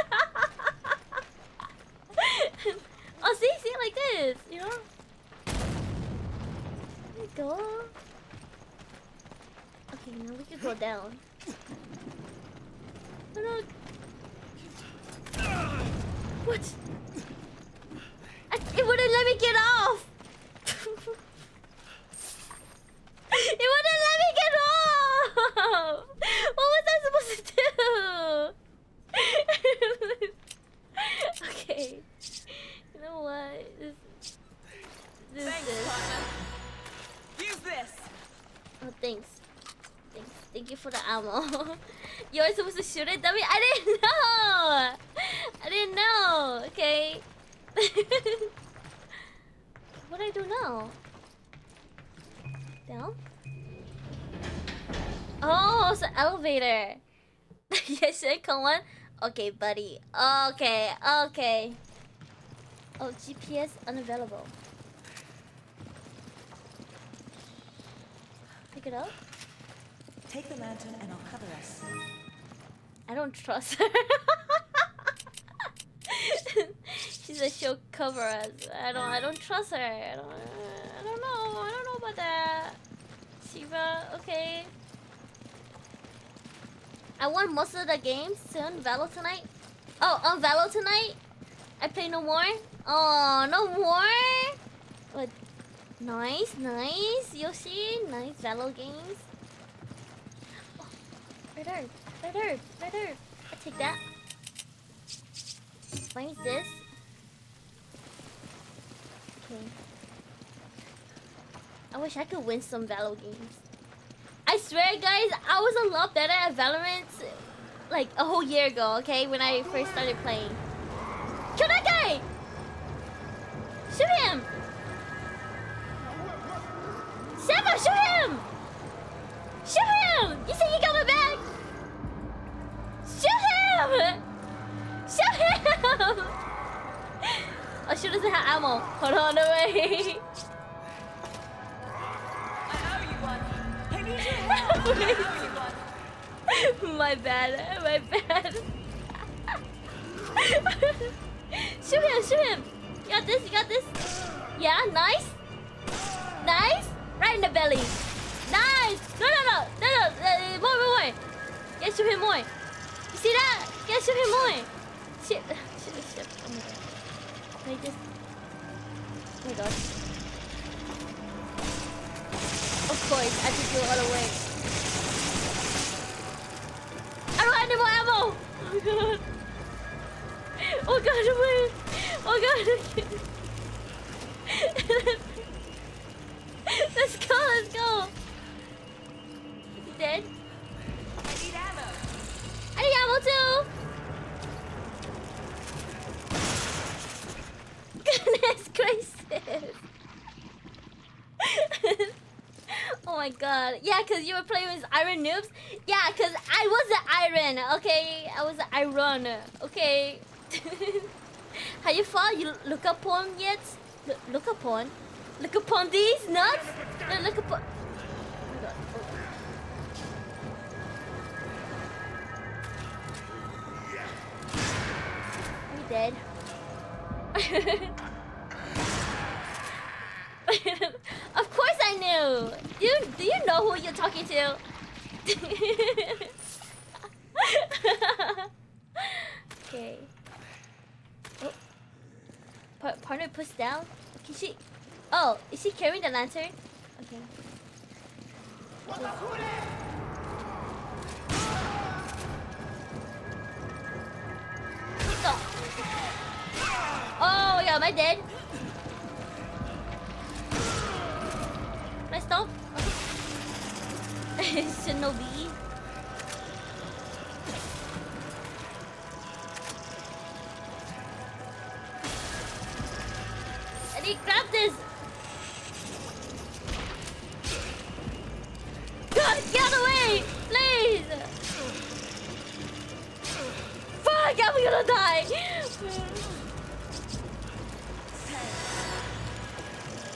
Oh, see like this, you know? There you go. Okay, now we can go down. Oh no. What? It wouldn't let me get off. It wouldn't let me get off. What was I supposed to do? Okay. You know what? Thanks, partner. Use this. Oh, thanks. Thank you for the ammo. You were supposed to shoot it, dummy? I didn't know. Okay. What do I do now? Down? Oh, it's an elevator. Yes, should I come on? Okay, buddy. Okay. Oh, GPS unavailable. Pick it up. Take the lantern and I'll cover us. I don't trust her. She said she'll cover us. I don't trust her. I don't know about that. Shiva, okay. I won most of the games soon. Valo tonight. Oh, on Valo tonight? I play no more? Oh, no more? What? Nice, nice, Yoshi. Nice Valo games. Oh, right there, right there, right there. I take that. What is this? Okay. I wish I could win some Valo games. I swear, guys, I was a lot better at Valorant like a whole year ago, okay? When I first started playing. Kill that guy! Shoot him! Sheva, shoot him! Shoot him! You see he got my back? Shoot him! Shoot him! Oh, she doesn't have ammo. Hold on, no way. My bad, my bad. Shoot him, shoot him. You got this, you got this. Yeah, nice. Nice. Right in the belly. Nice. No, no, no, no, no. More, more, more. Yeah, shoot him more. You see that? Yeah, shoot him more. Shit, shit, shit. Oh my god. Like this. Oh my god. Of course, I have to go all the way. I don't have any more ammo! Oh god. Oh god, wait. Oh god. Let's go, let's go. Is he dead? I need ammo. I need ammo too! Goodness gracious! Oh my god. Yeah, because you were playing with Iron Noobs? Yeah, because I was an Iron, okay? I was an Iron, okay? Have you thought you look upon yet? Look upon? Look upon these nuts? No, look upon... Oh my god. Oh. Are you dead? Of course I knew. Do you know who you're talking to? Okay. Oh. Partner push down. Can she? Oh, is she carrying the lantern? Okay. Oh my god, am I dead? Can I stop? Okay. Shinobi. I need to grab this. God, get out of the way, please. Fuck, I'm gonna die.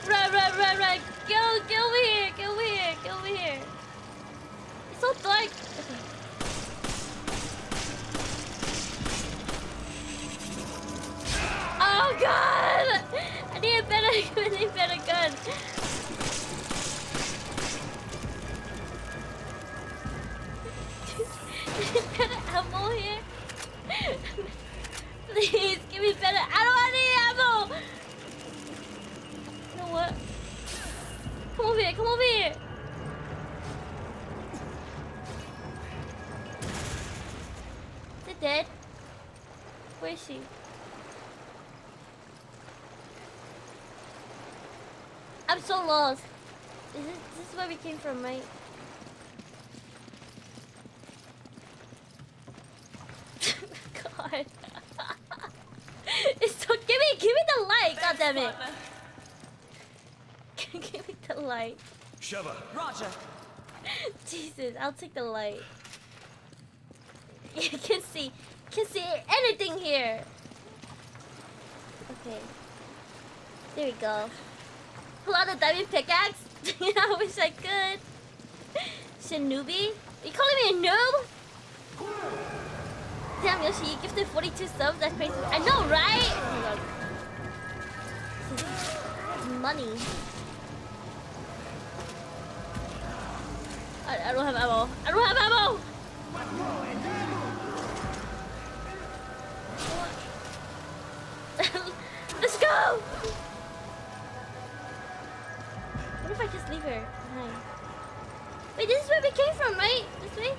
Run, run, run, run. Get over here, get over here, get over here. It's so dark. Okay. Oh god! I need a better gun. Better ammo here. Please give me better. I don't want any ammo. You know what? Come over here, come over here. Is it dead? Where is she? I'm so lost. This is where we came from, right? God. It's so give me the light, god damn it. Give me the light. Sheva. Roger. Jesus, I'll take the light. You can see anything here. Okay. There we go. Pull out the diamond pickaxe. I wish I could. Shinobi? Are you calling me a noob? Damn, Yoshi, you gifted 42 subs. That's crazy. I know, right? Oh my god. Money. I don't have ammo. I don't have ammo! Let's go! Hi. Wait, this is where we came from, right? This way?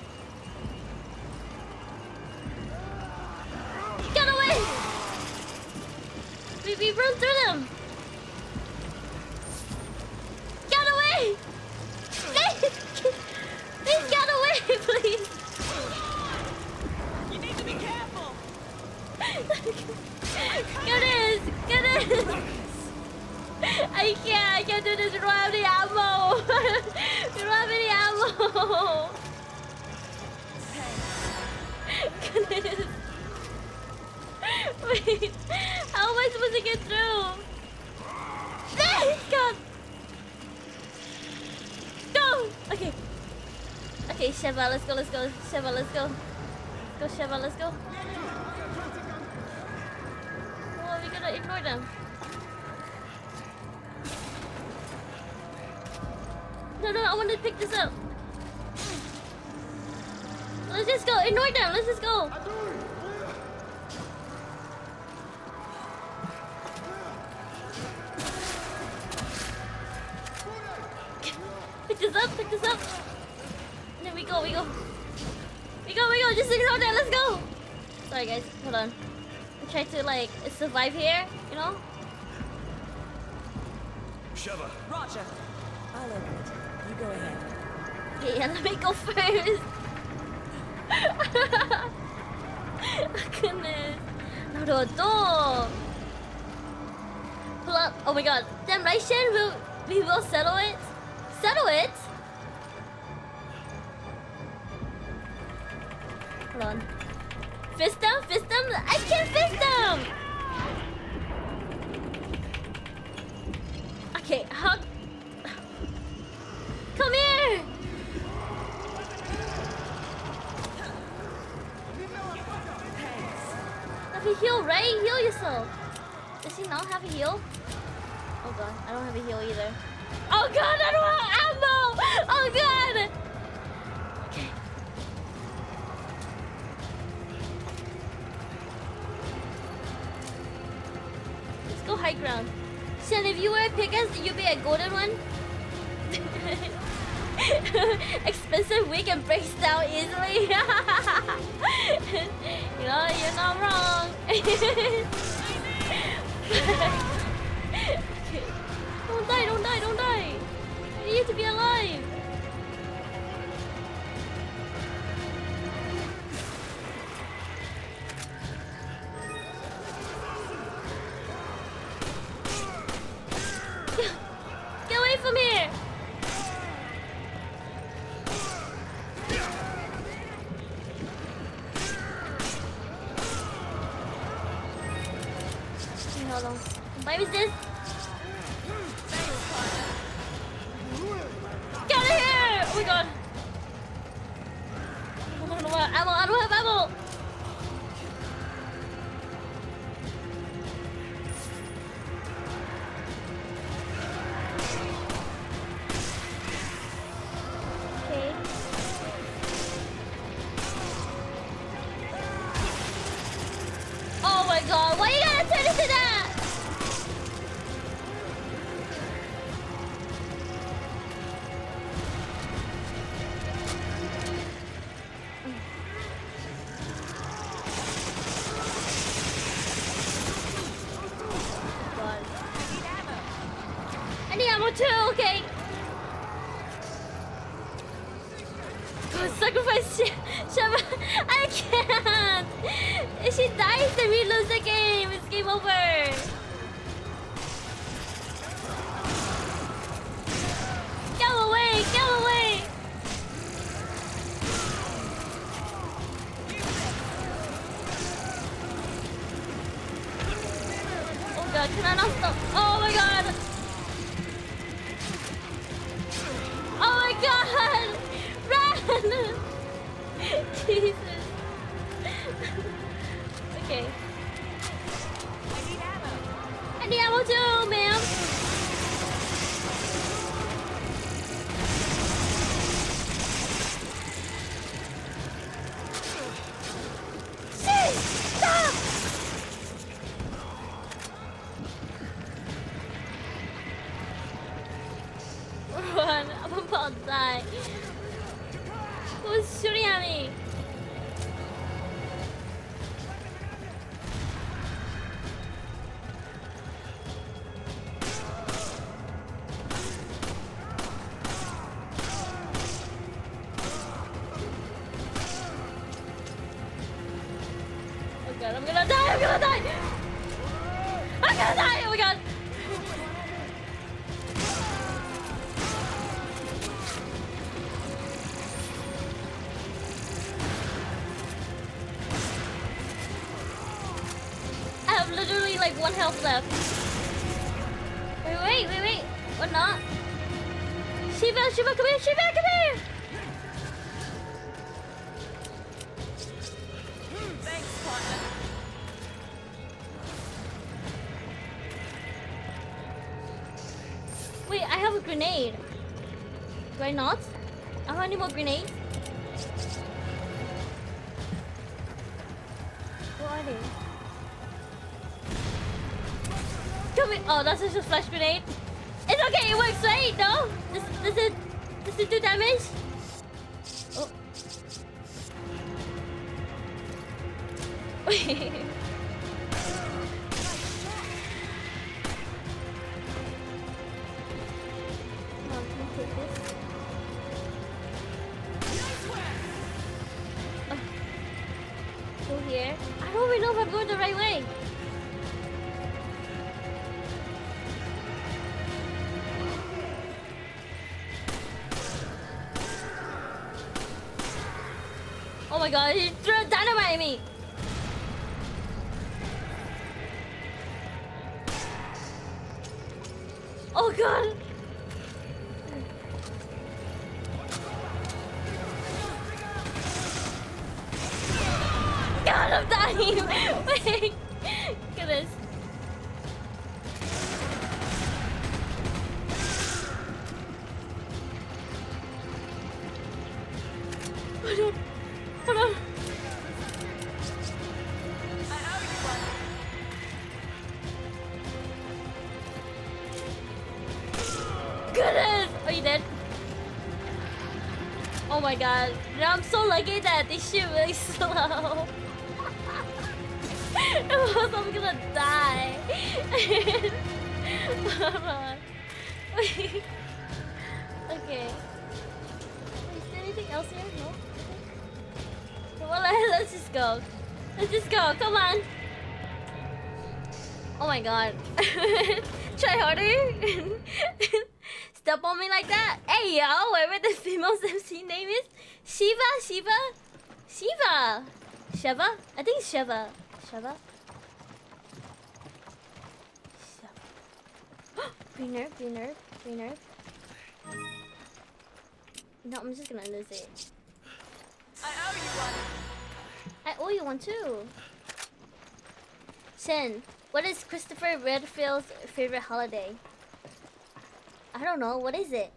Get away! We run through them! Get away! Please get away, please! You need to be careful! Get in! Get in! I can't do this. We don't have any ammo! We don't have any ammo! Goodness. Wait, how am I supposed to get through? God! Go! Okay. Okay, Sheva, let's go. Sheva, let's go. Let's go, Sheva, let's go. Oh, we gotta ignore them. No, I want to pick this up. Let's just go. Ignore them. Let's just go. Pick this up. And then we go. Just ignore that. Let's go. Sorry, guys. Hold on. I'm trying to, like, survive here, you know? Sheva. Roger. I'll open it. You go ahead. Yeah, let me go first. Goodness. No. Pull up. Oh my god. Damn right, Shen. We will settle it. Settle it? Hold on. Fist them? I can't fist them! Okay, how... Come here! Have a heal, right? Heal yourself. Does he not have a heal? Oh god, I don't have a heal either. Oh god, I don't have ammo! Oh god! Okay. Let's go high ground. Shen, if you were a pickaxe, you'd be a golden one. Expensive wig and breaks down easily. You know, you're not wrong. Okay. Don't die. You need to be alive. Get away from here. Hold on. Why is this? Get out of here! Oh my god. I don't have ammo. Okay. Oh my god, why you gotta turn into that? God. I need ammo too, okay. God, sacrifice Sheva. I can't. If she dies, then we lose the game. It's game over. Get away. Oh god, can I not stop? Oh my god. Oh my god. Run. Jesus. Okay. I need ammo too, ma'am. Stop! Run. god, I'm gonna die, I'm gonna die! I'm gonna die, oh my god! I have literally like 1 health left. Wait. What not? Shiva, come here, Shiva, come here! Thanks, partner. Wait, I have a grenade. Do I not? I don't have any more grenades. What are they? Come here. Oh, that's just a flash grenade. It's okay, it works, right? No? Does it do damage? Oh. Wait. Go here. I don't even know if I'm going the right way. Oh my god, he threw dynamite at me! Oh god! God, I'm dying! Wait! Goodness. Hold on. Goodness! Are you dead? Oh my god. Now I'm so lucky that this shit really slow. Else I'm gonna die. Hold on. Okay. Is there anything else here? No? Well, let's just go. Let's just go. Come on. Oh my god. Try harder. Step on me like that. Hey yo, whatever the female's MC name is. Shiva? Sheva? I think it's Sheva. Sheva? Green nerve. No, I'm just gonna lose it. I owe you one. I owe you one too. Shin, what is Christopher Redfield's favorite holiday? I don't know. What is it?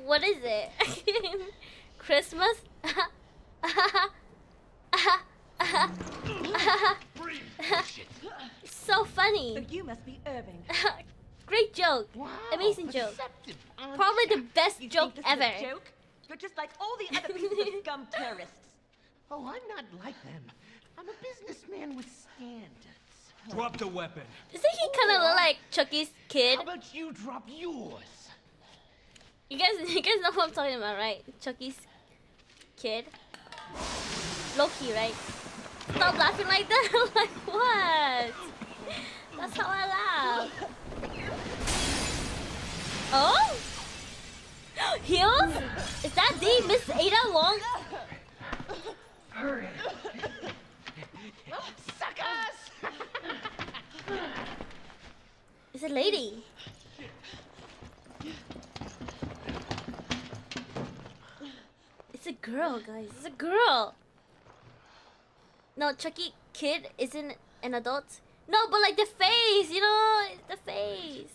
What is it? Christmas? So funny. So you must be Irving. Great joke. Wow, Amazing joke. perceptive, aren't Probably ya? the best You joke think this is ever. a joke? You're just like all the other pieces of scum terrorists. Oh, I'm not like them. I'm a businessman with standards. Drop the weapon. Doesn't he kind of look like Chucky's kid? How about you drop yours? You guys know who I'm talking about, right? Chucky's kid. Loki, right? Stop laughing like that. Like what? That's how I laugh. Oh? Heels? Is that the Miss Ada Wong? Hurry. Suckers! It's a lady. It's a girl, guys. It's a girl. No, Chucky kid isn't an adult. No, but like the face, you know, the face.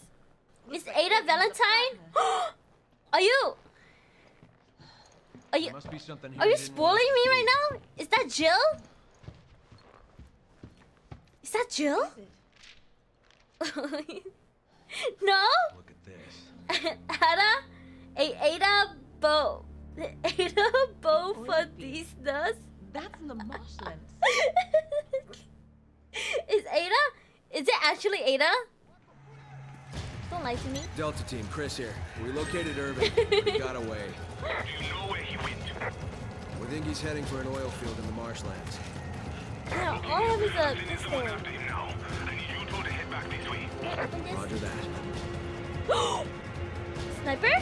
Is Ada Valentine? Are you? Must be something here Are you we didn't want spoiling us me to right see. now? Is that Jill? Is that Jill? No? Look at this. Ada Bofadistas? That's in the marshlands. Is it actually Ada? Don't lie to me. Delta team, Chris here. We located Irving. He got away. Do you know where he went? We think he's heading for an oil field in the marshlands. Yeah, all I have is a pistol. I need you two to head back this way. Can I open this? Roger that. Sniper?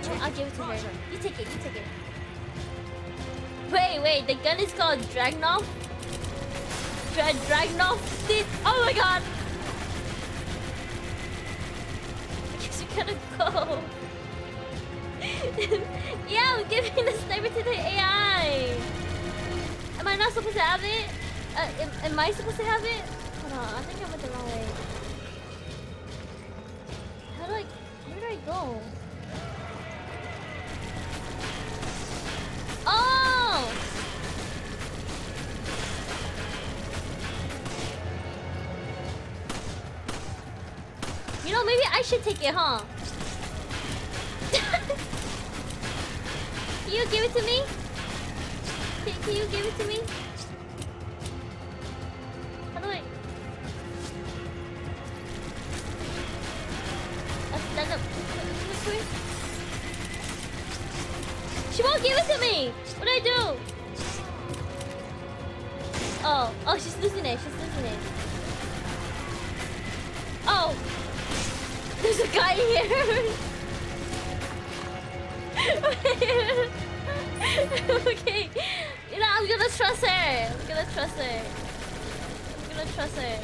Oh, I'll give it to her. You take it, you take it. Wait, the gun is called Dragnov? Dragnov? Oh my god! I guess we gotta go. Yeah, I'm giving the sniper to the AI! Am I not supposed to have it? Am I supposed to have it? Hold on, I think I went the wrong way. Where do I go? Oh! You know, maybe I should take it, huh? Can you give it to me? Can you give it to me? How do I... Stand up. She won't give it to me! What do I do? Oh, she's losing it. She's losing it. Oh! There's a guy here! Okay. You know, I'm gonna trust her. I'm gonna trust her.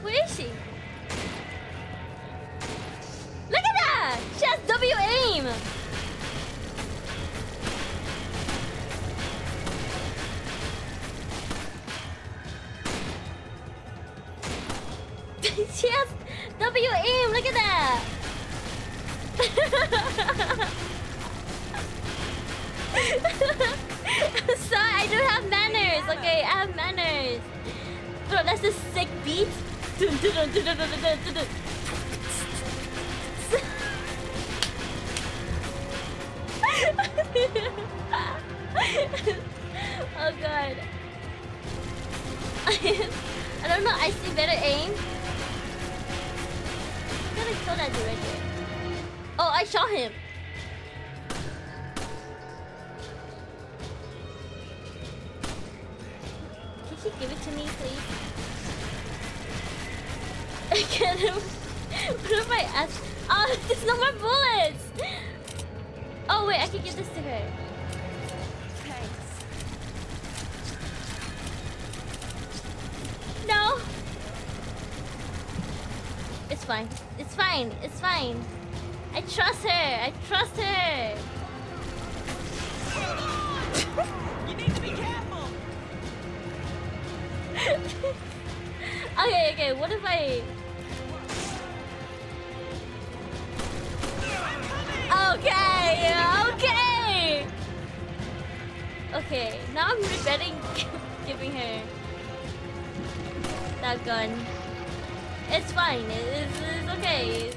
Where is she? Look at that! She has W aim! She has W aim! Look at that! Sorry, I don't have manners. Okay, I have manners. Bro, that's a sick beat. Oh god. I don't know, I see better aim. I'm gonna kill that dude right there. Oh, I shot him. Can she give it to me, please? I can't. What if I ask? Oh, there's no more bullets. Oh wait, I can give this to her. Thanks. No. It's fine. It's fine. It's fine. I trust her. I trust her. You need to be careful. Okay. What if I? Okay. Now I'm regretting giving her that gun. It's fine. It's okay.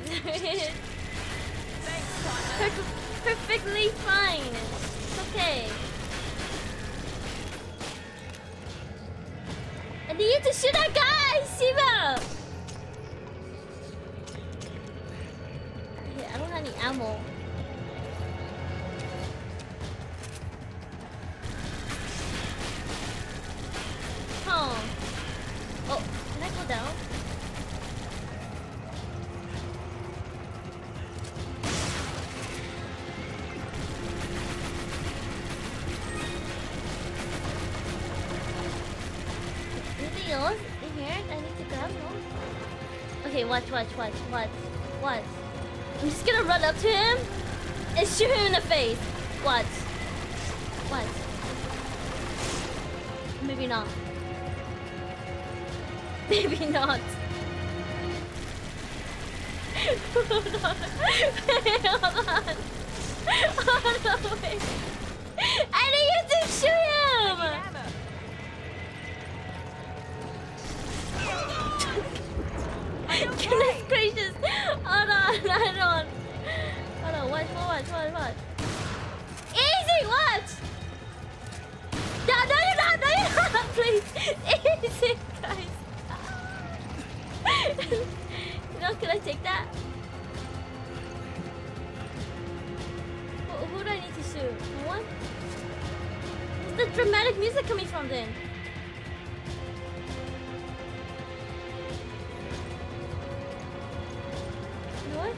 Perfectly fine. It's okay. I need you to shoot that guy, Shiva. Okay, I don't have any ammo. Oh, can I go down? Anything else in here I need to grab? No? Okay, watch. I'm just gonna run up to him and shoot him in the face. Watch. Maybe not. Maybe not. Hold on. Wait. I need you to shoot him! Goodness gracious! Hold on. Watch. Easy, watch! No, you're not! Please! Easy, guys! You know, can I take that? to? What? Where's the dramatic music coming from then? You know what?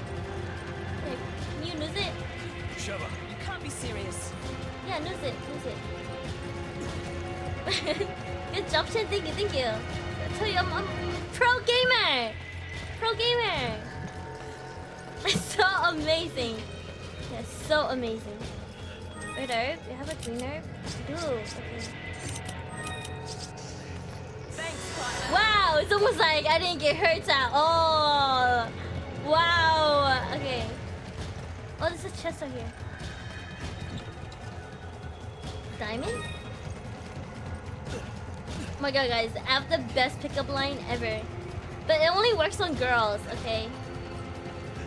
Okay, can you lose it? Sheva. You can't be serious. Yeah, lose it. Good job, Shen. Thank you. I tell you, I'm pro gamer. It's so amazing. Yeah, so amazing. Red herb? You have a green herb? Ooh, okay. Thanks, partner. Wow, it's almost like I didn't get hurt at all. Wow. Okay. Oh, there's a chest over here. Diamond? Oh my god, guys, I have the best pickup line ever. But it only works on girls, okay?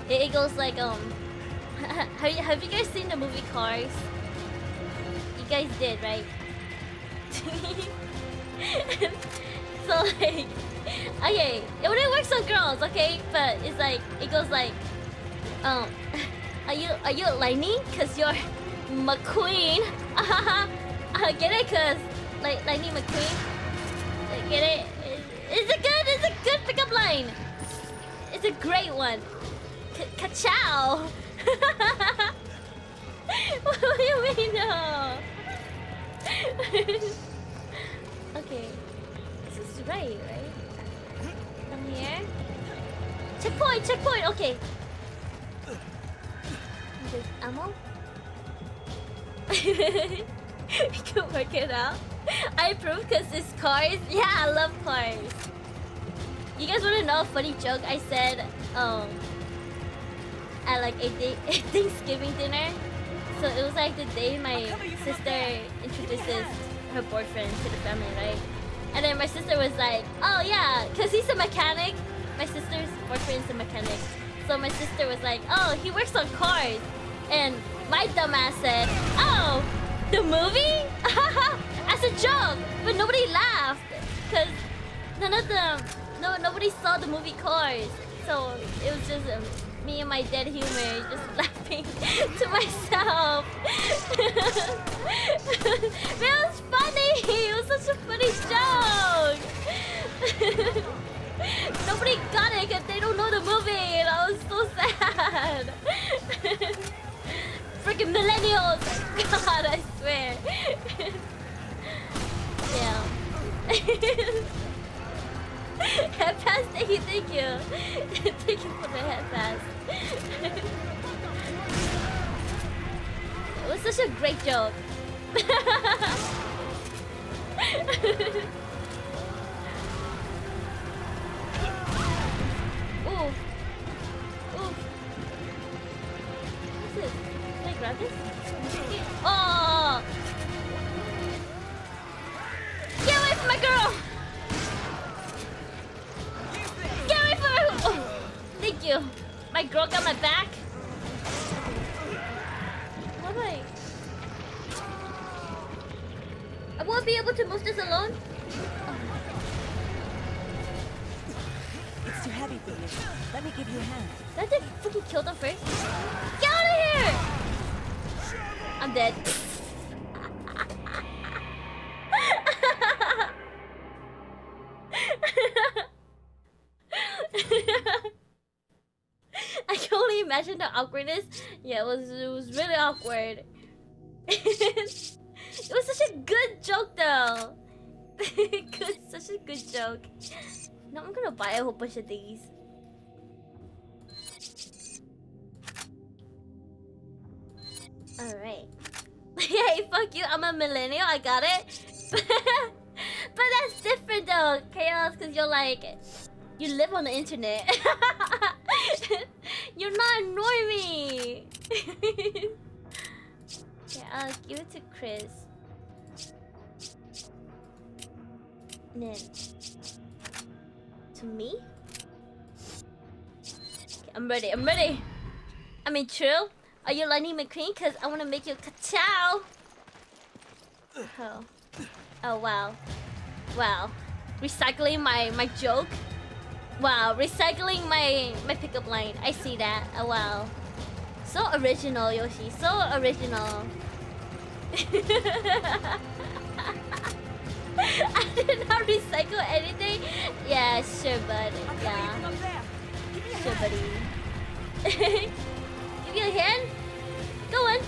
It goes like, have you guys seen the movie Cars? You guys did, right? So like, okay, it only works on girls, okay? But it's like, it goes like, are you lightning? Cause you're McQueen. Get it? Cause like Lightning McQueen. Get it? It's a good pickup line. It's a great one. Ka-chow. What do you mean no? Okay. This is right? Down here. Checkpoint, okay. There's ammo. We can work it out. I approve because it's cars. Yeah, I love cars. You guys want to know a funny joke? I said, at like a Thanksgiving dinner. So it was like the day my sister introduces her boyfriend to the family, right? And then my sister was like, oh yeah, because he's a mechanic. My sister's boyfriend's a mechanic. So my sister was like, oh, he works on cars. And my dumbass said, oh, the movie? As a joke. But nobody laughed. Because nobody saw the movie Cars. So it was just me and my dead humor just laughing to myself. It was funny. It was such a funny joke. Nobody got it because they don't know the movie, and I was so sad. Freaking millennials! God, I swear. Yeah. Head pass, thank you. Thank you for the head pass. It was such a great joke. Ooh. What's this? Can I grab this? Oh! Get away from my girl! Get away from her! Oh, thank you. My girl got my back. What am I won't be able to move this alone. It's too heavy for you. Let me give you a hand. Did I just freaking kill them first? Get out of here! I'm dead. I can only imagine the awkwardness. Yeah, it was really awkward. It was such a good joke though. Such a good joke. Now I'm gonna buy a whole bunch of these. Alright. Hey, fuck you, I'm a millennial, I got it. But that's different though, Chaos, because you're like, you live on the internet. You're not annoying me. Yeah, I'll give it to Chris. And then to me. Okay, I'm ready. I mean, true. Are you Lightning McQueen? Cause I want to make you ka-chow. Oh wow. Recycling my joke. Wow, recycling my pickup line. I see that. Oh wow. So original, Yoshi. So original. I did not recycle anything. Yeah, sure, bud. Yeah. Sure, buddy. Give you a hand. Go on.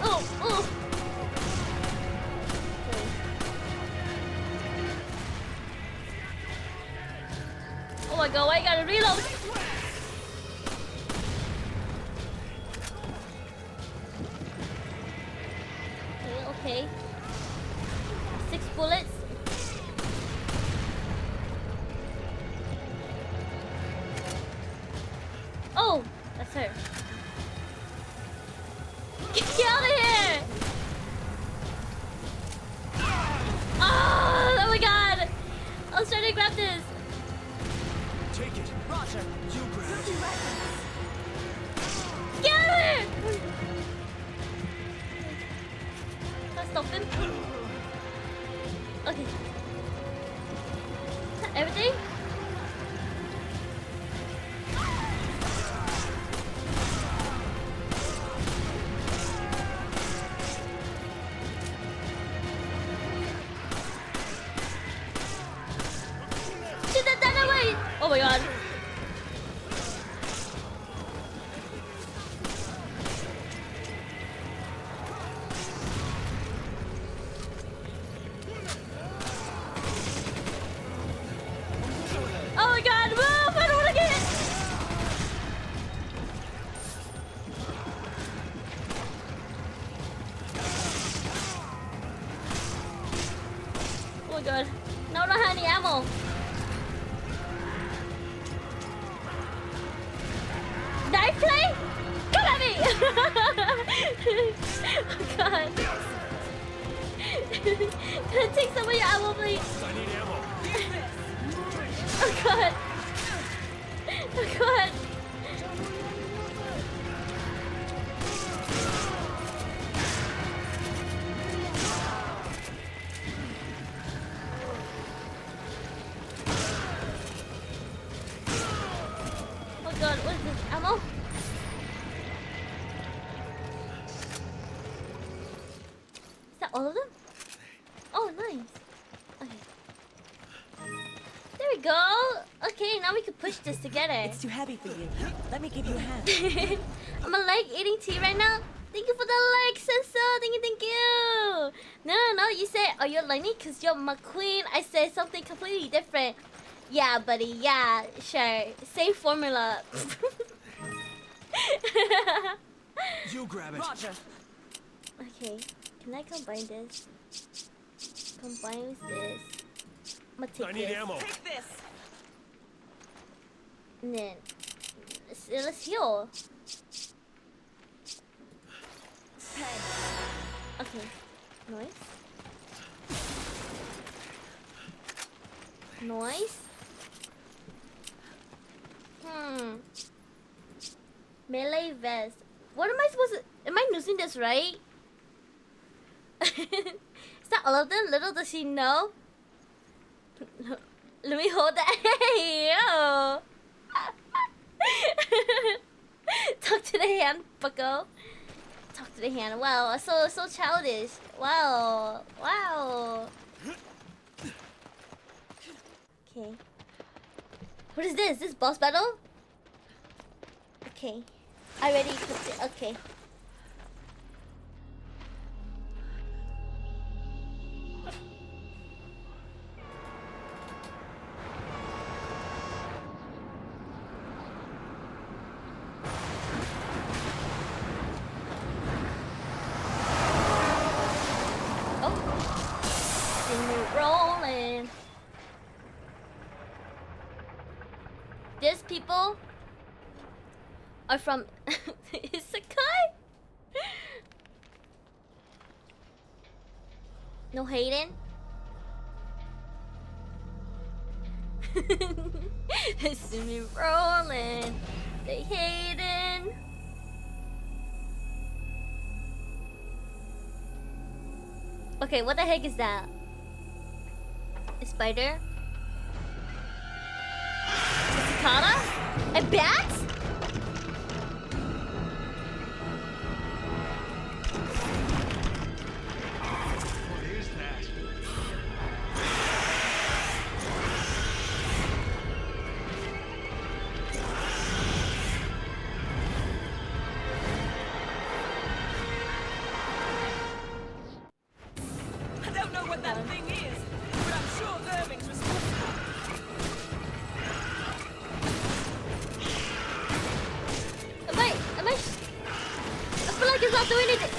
Oh, oh. Oh my god, I gotta reload. Okay. 6 bullets. Oh, that's her. Get out of here! Oh my god! I was trying to grab this. Take it. Roger. You grab it. Get out of here! Let's stop him. Okay. Is that everything? Shoot that dynamite! Oh my god. Oh my god, move! I don't wanna get hit! Oh my god. No, I don't have any ammo. Knife play? Come at me! Oh god. Can I take some of your ammo, please? I need ammo. Oh god. Oh god. Oh god, what is this? Ammo? Is that all of them? Oh, nice. Okay. There we go. Okay, now we can push this together. It's too heavy for you. Let me give you a hand. I'm a leg eating tea right now. Thank you for the like, Senso. Thank you, thank you. No. You said, are you like me? Because you're my queen. I said something completely different. Yeah, buddy. Yeah, sure. Same formula. You grab it. Roger. Okay. Can I combine this? Combine with this. I'm gonna take I need this. ammo. Take this. And then let's heal. Hey. Okay. Nice. Nice. Melee vest. What am I supposed to... Am I using this right? Is that all of them? Little does she know. Let me hold that. Hey, yo. Talk to the hand, bucko. Talk to the hand. Wow, so childish. Wow. Okay. What is this? This boss battle? Okay. I already equipped it. Okay. Rolling. These people are from Isekai? No hating? They see me rolling. They hating. Okay, what the heck is that? A spider? katana? A bat? What is that? I don't know what that thing is, but I'm sure Irving's responsible. Am I feel like it's not doing anything.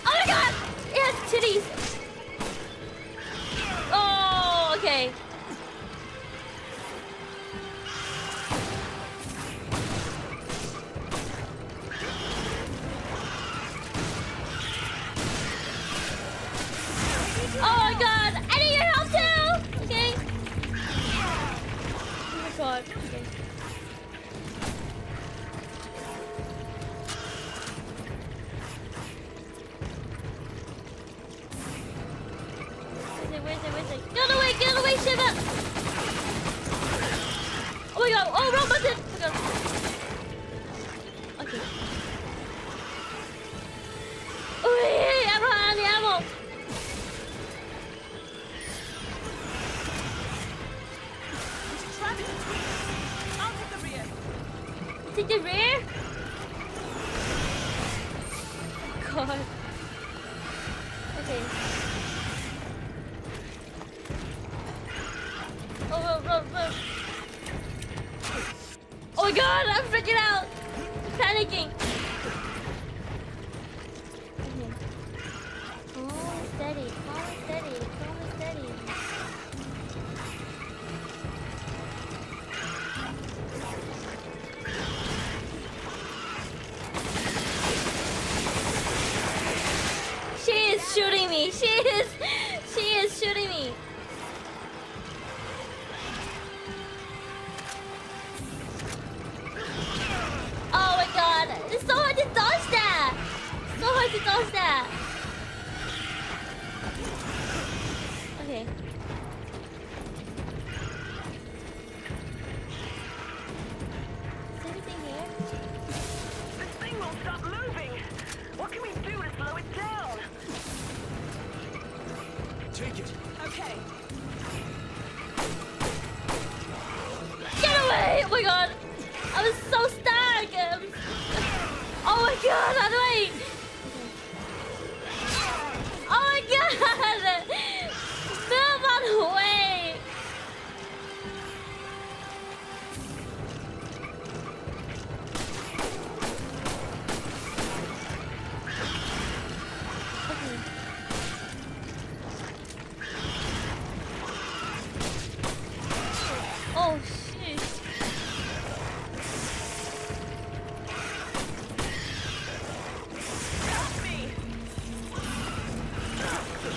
Oh my god! It has titties. Oh, okay. Oh my god! I need your help too! Okay. Oh my god. Okay. Where's it? Get away, Shiva! Oh my god, oh, wrong button! Oh my god. Okay. Oh, hey, ammo. Trap it between us. I'll take the rear. Take the rear? Oh god. Okay. Oh, run. Oh my god, I'm freaking out! I'm panicking! Okay. Calm and steady. She is shooting me! She is shooting me! Oh my god! It's so hard to dodge that! Okay. Is there anything here? This thing won't stop moving. What can we do to slow it down? Take it. Okay. Get away! Oh my god! I was so stuck! Oh my god! How do I? Oh my god! Move out of the way! Okay. Oh shit!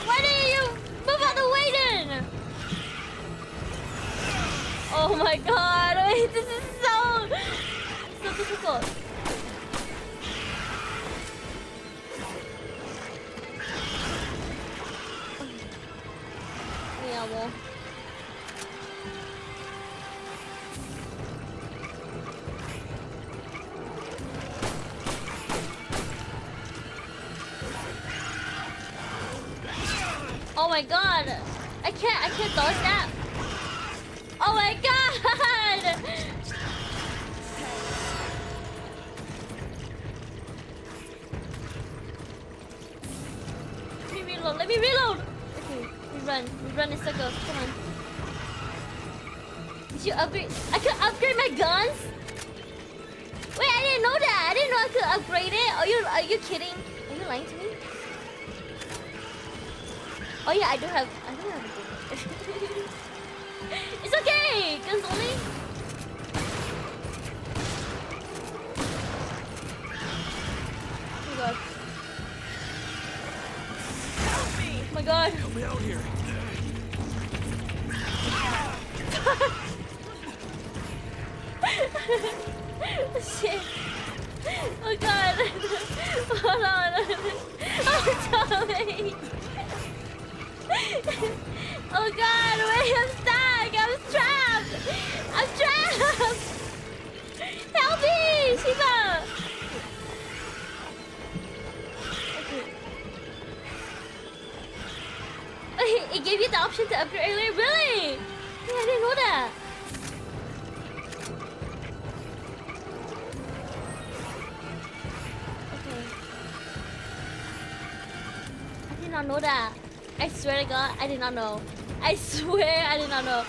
Why didn't you move out the way then? Oh my god, wait, this is so difficult. Yeah, well. Oh my god! I can't dodge that! Oh my god! Let me reload! Okay, we run in circles, come on. Did you upgrade? I could upgrade my guns? Wait, I didn't know that! I didn't know I could upgrade it! Are you kidding? Are you lying to me? Oh yeah, I do have a gun. It's okay! Guns only? Oh my god. Oh my god. Help me out here. Shit. Oh god. Hold on. Oh, Tommy. Oh god, wait, I'm stuck. I'm trapped. upgrade earlier? Really? Yeah, I didn't know that. Okay. I did not know that. I swear to God, I did not know. I swear I did not know.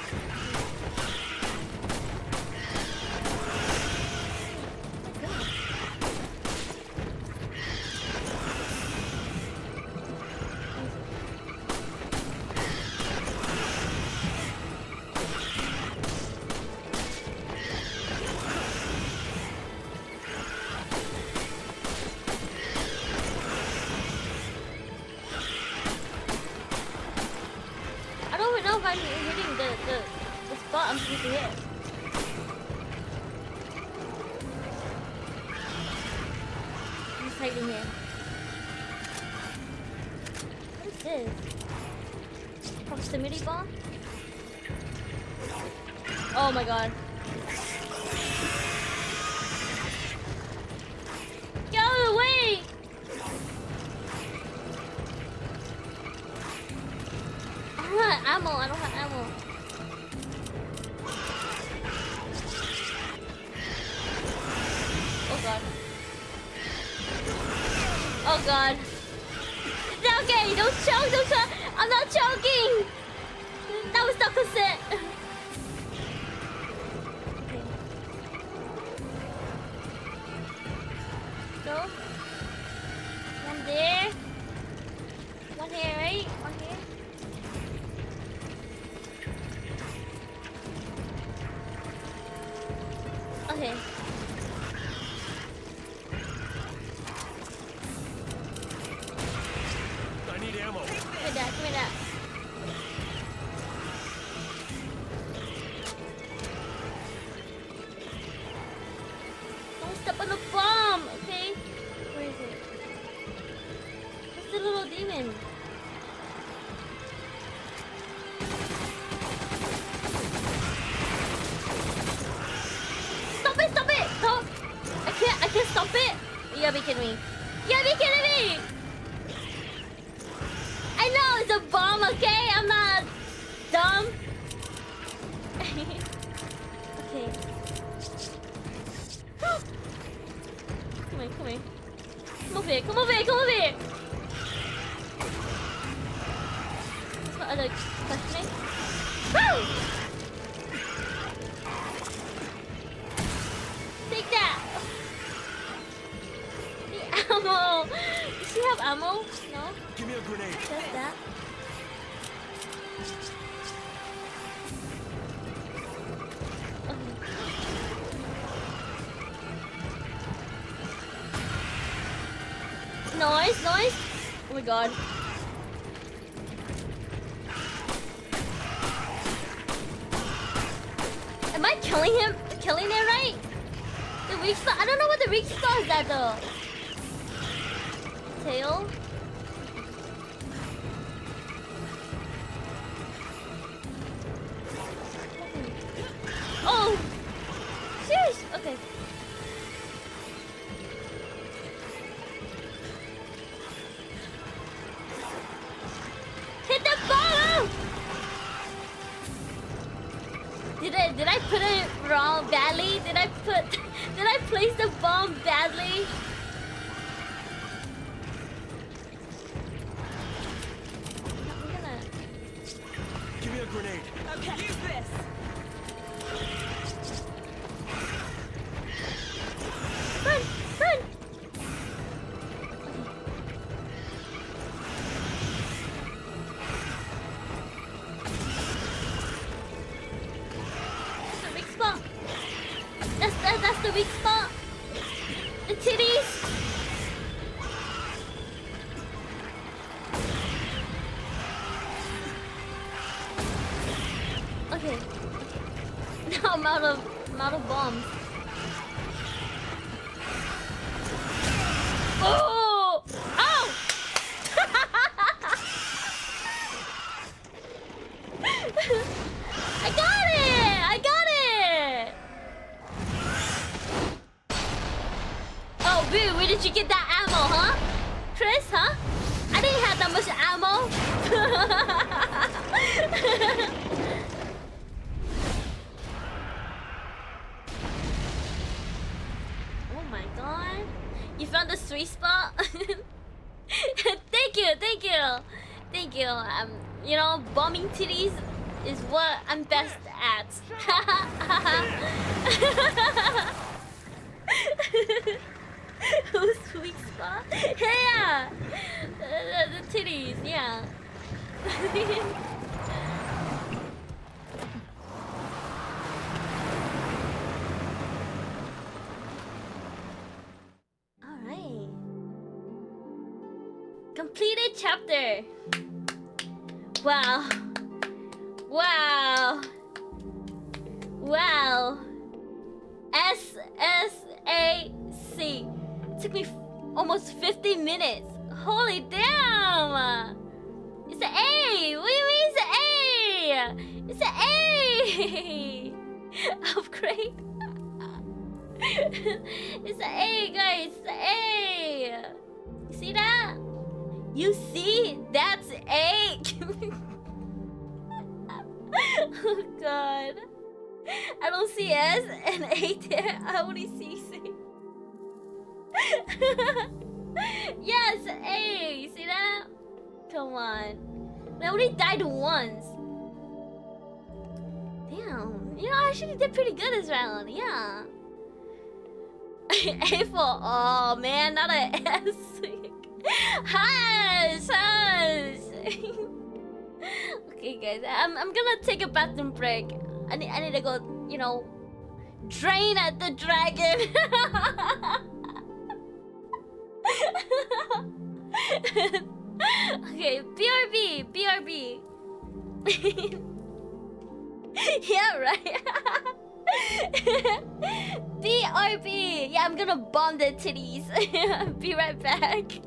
I don't know if I'm hitting the spot I'm supposed to hit. I'm just hiding here. What is this? Proximity bomb? Oh my god. Get out of the way! I don't have ammo. I don't have ammo. Oh god. Oh god. It's okay. Don't choke. Don't choke. I'm not choking. That was not consent. Okay. Go. One there. One here, right? One here. Okay. I need ammo. Give me that, give me that. Don't step on the bomb, okay? Where is it? Where's the little demon? Stop it, stop it! Stop! I can't stop it! You gotta be kidding me. You gotta be kidding me! I know it's a bomb, okay? I'm not dumb. Okay. Come here, come here. Come over here, come over here, come over here! What's my other questioning? Woo! Take that! The ammo! Does she have ammo? No? Give me a grenade. Just that. Okay. Noise, noise! Oh my god. Am I killing him? Killing it right? The weak spot? I don't know what the weak spot is at though. Tail? Oh! Sheesh! Okay. Hit the bomb! Did I put it wrong badly? Did I place the bomb badly? I'm gonna... Give me a grenade. Okay, use this. Run! Run! That's the weak spot. That's the weak spot. The titties. Okay. Now I'm out of bombs. Oh! Oh! I got it! I got it! Oh, boo, where did you get that ammo, huh? Chris, huh? I didn't have that much ammo. respawn. Thank you, thank you, thank you. You know, bombing titties is what I'm best at. Who's sweet spot? Yeah, the titties, yeah. All right. Completed chapter. Wow. Wow. Wow. SSAC. Took me almost 50 minutes. Holy damn! It's an A! What do you mean it's an A? It's an A! Upgrade? It's an A, guys! It's an A! You see that? You see? That's A! Oh god. I don't see S and A there. I only see C. Yes, A. You see that? Come on. I only died once. Damn. You know, I actually did pretty good this round. Yeah. A for oh man, not an S. Hush, hush. Okay, guys, I'm gonna take a bathroom break. I need to go, you know, drain at the dragon. Okay, BRB, BRB. Yeah, right. BRB. Yeah, I'm gonna bomb the titties. Be right back.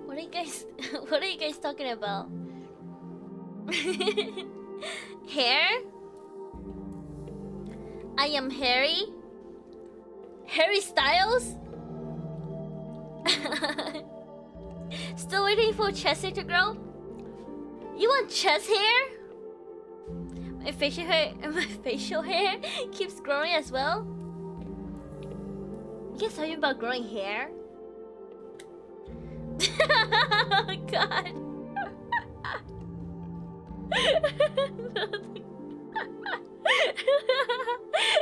What are you guys what are you guys talking about? Hair? I am Harry? Harry Styles? Still waiting for chest hair to grow? You want chest hair? My facial hair keeps growing as well. You guys talking about growing hair? Oh God.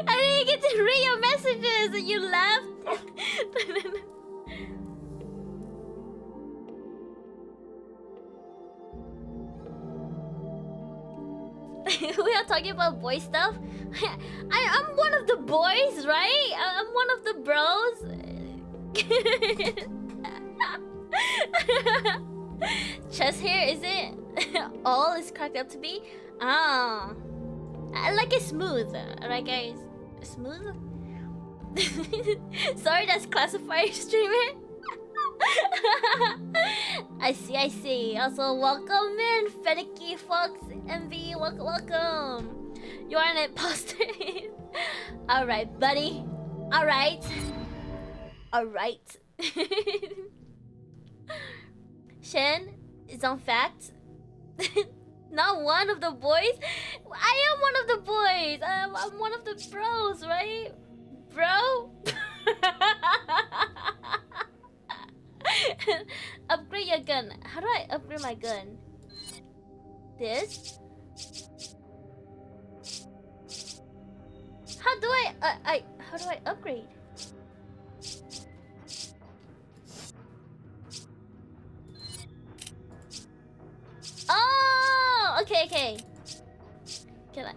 I didn't get to read your messages and you left. We are talking about boy stuff. I'm one of the boys, right? I'm one of the bros. Chest hair, is it? All is cracked up to be? Ah. I like it smooth. Alright guys. Smooth? Sorry, that's classified streamer. I see. Also, welcome in, Fenicky Fox MV. Welcome. You are an imposter. Alright, buddy. Alright. Shen is on fact. Not one of the boys. I am one of the boys. I'm one of the bros, right? Bro? Upgrade your gun. How do I upgrade my gun? This? How do I upgrade? Oh, okay. Can I?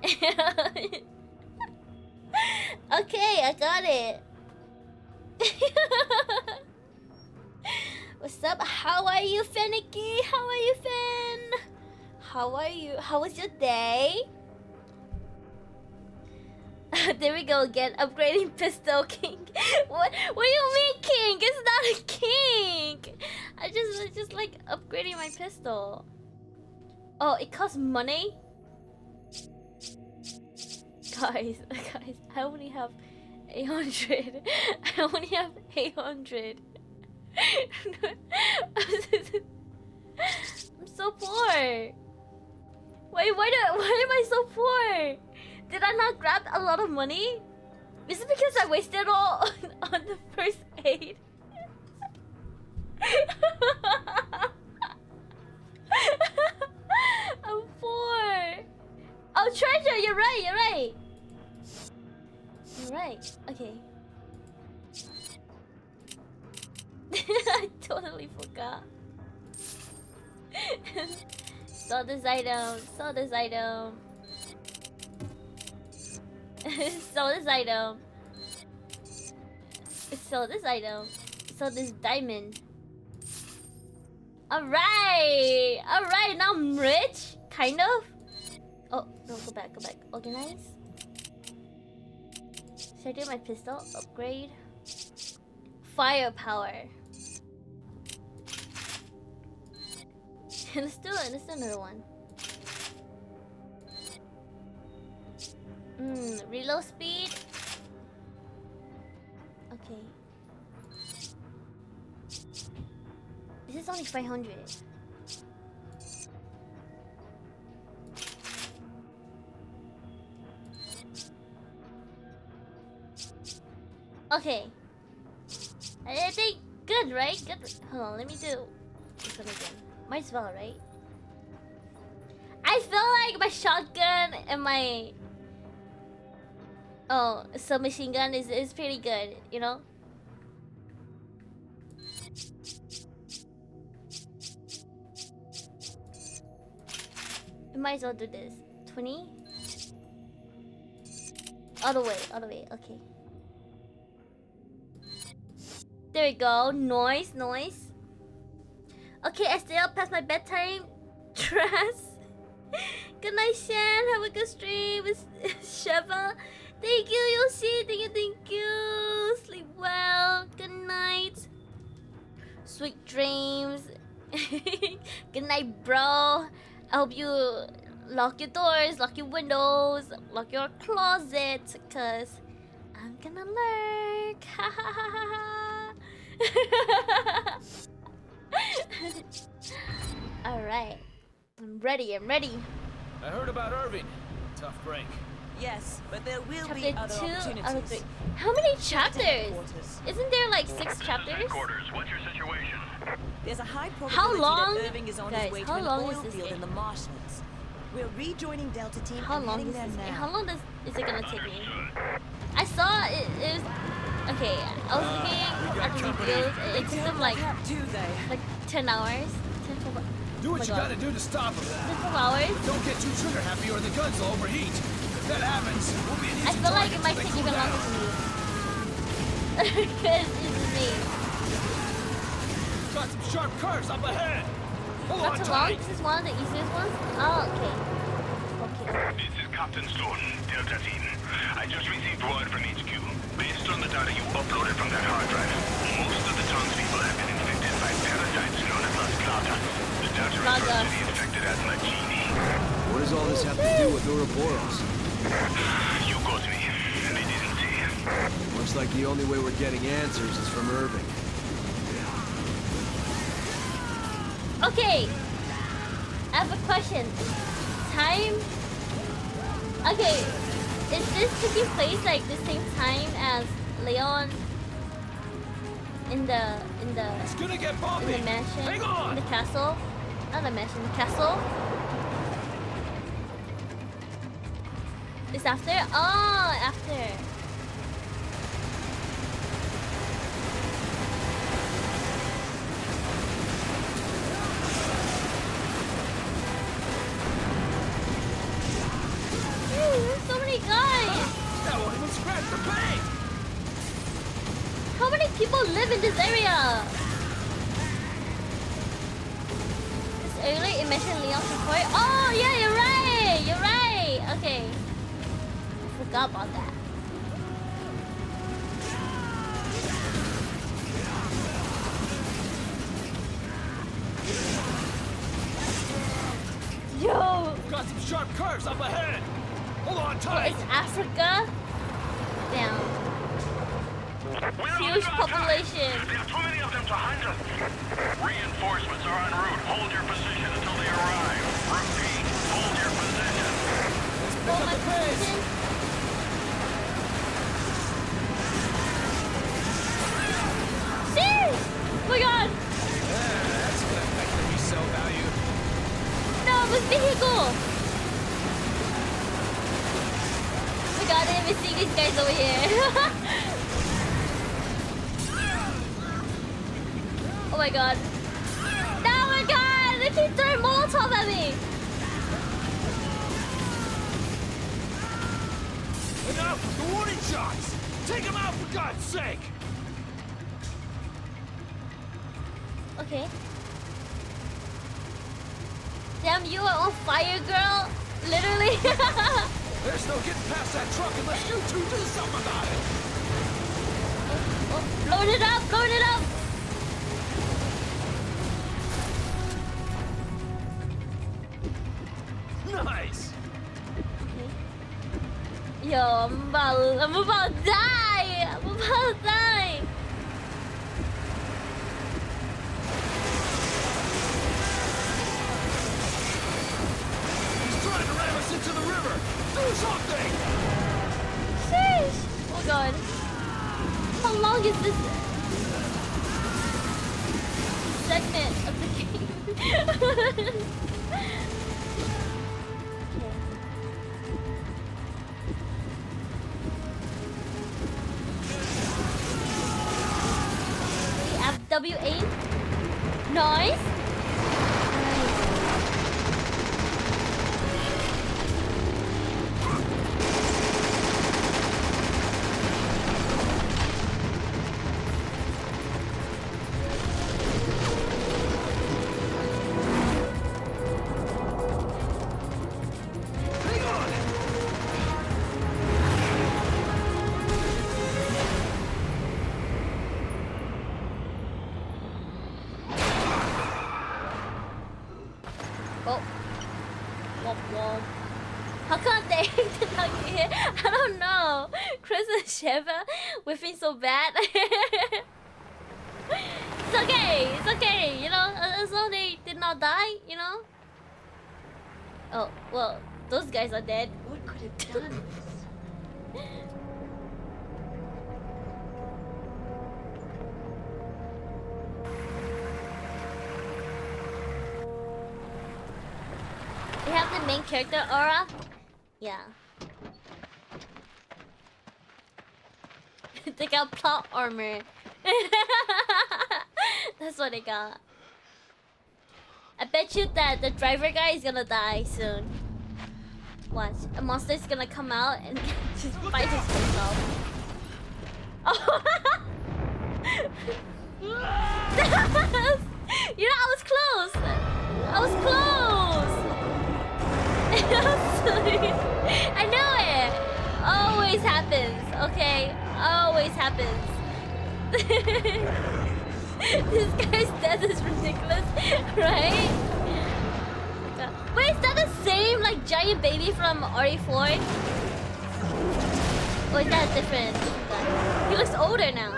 Okay, I got it. What's up? How are you, Fenicky? How are you, Fen? How are you? How was your day? There we go again. Upgrading pistol king. What do you mean king? It's not a king. I just like upgrading my pistol. Oh, it costs money? Guys, I only have 800. I only have 800. I'm so poor. Wait, why am I so poor? Did I not grab a lot of money? Is it because I wasted all on the first aid? I'm poor. Oh, treasure! You're right. Okay. I totally forgot. Saw this item. Saw this diamond. Alright, now I'm rich, kind of. Oh, no, go back. Organize. Should I do my pistol? Upgrade. Firepower. Let's do another one. Reload speed. Okay. This is only 500. Okay. I think good, right? Good. Hold on, let me do this one again. Might as well, right? I feel like my shotgun and my submachine gun is pretty good, you know? We might as well do this. 20? All the way, okay. There we go. Noise. Okay, I stay up past my bedtime. Trust. Good night, Shan. Have a good stream with Sheva. Thank you, Yoshi. Thank you. Sleep well. Good night. Sweet dreams. Good night, bro. I hope you lock your doors, lock your windows, lock your closet, cause I'm gonna lurk. Ha ha ha ha ha. Alright. I'm ready, I'm ready. I heard about Irving. Tough break. Yes, but there will Chapter be other 2 out of opportunities. 3. How many chapters? Headquarters. Isn't there like 6 chapters? Headquarters, what's your situation? There's a high How probability long? that Irving is on Guys, his way to how an long oil is this field game? in the marshlands. We're rejoining Delta Team How and long heading is there this? now. How long is it gonna take me? I saw it was okay. I was looking at the videos. It took them like 10 hours. 10 12 Do what you gotta do to stop him. 12 hours. But don't get too trigger happy or the guns will overheat. If that happens, we'll be an easy I feel like target it might till they take cool even down. longer for me. Because it's me. Got some sharp curves up ahead. Hold Not on too long. tight. This is one of the easiest ones. Oh, okay. This is Captain Stone, Delta Team. I just received word from HQ. Based on the data you uploaded from that hard drive, most of the townspeople have been infected by parasites known as Las Plagas. The data refers to the infected as Magini. What does all this have to do with Ouroboros? You got me. They didn't say. Looks like the only way we're getting answers is from Irving. Okay. I have a question. Time. Okay. Is this taking place like the same time as Leon in the It's gonna get bumpy. mansion, Hang on. in the castle? Not the mansion, the castle. It's after? Oh, after. There's so many guys! That won't even scratch the paint! How many people live in this area? This earlier it mentioned Leon before. Oh yeah, you're right! You're right! Okay. I forgot about that. Yo! Got some sharp curves up ahead. Hold on Oh, tight. it's Africa? Damn. Huge population. There are too many of them to handle. Reinforcements are en route. Hold your position until they arrive. Repeat, hold your position. Hold my position. Sheesh! Oh my god! That's gonna affect the resale value. No, it was vehicle! Oh my god, I didn't even see these guys over here. Oh my god. Oh my god! They keep throwing Molotov at me! Enough with the warning shots. Take them out for God's sake. Okay. Damn, you are on fire, girl! Literally! There's no getting past that truck unless you two do something about it. Oh, load it up! Load it up! Nice. Yo, I'm about to die! I'm about to die! He's trying to ram us into the river. Do something. Sheesh! Oh god. How long is this segment of the game? We have W8. Nice. Hang on. Oh. Womp womp. How come they did not get hit? I don't know. Chris and Sheva whiffing so bad. It's okay. It's okay. You know, as long all die, you know? Oh, well, those guys are dead. What could have done this? They have the main character aura? Yeah. They got plot armor. That's what they got. I bet you that the driver guy is gonna die soon. Watch. A monster is gonna come out and just fight his face off. Oh. You know, I was close. I was close. I know it. Always happens. Okay, always happens. This guy's death is ridiculous, right? Wait, is that the same like giant baby from RE4? Or is that different guy? He looks older now.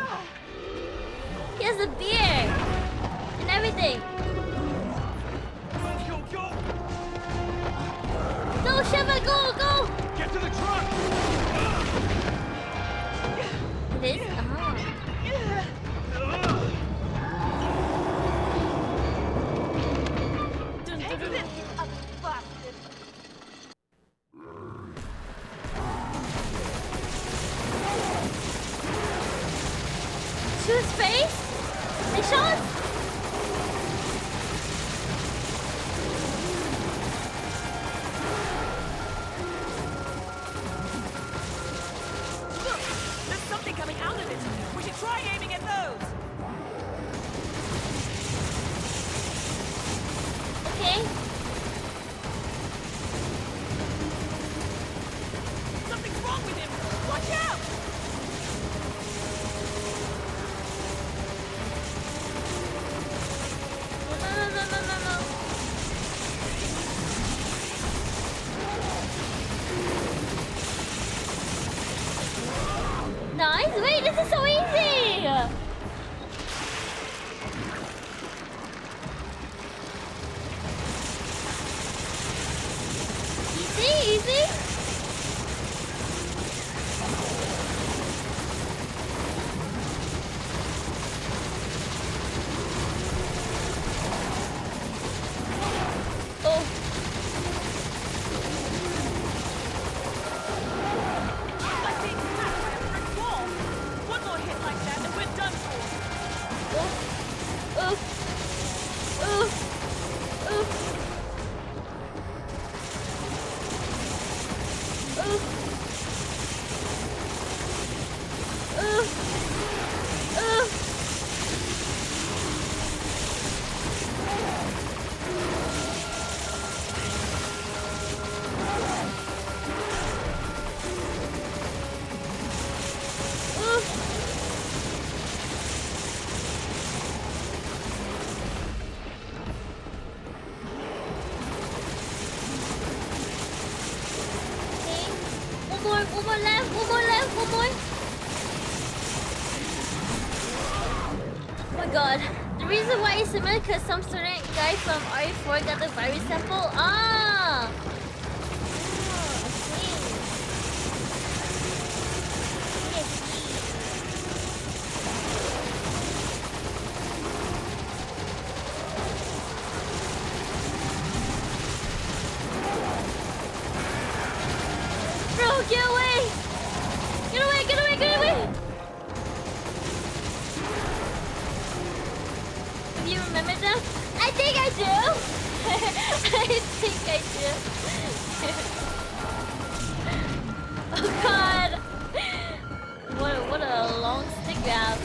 He has a beard and everything. Go, Sheva, go, go! Get to the truck! It is? To his face? They shot? Look! There's something coming out of it! We should try aiming at those! Okay. Something's wrong with him! Watch out! No. Nice. Wait, this is so easy. Easy. Oh. Like being smacked by a brick wall! One more hit like that and we're done for! Oof. One more left. Oh my god. The reason why it's similar because some certain guy from RE4 got the virus sample. Ah! Bro, get away! Get away! Do you remember them? I think I do! Oh god! What a long stick grab.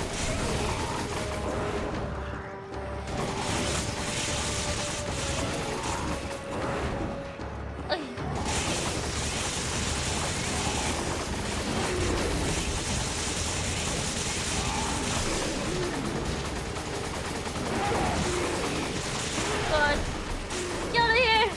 God. Get out of here!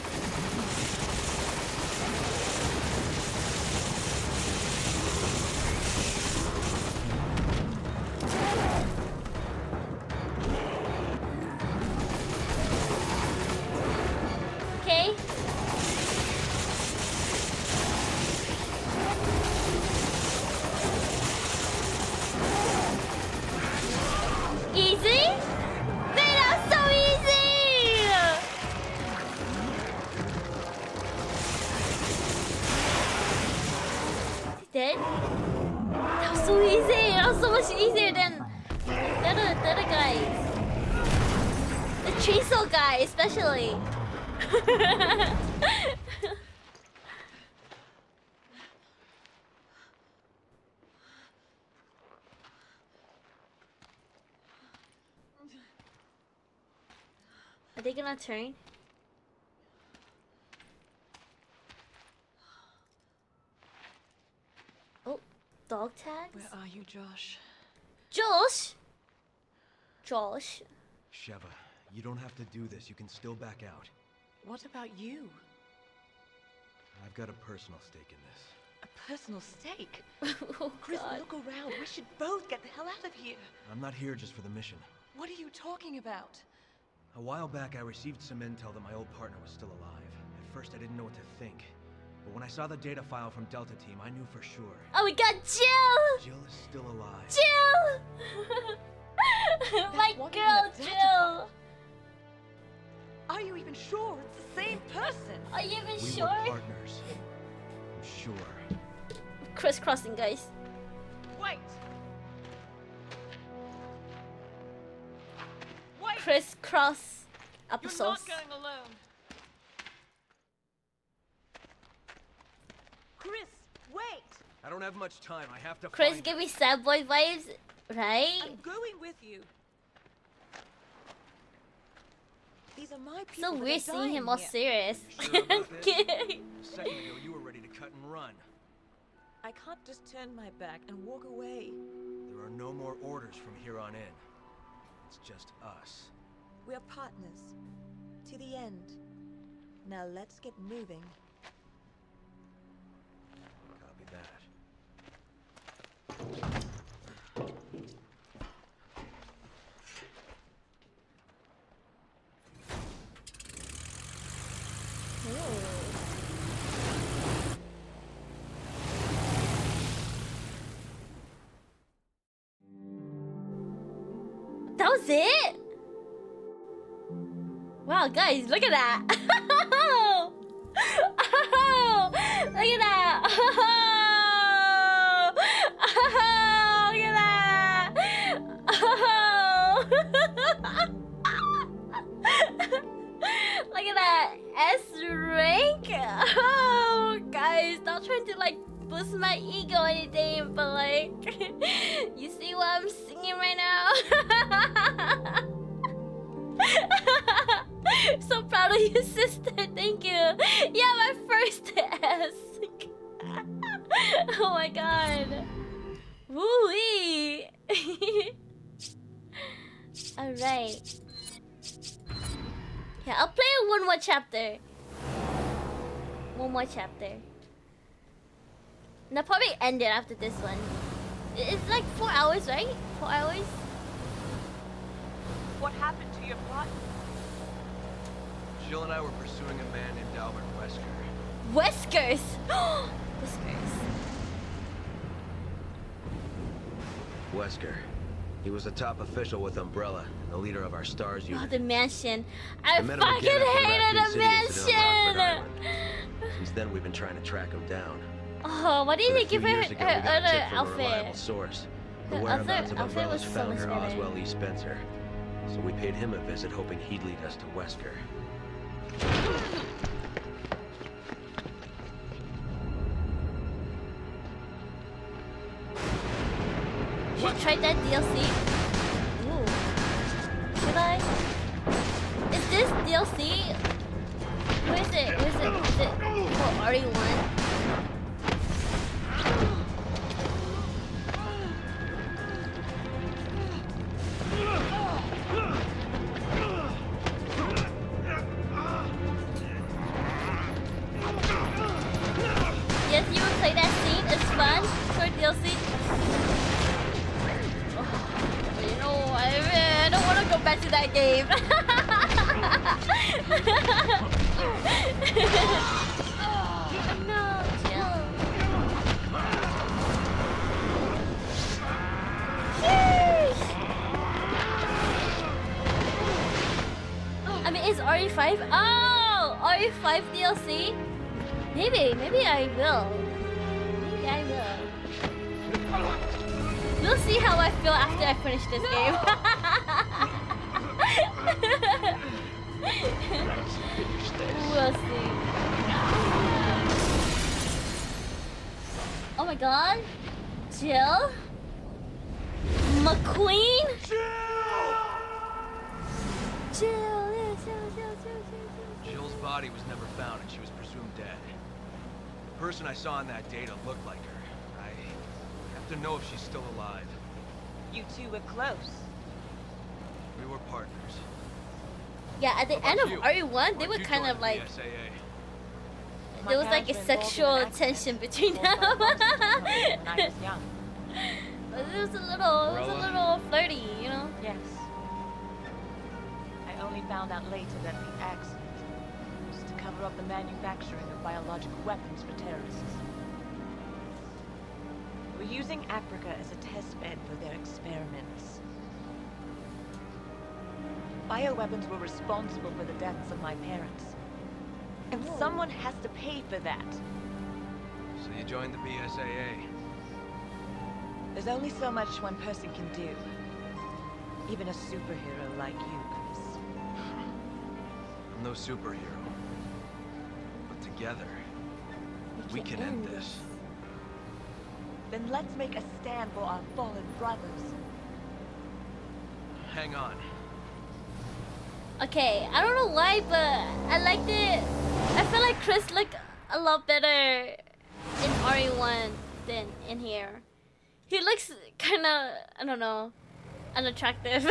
easier than the other guys. The chainsaw guy, especially. Are they gonna turn? Oh, dog tags? Where are you, Josh? Josh? Josh? Sheva, you don't have to do this. You can still back out. What about you? I've got a personal stake in this. A personal stake? Oh, Chris, God. look around. We should both get the hell out of here. I'm not here just for the mission. What are you talking about? A while back, I received some intel that my old partner was still alive. At first, I didn't know what to think. But when I saw the data file from Delta Team, I knew for sure. Oh, we got Jill! Jill is still alive. Jill! My girl, Jill! Are you even sure it's the same person? Are you even We sure? were partners. I'm sure. Crisscrossing, guys. Wait! Wait! Crisscross You're applesauce. not going alone. Chris, wait! I don't have much time. I have to Chris, find give me sad boy vibes, right? I'm going with you. These are my people. So that weird are seeing him dying all here. serious. You sure about this? A second ago, you were ready to cut and run. I can't just turn my back and walk away. There are no more orders from here on in. It's just us. We're partners. To the end. Now let's get moving. Copy that. That was it? Wow, guys, look at that. Oh, look at that. Oh, look at that. Oh. Look at that. S rank. Oh, guys, not trying to like boost my ego or anything, but like, you see what I'm singing right now? So proud of you, sister. Thank you. Yeah, my first S. Oh my god. Woo-wee. Alright. Yeah, I'll play one more chapter. One more chapter. And I'll probably end it after this one. It's like 4 hours, right? 4 hours? What happened to your partner? Jill and I were pursuing a man named Albert Wesker. Whiskers! Whiskers. Wesker. He was a top official with Umbrella, the leader of our STARS Oh, unit. the mansion. I I met him fucking again after hated Raccoon the City incident on Rockford mansion! Island. Since then, we've been trying to track him down. Oh, why didn't But they a few give her years ago, her we got a other tip from a reliable outfit? source. The Her whereabouts other of outfit Umbrella's was so much founder, better. Oswell E. Spencer. So we paid him a visit, hoping he'd lead us to Wesker. Should I try that DLC? Ooh. Should I? Is this DLC? Where is it? Where is it? Is it for RE1? Yes, you will play that scene. It's fun for DLC. Oh, you know, I don't want to go back to that game. No, chill. Sheesh. I mean, it's RE5. Oh, RE5 DLC. Maybe I will. Maybe I will. You'll see how I feel after I finish this game. Let's finish this. We'll see. Oh my god. Jill? McQueen? Jill, yeah, Jill. Jill's body was never found and she was presumed dead. The person I saw in that data looked like her. I have to know if she's still alive. You two were close. We were partners. Yeah, at the How end of about you? RE1, they Why'd were you kind join of the like, BSAA? there was like a parents were involved in sexual an accident. tension between Both them. my moms were when I was young. It was a little flirty, you know? Yes. I only found out later that the accident was to cover up the manufacturing of biological weapons for terrorists. They were using Africa as a test bed for their experiments. Bioweapons were responsible for the deaths of my parents. And someone has to pay for that. So you joined the BSAA. There's only so much one person can do. Even a superhero like you, Chris. I'm no superhero. But together, we can end this. Then let's make a stand for our fallen brothers. Hang on. Okay, I don't know why, but I liked it. I feel like Chris looked a lot better in RE1 than in here. He looks kind of, I don't know, unattractive.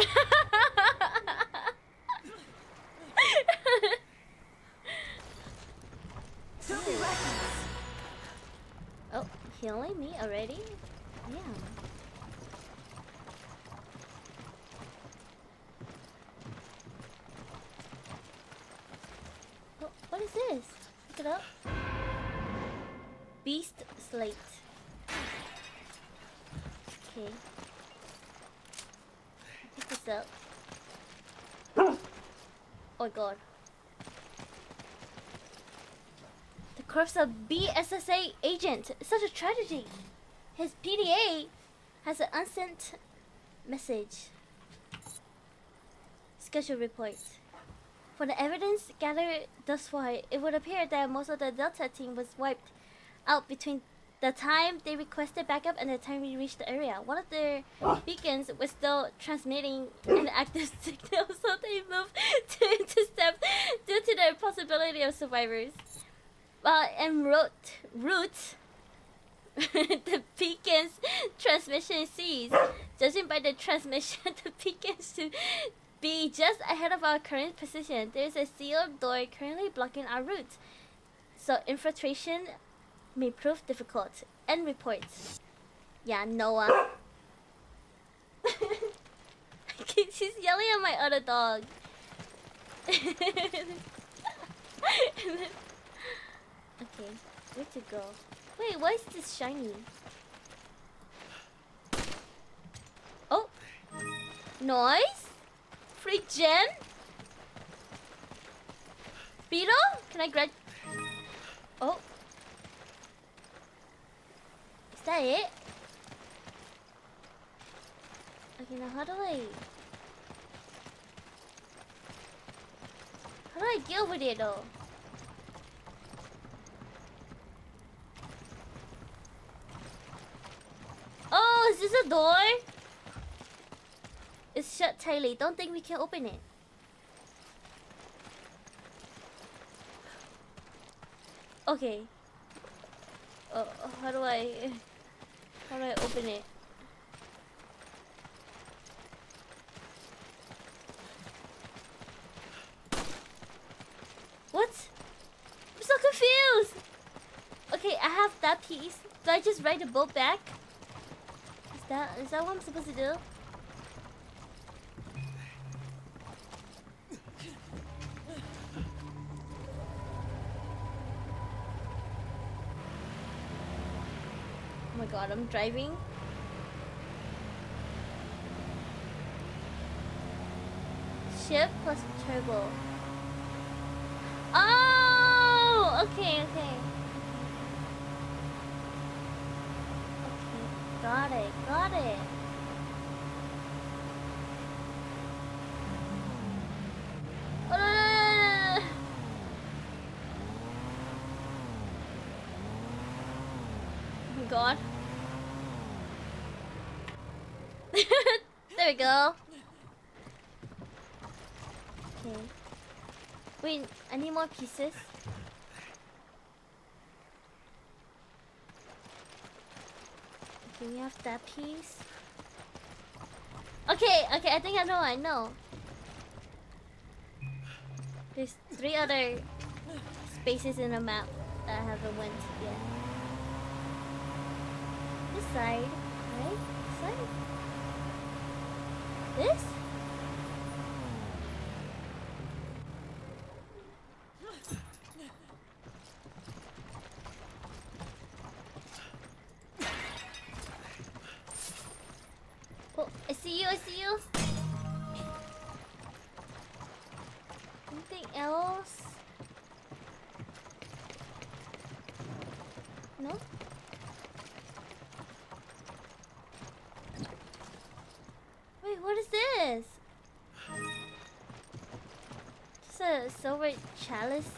Oh, healing me already? Yeah. Oh, what is this? Pick it up. Beast slate. Okay. Pick this up. Oh my god. The corpse of BSSA agent. It's such a tragedy. His PDA has an unsent message. Schedule report. For the evidence gathered thus far, it would appear that most of the Delta team was wiped out between the time they requested backup and the time we reached the area. One of their beacons was still transmitting an active signal, so they moved to intercept due to the possibility of survivors. While en route, the beacon's transmission ceased. Judging by the transmission, the beacons to be just ahead of our current position. There is a sealed door currently blocking our route, so infiltration may prove difficult. End reports. Yeah, Noah. She's yelling at my other dog. Okay, where to go? Wait, why is this shiny? Oh! Noise? Free gem? Beetle? Can I grab? Oh. Is that it? Okay, now how do I get over there though? Oh, is this a door? It's shut tightly. Don't think we can open it. Okay. How do I open it? What? I'm so confused. Okay, I have that piece. Do I just ride the boat back? Is that what I'm supposed to do? Oh my god, I'm driving. Ship plus turbo. Oh, okay. Okay, got it. god. There we go. Okay. Wait, I need more pieces. Okay, we have that piece. Okay, okay, I think I know. There's 3 other spaces in the map that I haven't went yet. This side, right? This side? This? Oh, I see you, I see you. Anything else? No? Wait, what is this? Just a silver chalice.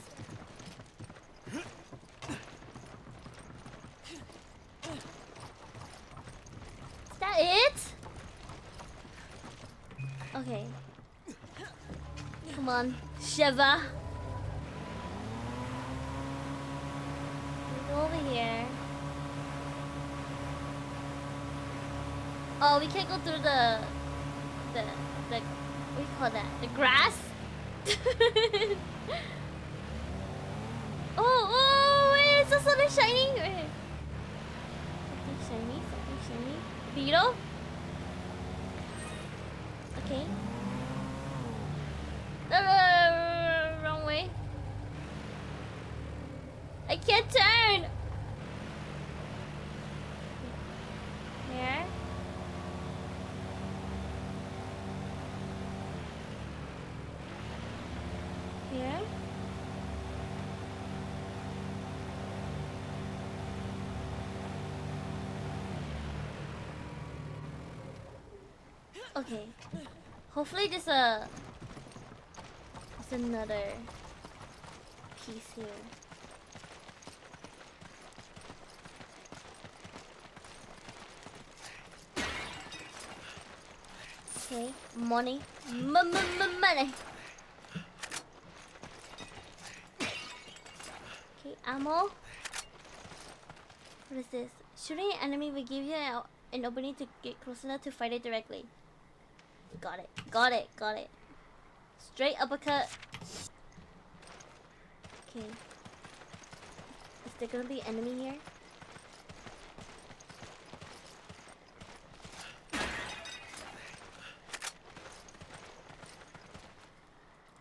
Is that it? Okay. Come on, Shiva. Go over here. Oh, we can't go through the what do you call that? The grass? Oh, wait, it's just something shiny. Wait. Something shiny. Beetle? Okay. Wrong way. I can't turn. Here. Here. Okay. Hopefully there's another piece here. Okay, money. Money. Okay, ammo. What is this? Shooting an enemy will give you an opening to get close enough to fight it directly. Got it. Straight uppercut. Okay. Is there gonna be an enemy here?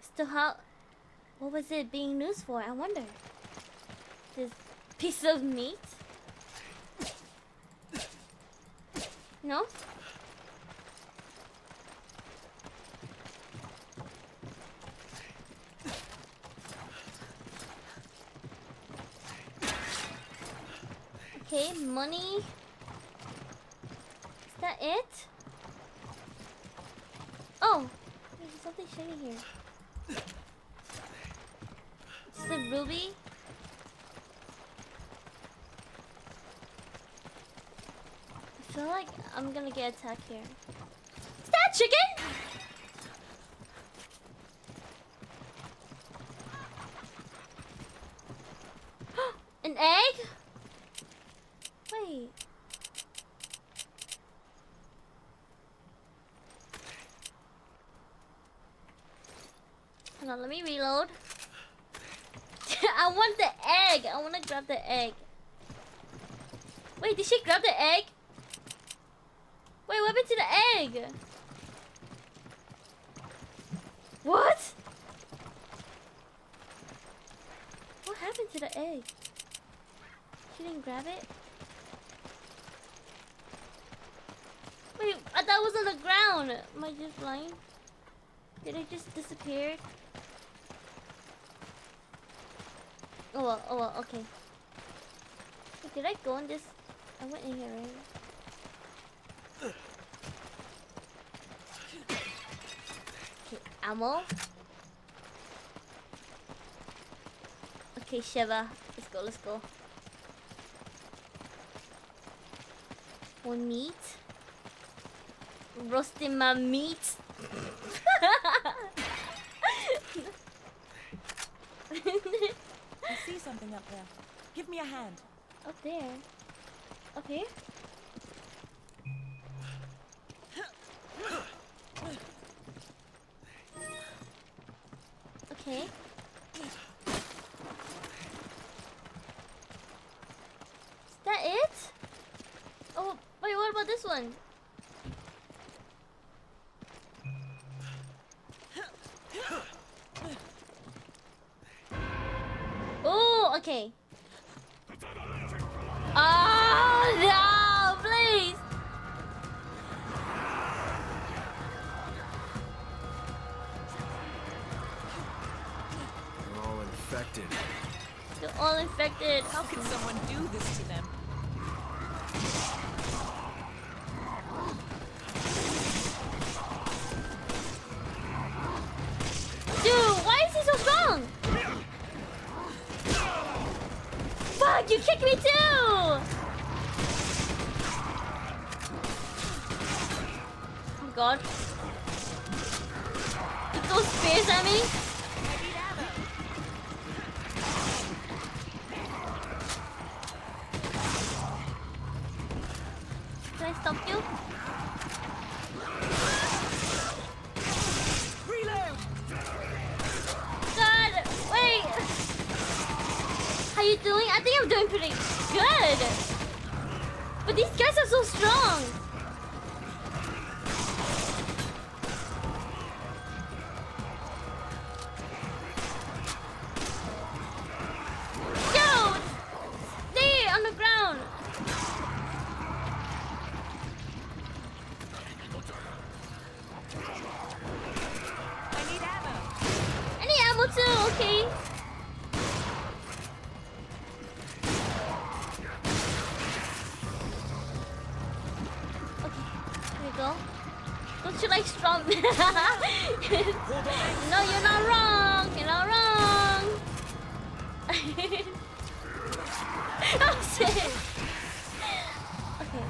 Still, what was it being used for? I wonder. This piece of meat? No? Okay, money. Is that it? Oh, there's something shiny here. It's a ruby. I feel like I'm gonna get attacked here. Is that chicken? An egg? Wait. Hold on, let me reload. I want the egg. I want to grab the egg. Wait, did she grab the egg? Wait, what happened to the egg? What? What happened to the egg? She didn't grab it? Wait, I thought it was on the ground. Am I just blind? Did it just disappear? Oh well, okay. Wait, did I go in this? I went in here, right? Okay, ammo. Okay, Shiva. Let's go. More meat. Roasting my meat. I see something up there. Give me a hand. Up there. Okay. Okay. Is that it? Oh, wait, what about this one? Oh, okay. Oh, no, please. They're all infected. They're all infected. How can someone do this to them? Dude, why is he so strong? Fuck, you kicked me too! Oh my god. You throw spears at me? Can I stop you? Reload! God, wait! How you doing? I think I'm doing pretty good. But these guys are so strong. Dude! Stay on the ground. I need ammo. I need ammo too, okay? Go. Don't you like strong? No, you're not wrong. You're not wrong. Oh shit. Okay.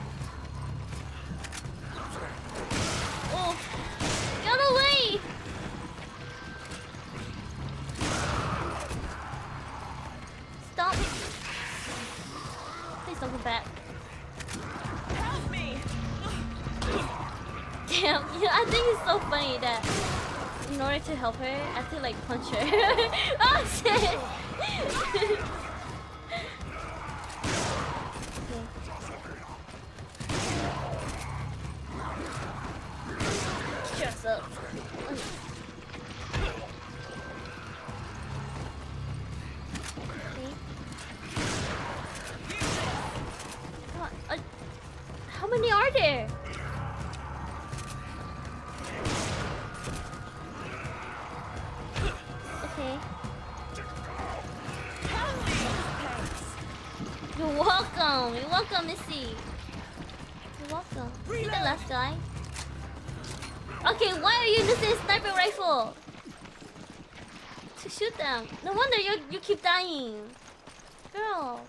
Oh, get away! Stop. Please don't go back. Help me! Damn, you know, I think it's so funny that in order to help her, I have to like punch her. Oh shit! Okay. Shut up. Okay. Come on. How many are there? Okay. You're welcome. You're welcome, Missy. You're welcome. See the last guy? Okay, why are you using a sniper rifle? To shoot them. No wonder you keep dying. Girl.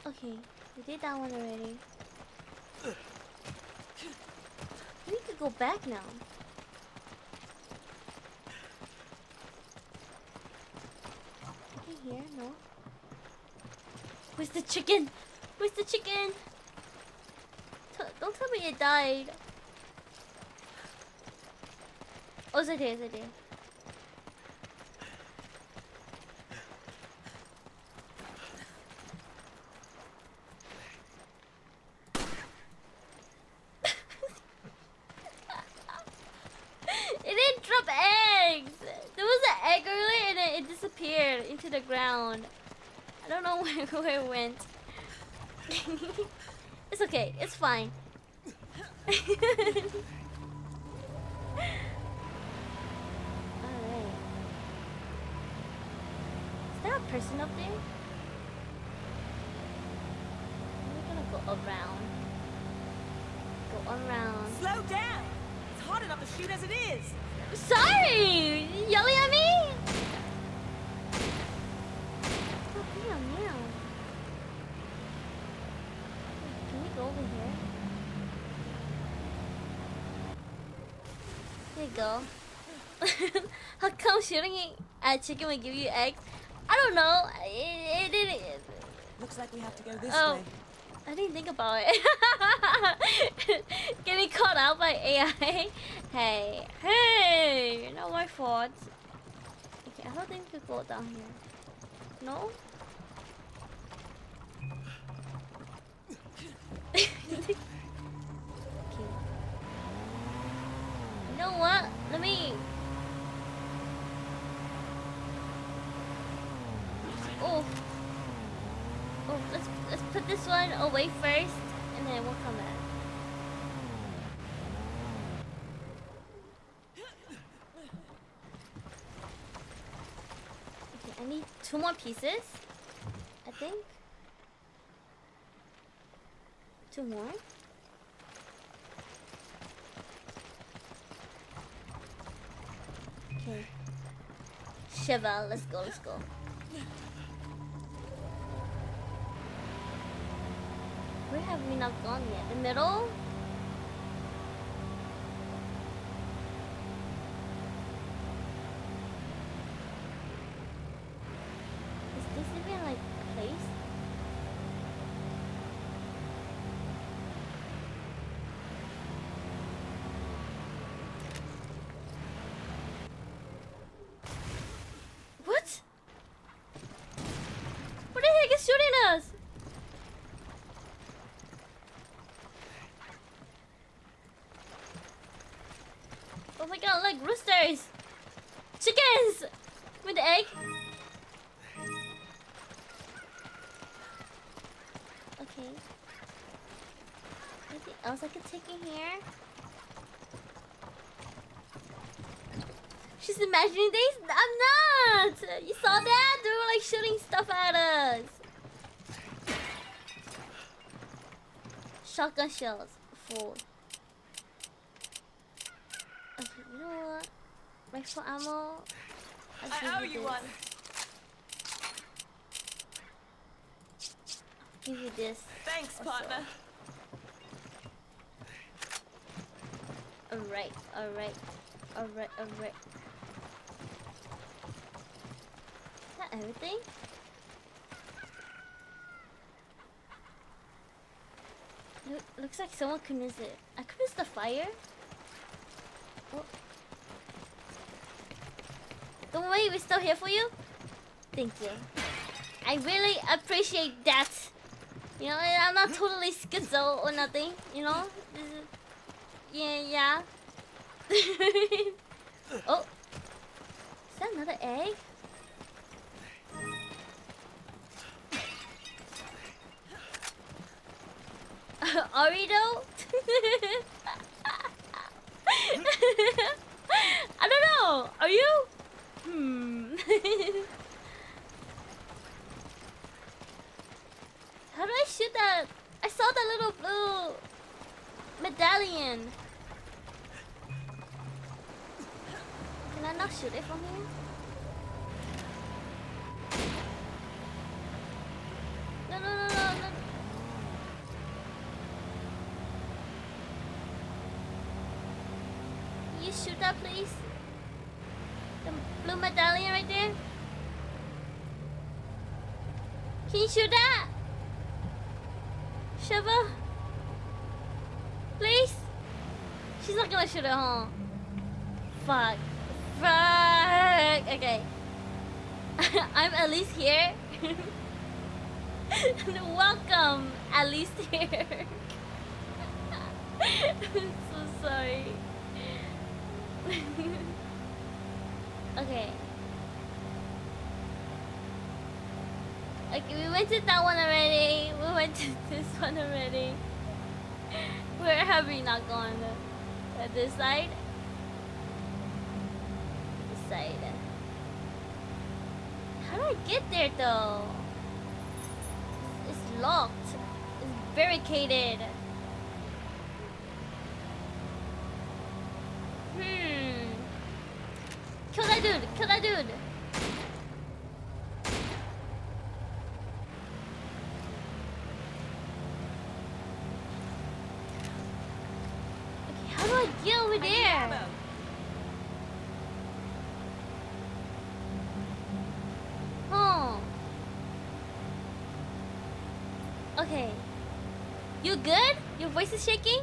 Okay, we did that one already. We could go back now. Okay, here, no. Where's the chicken? Where's the chicken? Don't tell me it died. Oh, it's right there, it's right there. It didn't drop eggs. There was an egg earlier and then it disappeared into the ground. I don't know where it went. It's okay. It's fine. Alright. Is there a person up there? We're gonna go around. Go around. Slow down! It's hard enough to shoot as it is! Sorry! Yelling at me? Oh, damn, yeah. over here. There you go. How come shooting at chicken will give you eggs? I don't know. It didn't. Looks like we have to go this Oh, way. I didn't think about it. Getting caught out by AI. Hey, not my fault. Okay, I don't think we could go down here. No? Okay. You know what? Let me. Oh. Oh, let's put this one away first, and then we'll come back. Okay, I need 2 more pieces. I think. 2 more. Okay. Shiva, let's go, let's go. Where have we not gone yet? The middle? Is this even like a place? What? What the heck is shooting us? Oh my god, like roosters! Chickens! With the egg? Okay. Anything else I could take in here? She's imagining things? I'm not! You saw that? They were like shooting stuff at us. Shotgun shells. Full. Okay, you know what? Rifle ammo. I owe you one. Give you this. Thanks, also. partner. Alright, alright. Alright, alright. Is that everything? Looks like someone could miss it. I could miss the fire. Oh. Don't worry, we're still here for you. Thank you. I really appreciate that. You know, I'm not totally schizo or nothing. You know, this is, yeah. Oh, is that another egg? Arido? I don't know. Are you? How do I shoot that? I saw that little blue medallion. Can I not shoot it from here? No. Can you shoot that, please? The blue medallion right there? Can you shoot that? Shiva? Please? She's not gonna shoot it, huh? Fuck. Okay. I'm at least here. Welcome, at least here. I'm so sorry. Okay. Okay, we went to that one already. We went to this one already. Where have we not gone? This side? This side. How do I get there though? It's locked. It's barricaded. Kill that dude! Kill that dude! over there? Oh. Okay. You good? Your voice is shaking?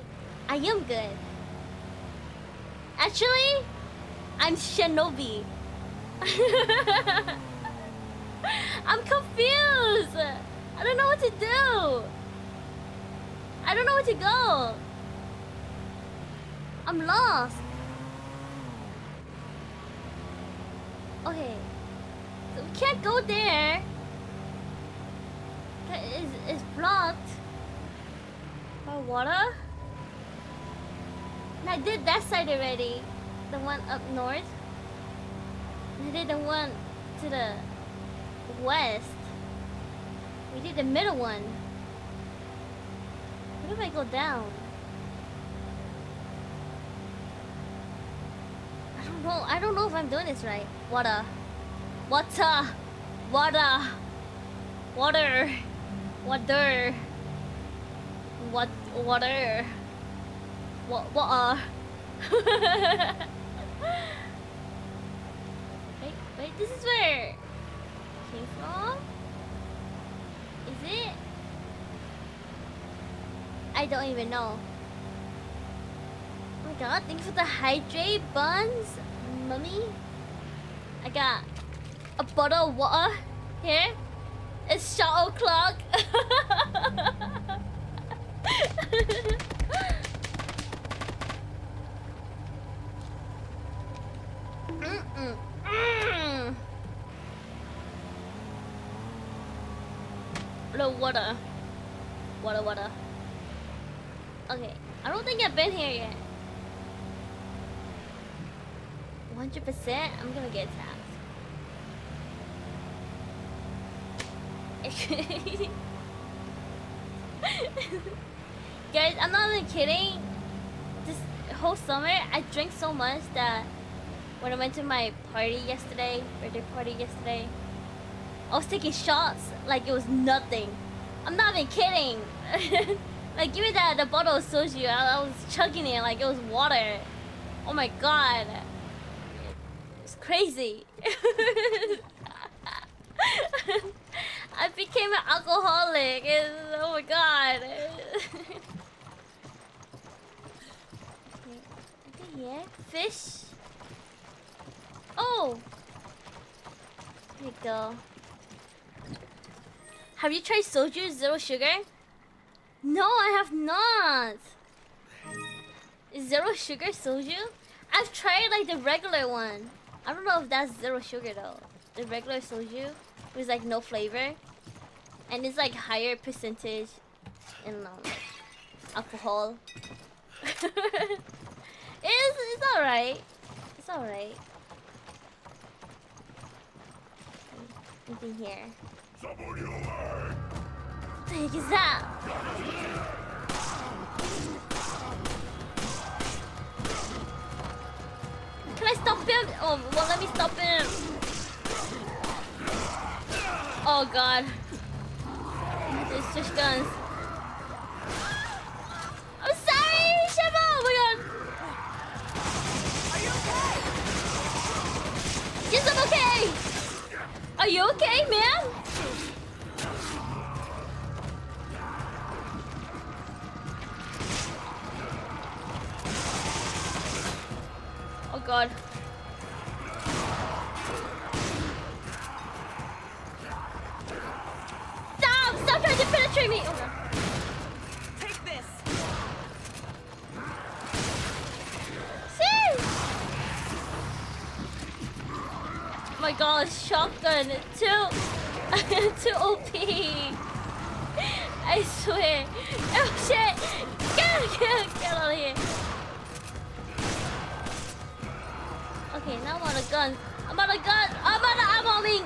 I am good. Actually, I'm Shinobi. I'm confused. I don't know what to do. I don't know where to go. I'm lost. Okay. So we can't go there. It's blocked by water. And I did that side already. The one up north. And I did the one to the west. We did the middle one. What if I go down? I don't know if I'm doing this right. Water. Water. Water. Water. Water. What? Water. What? Water. Wait, this is where it came from? Is it? I don't even know. Oh my god, thank you for the hydrate buns, mummy. I got a bottle of water here. It's shot o'clock. The water. Water. Okay, I don't think I've been here yet. 100%, I'm gonna get tapped. Guys, I'm not even kidding. This whole summer, I drank so much that when I went to my party yesterday, birthday party yesterday, I was taking shots like it was nothing. I'm not even kidding. Like, give me the bottle of soju. I was chugging it like it was water. Oh my god. It's crazy. I became an alcoholic. Oh my god. Okay, here. Fish. Oh. There you go. Have you tried soju zero sugar? No, I have not. Zero sugar soju? I've tried like the regular one. I don't know if that's zero sugar though. The regular soju with like no flavor, and it's like higher percentage in alcohol. It's alright. It's alright. Anything here? What the heck is that? Can I stop him? Oh, well, let me stop him. Oh god. There's switch guns. I'm sorry, Sheva! Oh my god. Are you okay? Yes, I'm okay. Are you okay, man? Oh god. Stop trying to penetrate me! Oh god. Take this! See? Oh my god, shotgun. Too OP. I swear. Oh shit! Get out of here. Okay, now I'm out of guns. I'm out of ammo, me.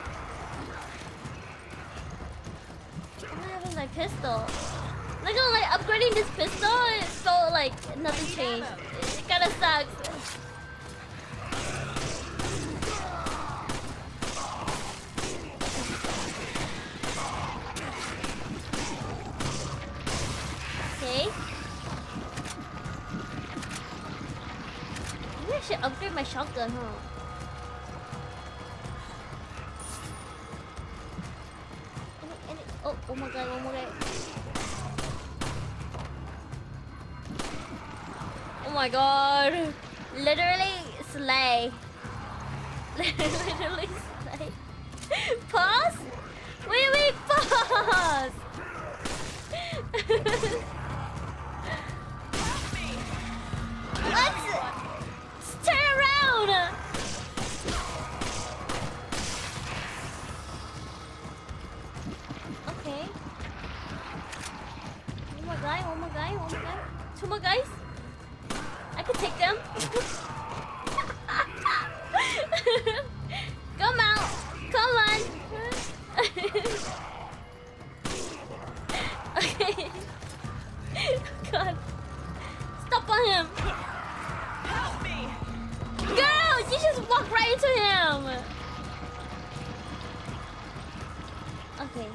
I'm not having my pistol. Like, upgrading this pistol, it felt like nothing changed. It kinda sucks. Okay. I should upgrade my shotgun, huh? Oh, oh my god, oh my god. Oh my god. Literally slay. Literally slay. Pause? Wait, pause! Let's turn around! Okay. One more guy, one more guy, one more guy. Two more guys? I could take them. Come out! Come on! Okay. God. Stop on him! Help me! Girl! You just walked right into him! Okay.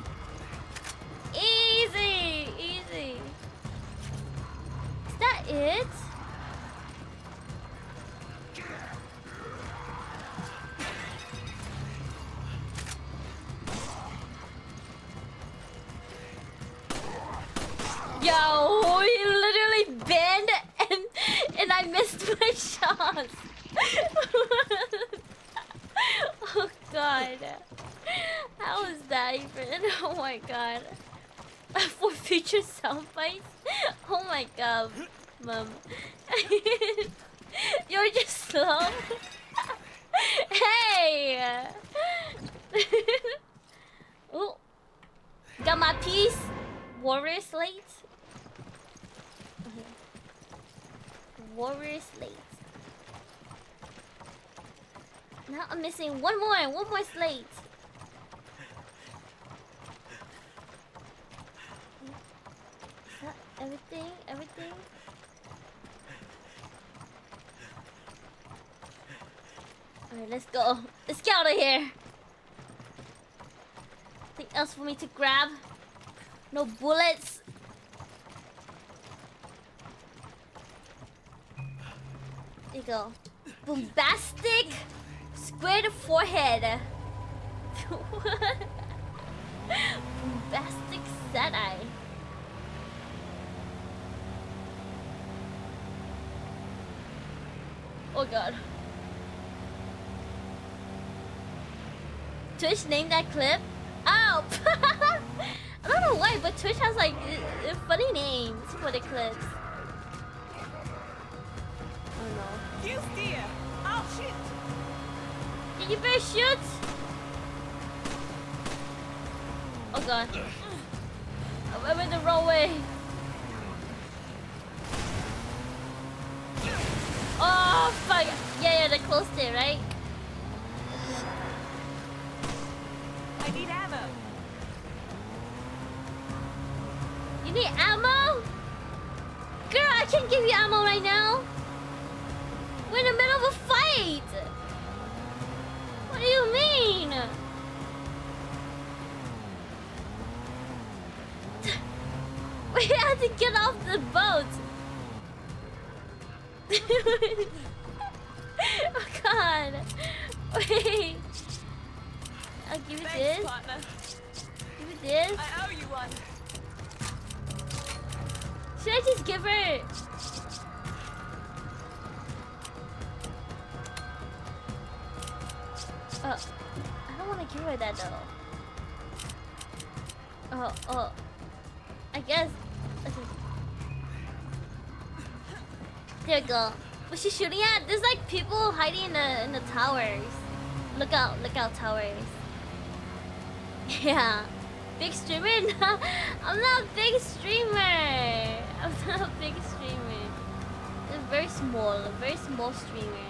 Easy! Easy. Is that it? Yo, he literally bent and I missed my shots. Oh god. How is that even? Oh my god. For future soundbites? Oh my god, Mom. You're just slow. Hey! Oh, got my piece. Warrior slate. Okay. Warrior slate. Now I'm missing one more slate. Is that everything? Everything? Alright, let's go. Let's get out of here. Nothing else for me to grab. No bullets. There you go. Bombastic squared forehead. What? Bombastic sad eye. Oh god. Twitch named that clip? Oh! I don't know why, but Twitch has like funny names for the clips. Oh no. You steer! I'll shoot! You better shoot! Oh god. I went the wrong way. Oh fuck! Yeah, they're close there, right? I need ammo. You need ammo? Girl, I can't give you ammo right now. We're in the middle of a fight. What do you mean? We have to get off the boat. Oh god. Wait. I'll give you this. Partner. Give me this. I owe you one. Should I just give her? I don't want to give her that though. Oh. I guess. Okay. There we go. What's she shooting at? There's like people hiding in the towers. Look out towers. Yeah. Big streamer? No, I'm not a big streamer. I'm not a big streamer. I'm very small streamer.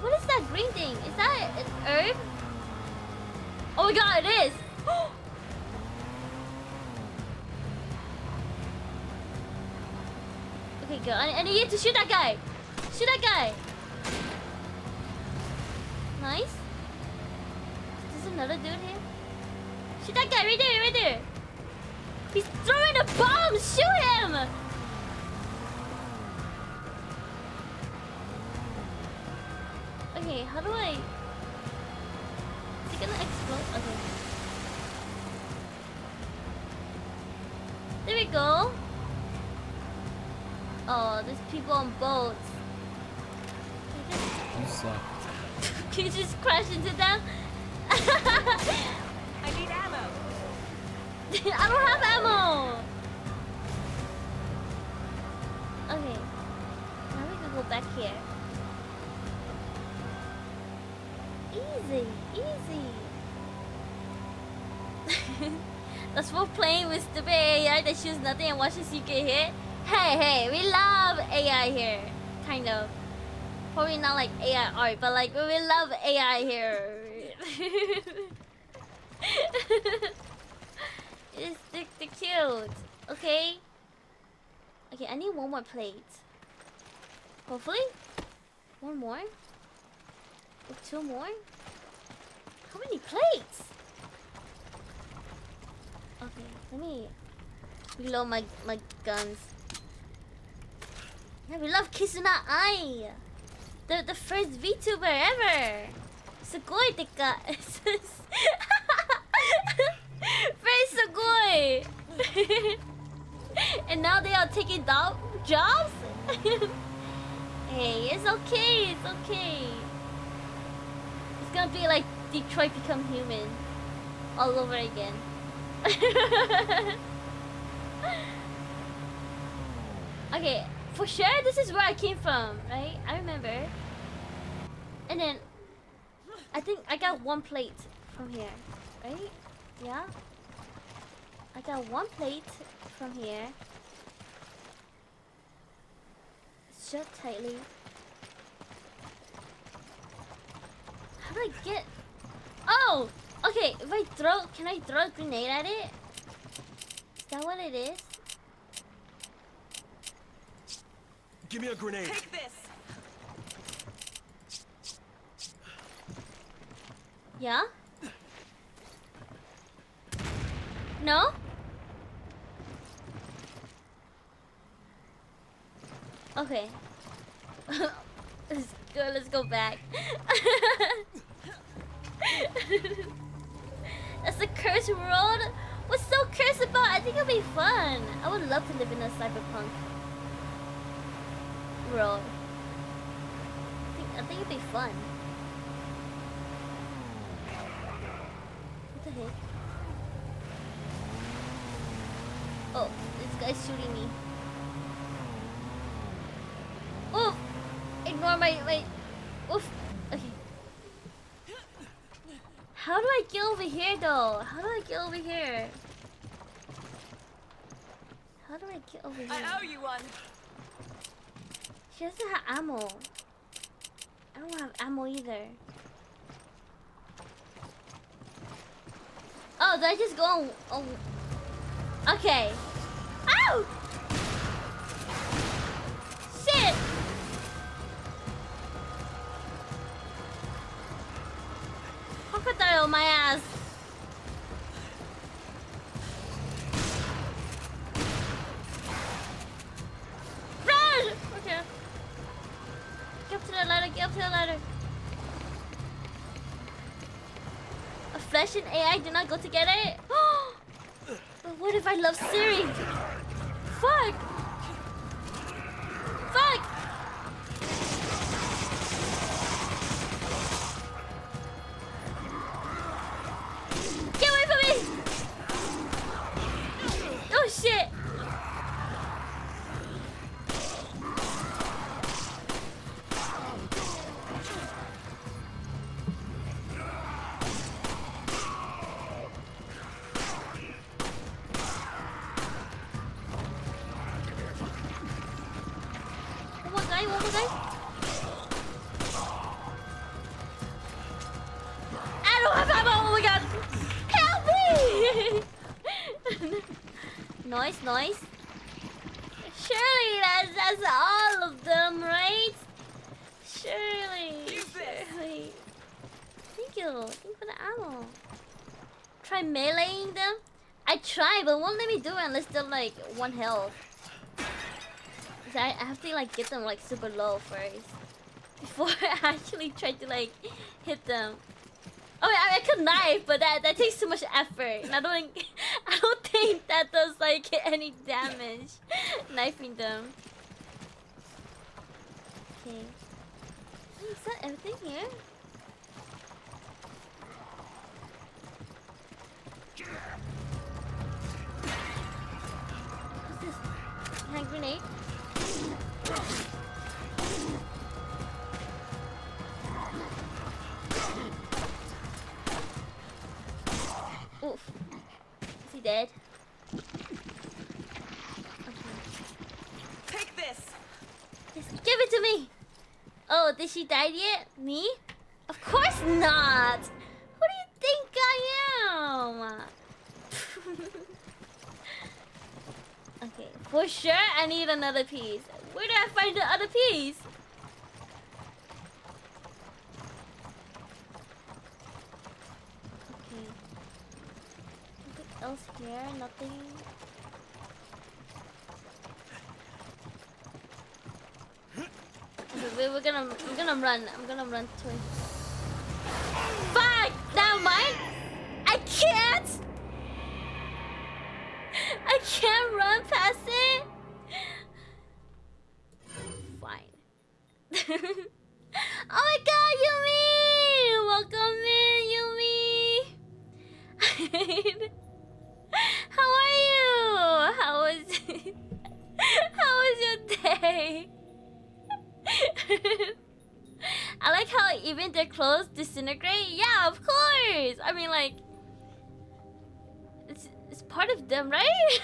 What is that green thing? Is that an herb? Oh my god, it is! Okay, go. I need you to shoot that guy. Shoot that guy. Nice. There's another dude here. Shoot that guy right there. He's throwing a bomb. Shoot him. Okay, how do I... Is it gonna explode? Okay. There we go. Oh, there's people on boats. You suck. Can you just crash into them? I need ammo. I don't have ammo. Okay. Now we can go back here. Easy, easy. That's for playing with stupid AI that shoots nothing and watches you get hit. Hey, we love AI here. Kind of. Probably not like AI art, but like we love AI here. They're cute. Okay. Okay, I need one more plate. Hopefully. One more. Or two more. How many plates? Okay, let me reload my guns. Yeah, we love Kizuna Ai. The first VTuber ever. Sugoi deka. Very sugoi. And now they are taking jobs? Hey, it's okay, it's okay. It's gonna be like Detroit Become Human all over again. Okay, for sure this is where I came from, right? I remember. And then I think I got one plate from here, right? Yeah? I got one plate from here. Shut tightly. How do I get... Oh! Okay, if I throw... Can I throw a grenade at it? Is that what it is? Give me a grenade. Take this. Yeah? No? Okay. Let's go back. That's the cursed world? What's so cursed about? I think it'll be fun. I would love to live in a cyberpunk world. I think it'd be fun. What the heck? Oh, this guy's shooting me. Oof! Ignore my... Oof! Okay. How do I get over here though? How do I get over here? How do I get over here? I owe you one. She doesn't have ammo. I don't have ammo either. Oh, did I just go on... Oh. Okay. Ow! Shit! Crocodile my ass. Run! Okay. Get up to the ladder, get up to the ladder. A flesh and AI do not go together? But what if I love Siri? Fuck! Fuck! Get away from me! Oh shit! One more guy, one more guy. I don't have ammo, oh my god! Help me! Noise, noise. Surely that's all of them, right? Surely. Surely. Thank you. Thank you for the ammo. Try meleeing them? I tried, but it won't let me do it unless they're like 1 health. I have to like get them like super low first. before I actually tried to like hit them. Oh, I could knife, but that takes too much effort, and I don't think that does like any damage. Knifing them. Okay. Is that everything here? What's this? Hand grenade? Oof. Is he dead? Okay. Take this! Just give it to me! Oh, did she die yet? Me? Of course not! Who do you think I am? Okay, for sure I need another piece. Where do I find the other piece? Okay. Nothing else here, nothing. Okay, I'm gonna run. I'm gonna run towards. Fuck! Never mind. I can't. I can't run past it. Fine. Oh my God, Yumi! Welcome in, Yumi. How are you? How was your day? I like how even their clothes disintegrate. Yeah, of course. I mean, like, it's part of them, right?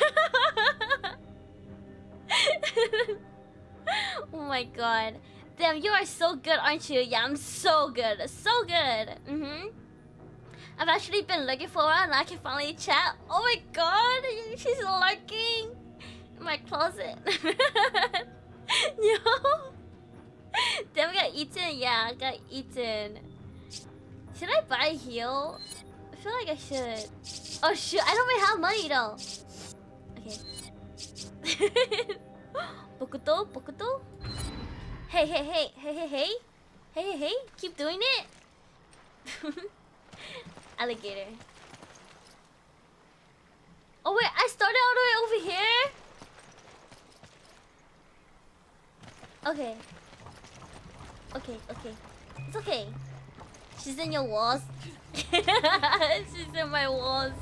Oh my God. Damn, you are so good, aren't you? Yeah, I'm so good. So good. I've actually been looking for her and I can finally chat. Oh my God, she's lurking in my closet. Yo. Damn, I got eaten. Yeah, I got eaten. Should I buy a heal? I feel like I should. Oh shoot, I don't even have money though. Okay. Bokuto? Bokuto? Hey, hey, hey, hey, hey, hey. Hey, hey, hey. Keep doing it. Alligator. Oh wait, I started all the way over here? Okay. Okay, okay. It's okay. She's in your walls. She's in my walls.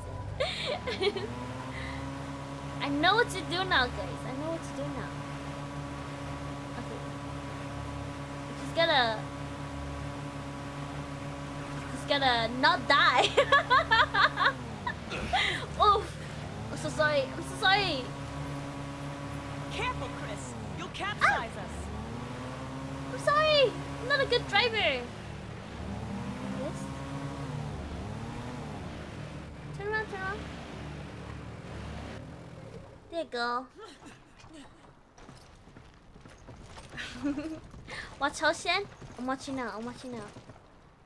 I know what to do now, guys. I know what to do now. Okay. Just gotta not die. Oof. I'm so sorry. I'm so sorry. Careful, Chris. You'll capsize us. I'm sorry. I'm not a good driver. Yes. Turn around, turn around. There you go. Watch out, Shen. I'm watching now. I'm watching now.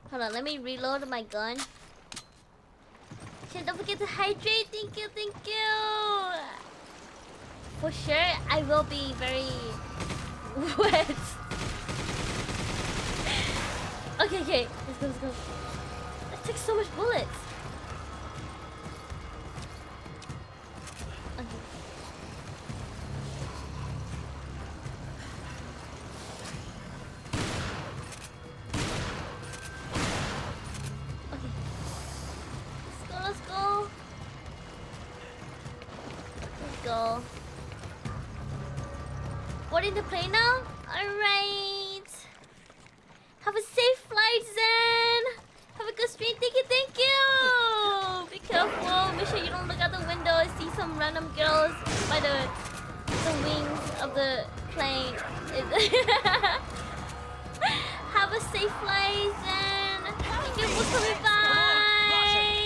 Hold on, let me reload my gun. Shen, don't forget to hydrate. Thank you, thank you. For sure, I will be very wet. Okay, okay. Let's go, let's go. That takes so much bullets. Okay. Okay. Let's go, let's go. Let's go. Boarding the plane now? Alright. Have a safe flight, Zen. Have a good stream. Thank you, thank you. Be careful. Make sure you don't look out the window and see some random girls by the wings of the plane. Have a safe flight, Zen. Thank you for coming by.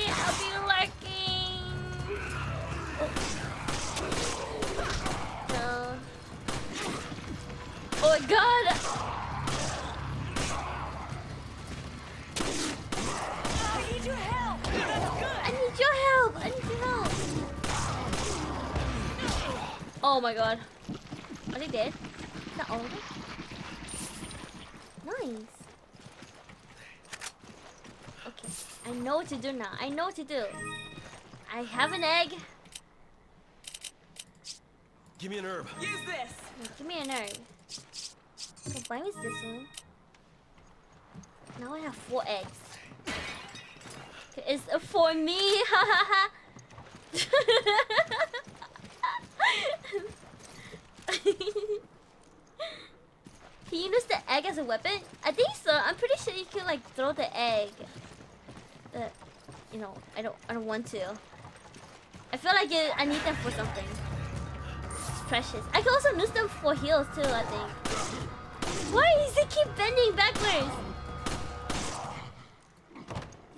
I'll be lurking. Oh. Oh my God. I need your help. That's good. I need your help. I need your help. Oh my God. Are they dead? Is that all of them? Nice. Okay, I know what to do now. I know what to do. I have an egg. Give me an herb. Use this! Give me an herb. Combine with this one. Now I have 4 eggs. It's for me. Can you use the egg as a weapon? I think so. I'm pretty sure you can like throw the egg. You know, I don't want to. I feel like I need them for something. It's precious. I can also use them for heals too, I think. Why does it keep bending backwards?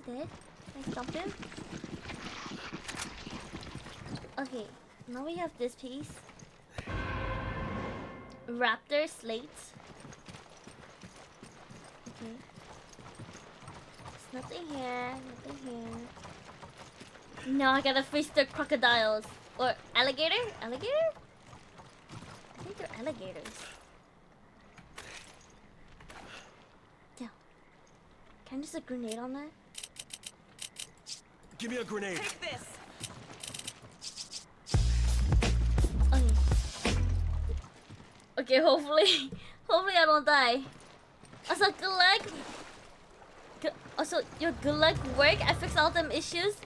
You dead? Can I stop him? Okay, now we have this piece. Raptor slates. Okay. There's nothing here, nothing here. No, I gotta face the crocodiles. Or alligator? Alligator? I think they're alligators. Yeah. Can I use a grenade on that? Give me a grenade. Take this! Okay. Okay, hopefully I don't die. Also, good luck. Also, your good luck work. I fixed all them issues.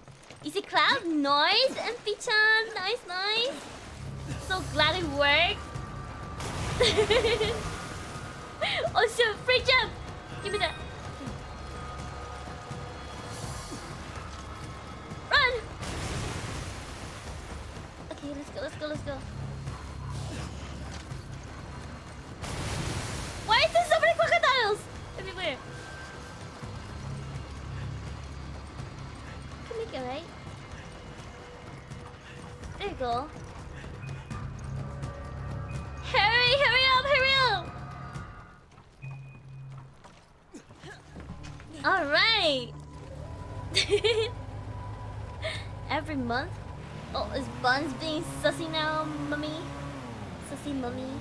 Easy clap, nice, and Pichan, nice. So glad it worked. Oh shoot, free jump! Give me that. Run! Okay, let's go. Why is there so many crocodiles everywhere? Can make it, right? There you go. Hurry up! All right. Every month. Oh, is Buns being sussy now, mummy? Sussy mummy.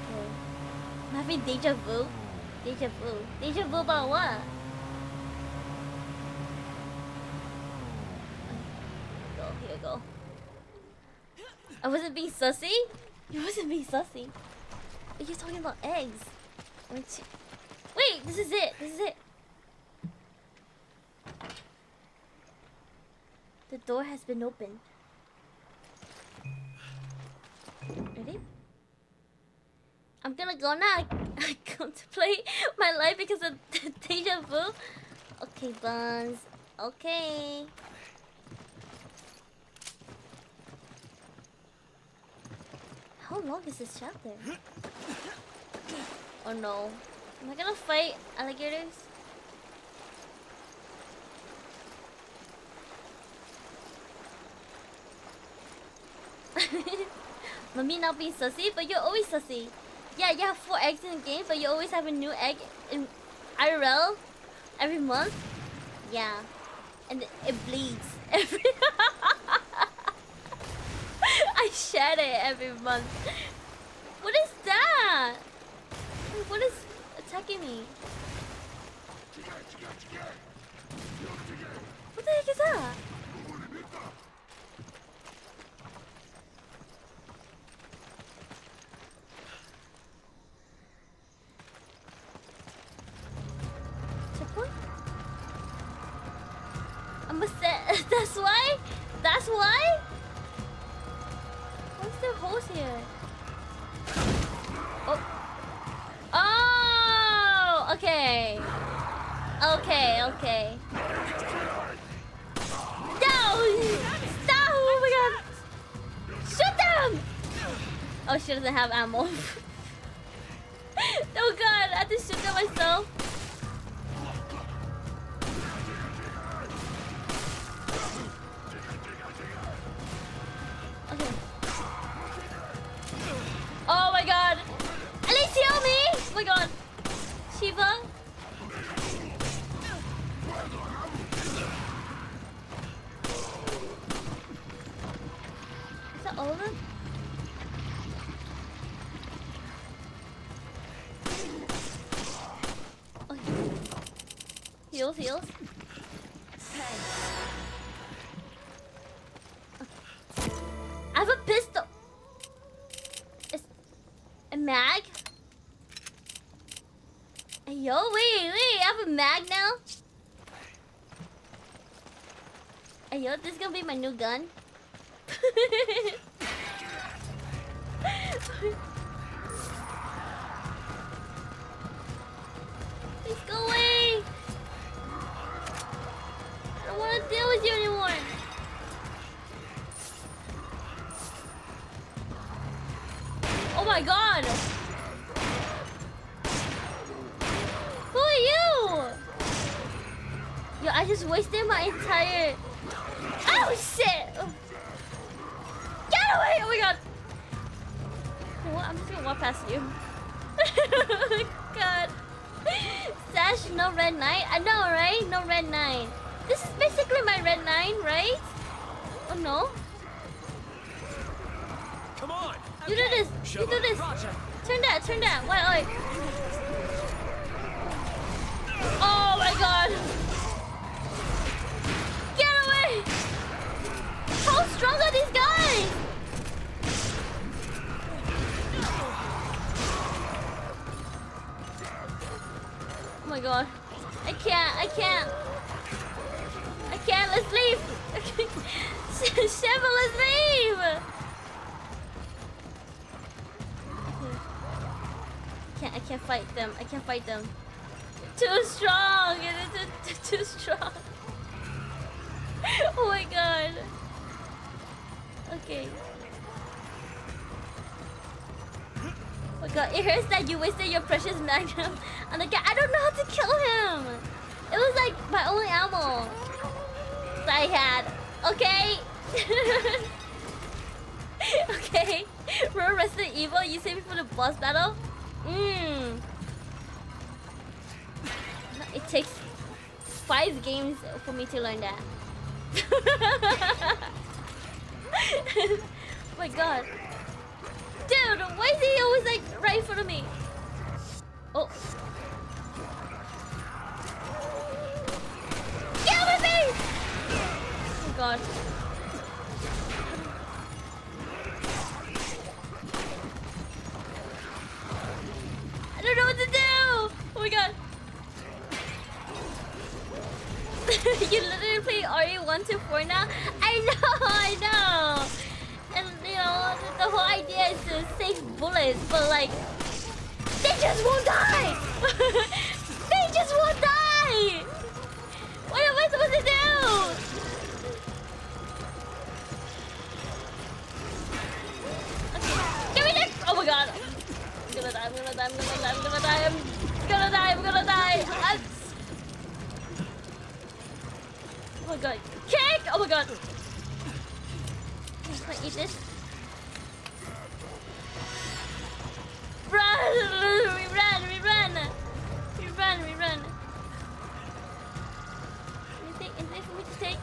Okay. I'm having deja vu. Deja vu about what? Here we go. I wasn't being sussy? You wasn't being sussy. But you're talking about eggs. Wait, this is it. The door has been opened. Ready? I'm gonna go now. I contemplate my life because of deja vu. Okay, Buns. Okay. How long is this chapter? Oh no. Am I gonna fight alligators? Mommy not being sussy, but you're always sussy. Yeah, you have 4 eggs in the game, but you always have a new egg in IRL every month. Yeah. And it bleeds every I shed it every month. What is that? What is attacking me? What the heck is that? Checkpoint? I'm a set. That's why? That's why? Why is there holes here? Oh, okay. No! Stop! Oh my god! Shoot them! Oh, she doesn't have ammo. Oh god, I have to shoot them myself. Okay. Oh my god! At least heal me! Oh my god! Shiva? Is that all of them? heals. Okay. I have a pistol. It's a mag. Hey, yo, wait, I have a mag now. Hey, yo, this is gonna be my new gun. Please go away. I don't want to deal with you anymore. Oh my god. Who are you? Yo, I just wasted my entire... Oh shit! Get away! Oh my god! You know what? I'm just gonna walk past you. God. Sash, no red 9? I know, right? No red 9. This is basically my red 9, right? Oh no? Come on! You do this! You do this! Turn that! Wait. Oh my god! Get away! How strong are these guys? Oh my god. I can't. Let's leave. Sheva, let's leave. I can't fight them. Too strong. It's too strong. Oh my god. Okay. Oh my god, it hurts that you wasted your precious magnum on the guy. I don't know how to kill him. It was like my only ammo that I had. Okay? Okay. Remember Resident Evil? You saved me for the boss battle? It takes 5 games for me to learn that. Oh my god. Dude, why is he always like right in front of me? Oh. Get away from me! Oh god. I don't know what to do! Oh my god. You literally play RE1 to 4 now? I know! And you know, the whole idea is to save bullets, but like, they just won't die! They just won't die! What am I supposed to do? Okay. Give me this! Oh my god! I'm gonna die! Oh my god. Kick! Oh my god. Can I eat this? Run! We run! Anything for me to take?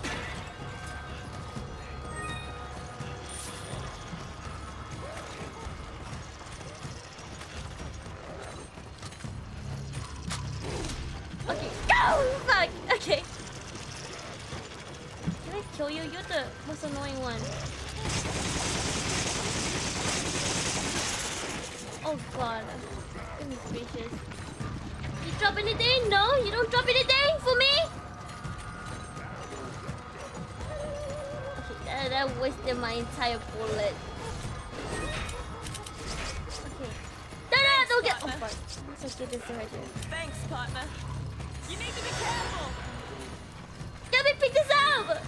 Okay, go! Fuck! Okay. Can I kill you? You're the most annoying one. Oh god. Goodness gracious. You drop anything? No? You don't drop anything for me? Okay, that wasted my entire bullet. Okay. No, don't get. Oh fuck. Let's get this right here. Thanks, partner. You need to be careful. Let me pick this up!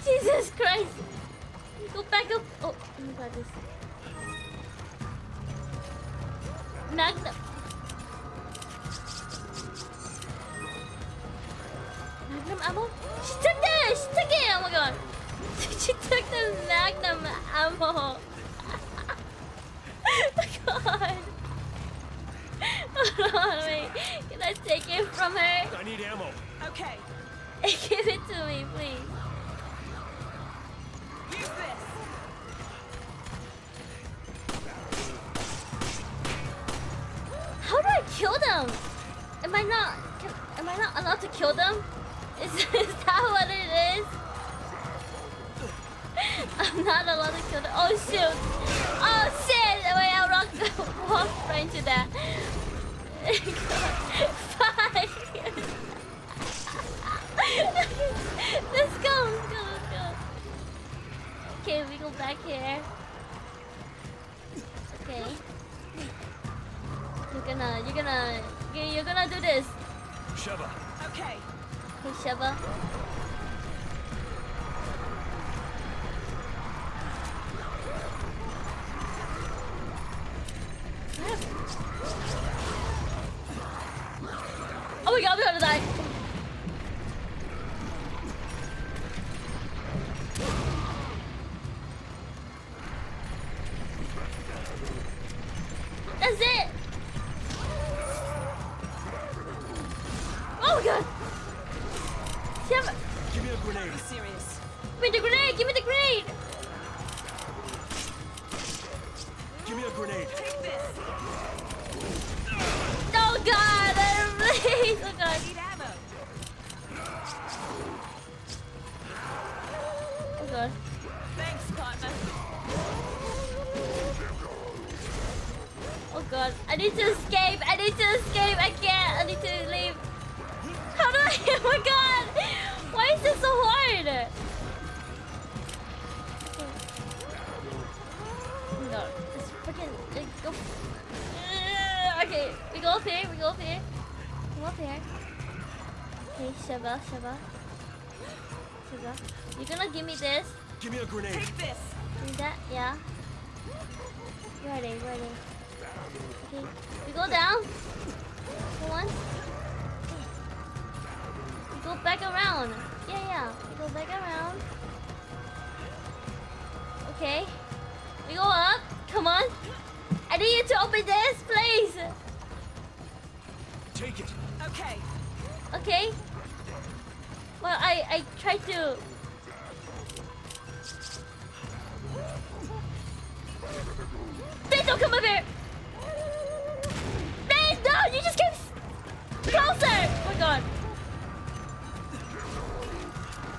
Jesus Christ! Go back up! Oh my god, this. Magnum! Magnum ammo? She took it! Oh my god! She took the Magnum ammo! Oh my god! Hold on, wait. Can I take it from her? I need ammo. Okay. Give it to me, please. Use this. kill them? Am I not allowed to kill them? Is that what it is? I'm not allowed to kill them. Oh shoot! Oh shit! Wait, I walked right into that. Fuck! Let's go! Okay, we go back here. Okay. You're gonna do this. Sheva. Okay. Hey, Sheva. Oh my god, I'm gonna die. That's it. Oh god. Sheva. Give me a grenade. Be serious. Give me the grenade. Give me the grenade. Give me a grenade. Take this. Oh god, please. Oh god. Need ammo. Oh god. Thanks, partner. Oh god. I need to escape. I can't. I need to leave. How do I? Oh my god. Why is this so hard? Oh my god. It's freaking. Go. Okay. We go up here. Come up here. Okay, Sheva. You're gonna give me this. Give me a grenade. Take this. Give me that. Yeah. Ready. Okay. We go down. Go on. We go back around. Yeah. We go back around. Okay. We go up. Come on. I need you to open this, please. Take it. Okay. Well, I tried to. Please don't come up here. Please, no, you just came closer. Oh my god.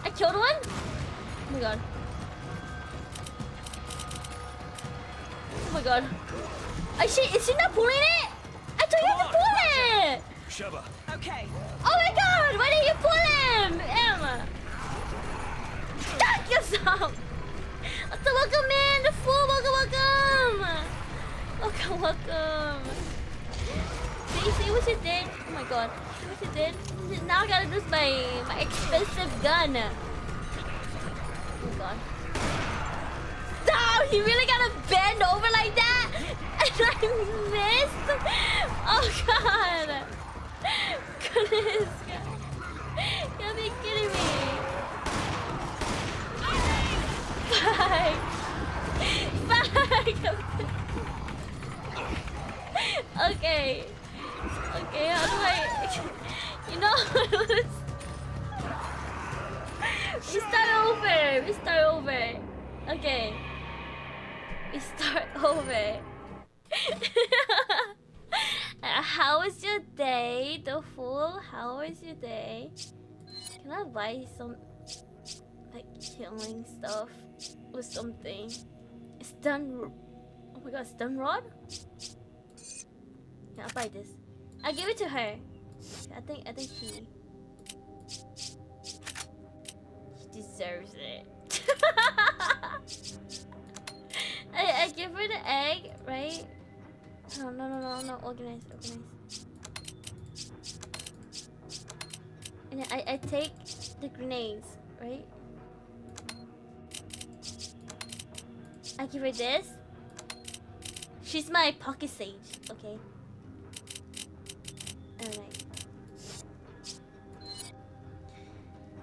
I killed one? Oh my god. Oh my god. Is she not pulling it? I told you to pull it! Sheva. Okay. Oh my god! Why didn't you pull him? Emma! Stop yourself! Welcome in! The fool! Welcome! See what you did? Oh my god. See what you did? Now I gotta use my expensive gun. Oh my god. Stop! You really gotta bend over like that? And I missed? Oh god! Goodness. You gotta be kidding me. Bye! Okay, how do I... You know... We start over. Okay. We start over. How was your day, the fool? How was your day? Can I buy some like killing stuff or something? Stun. Oh my god, stun rod? Yeah, I'll buy this. I'll give it to her. I think she deserves it. I give her the egg, right? No, organize. And then I take the grenades, right? I give her this. She's my pocket sage, okay? Alright.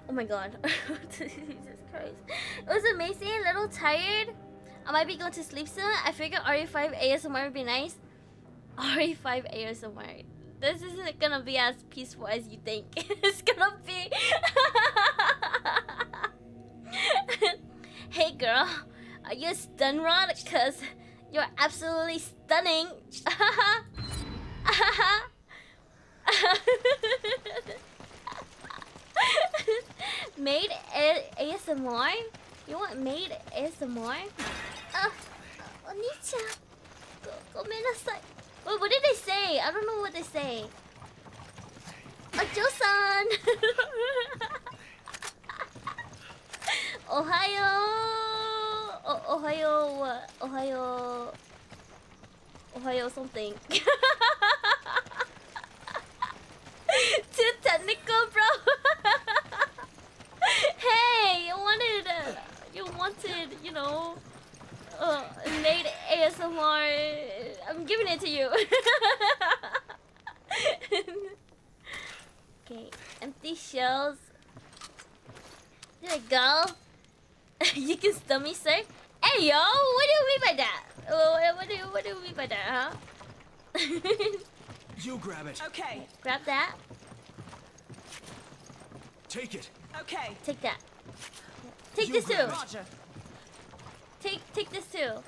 Oh my god. Jesus Christ. It was amazing, a little tired. I might be going to sleep soon. I figured RE5 ASMR would be nice. RE5 ASMR. This isn't gonna be as peaceful as you think. It's gonna be... Hey girl, are you a stun rod? Cause you're absolutely stunning. maid ASMR? You want maid ASMR? Oni-chan. Gomenasai. Wait, what did they say? I don't know what they say. Ojo-san. Ohayo. Ohayo. Ohayo. Ohayo something. Too technical, bro. Hey, you wanted, you know, made ASMR. I'm giving it to you. Okay, empty shells. There we go. You can stun me, sir. Hey, yo, what do you mean by that? What do you mean by that, huh? You grab it. Okay. Grab that. Take it. Okay. Take that. Take You this too. grab it. Roger. Take this too.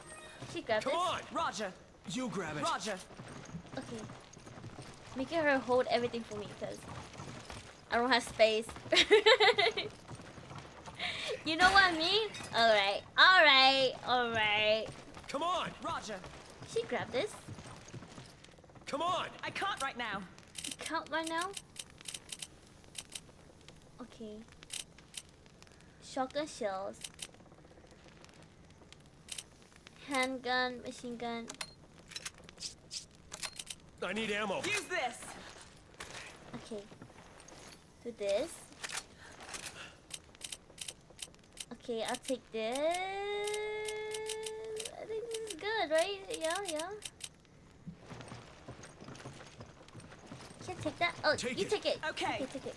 She grabbed Come this. on. Roger. You grab it. Roger. Okay. Making her hold everything for me because I don't have space. You know what I mean? Alright. Alright. Alright. Come on. Roger. She grabbed this. Come on. I can't right now. You count right now? Okay. Shotgun shells. Handgun, machine gun. I need ammo. Use this. Okay. Do this. Okay, I'll take this. I think this is good, right? Yeah. Can't take that. Oh, Take you it. take it. Okay. Take it.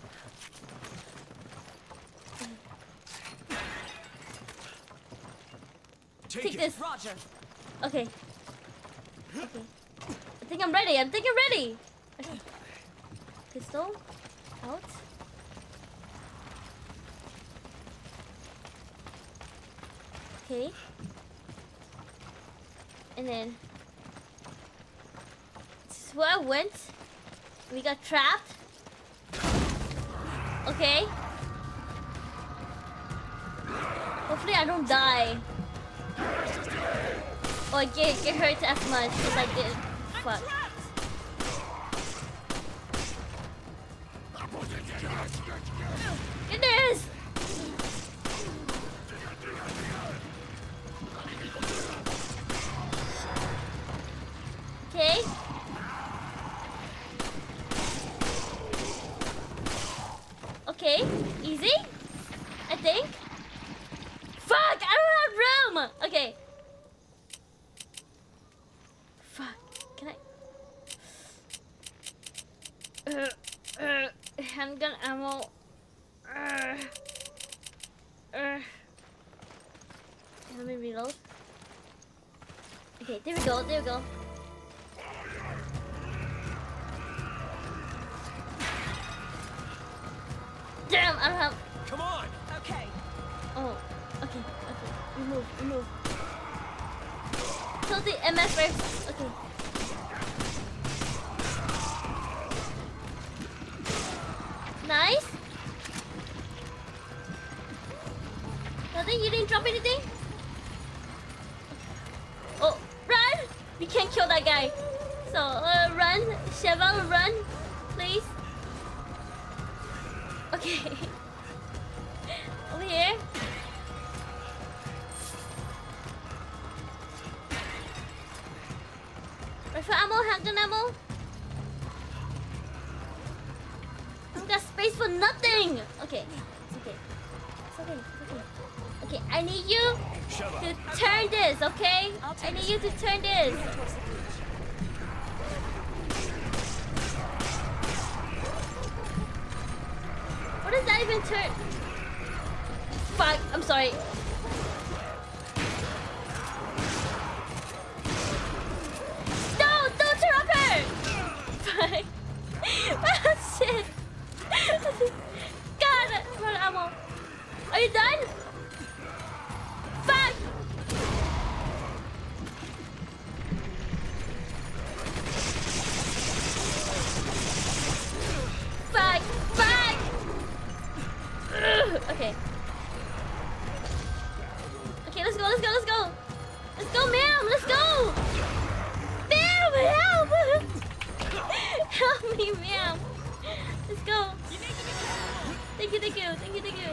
Take this. Roger. Okay. Okay. I think I'm ready. I'm ready. Okay. Pistol. Out. Okay. And then this is where I went. We got trapped. Okay. Hopefully I don't die. Or get hurt as much as I did. Fuck. Goodness! Okay. Okay, easy. I think. Fuck! I don't have room. Okay. Fuck. Can I? Handgun ammo. Let me reload. Okay, there we go. There we go. Damn! I don't have. Come on. Okay. Oh, okay. Remove. Kill the MF first. Okay. Nice. Nothing? You didn't drop anything? Oh, run! We can't kill that guy. So, run. Cheval, run. Please. Okay. Over here. Rifle ammo, handgun ammo. I've got space for nothing. Okay, it's okay. It's okay. It's okay. Okay, I need you to turn this. Okay, I need you to turn this. What does that even turn? Fuck, I'm sorry. No, don't interrupt her! Fuck. Oh, shit. God, I'm out of ammo. Are you done? Fuck! Fuck! Fuck! Ugh. Okay. Bam, let's go! Bam, help! Help me, Bam! Let's go! Thank you, thank you, thank you, thank you, thank you.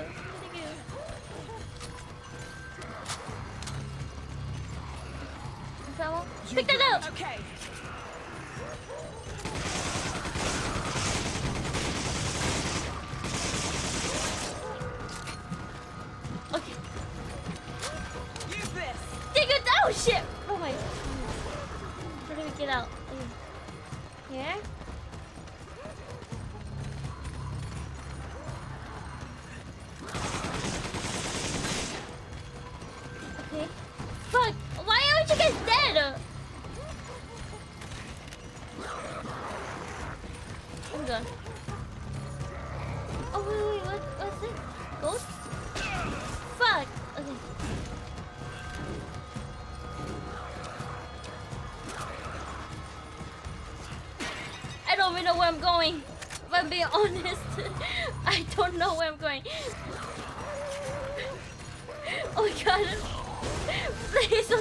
Is that one? Pick that up! Okay. Okay. Use this. Take it down! Oh, shit! Oh my. How do we get out? Okay. Here? Okay. Fuck! Why aren't you guys dead? I'm done. Oh wait, what's it? Ghost? Fuck! Okay. I don't even know where I'm going. If I'm being honest, I don't know where I'm going. Oh my god. Please don't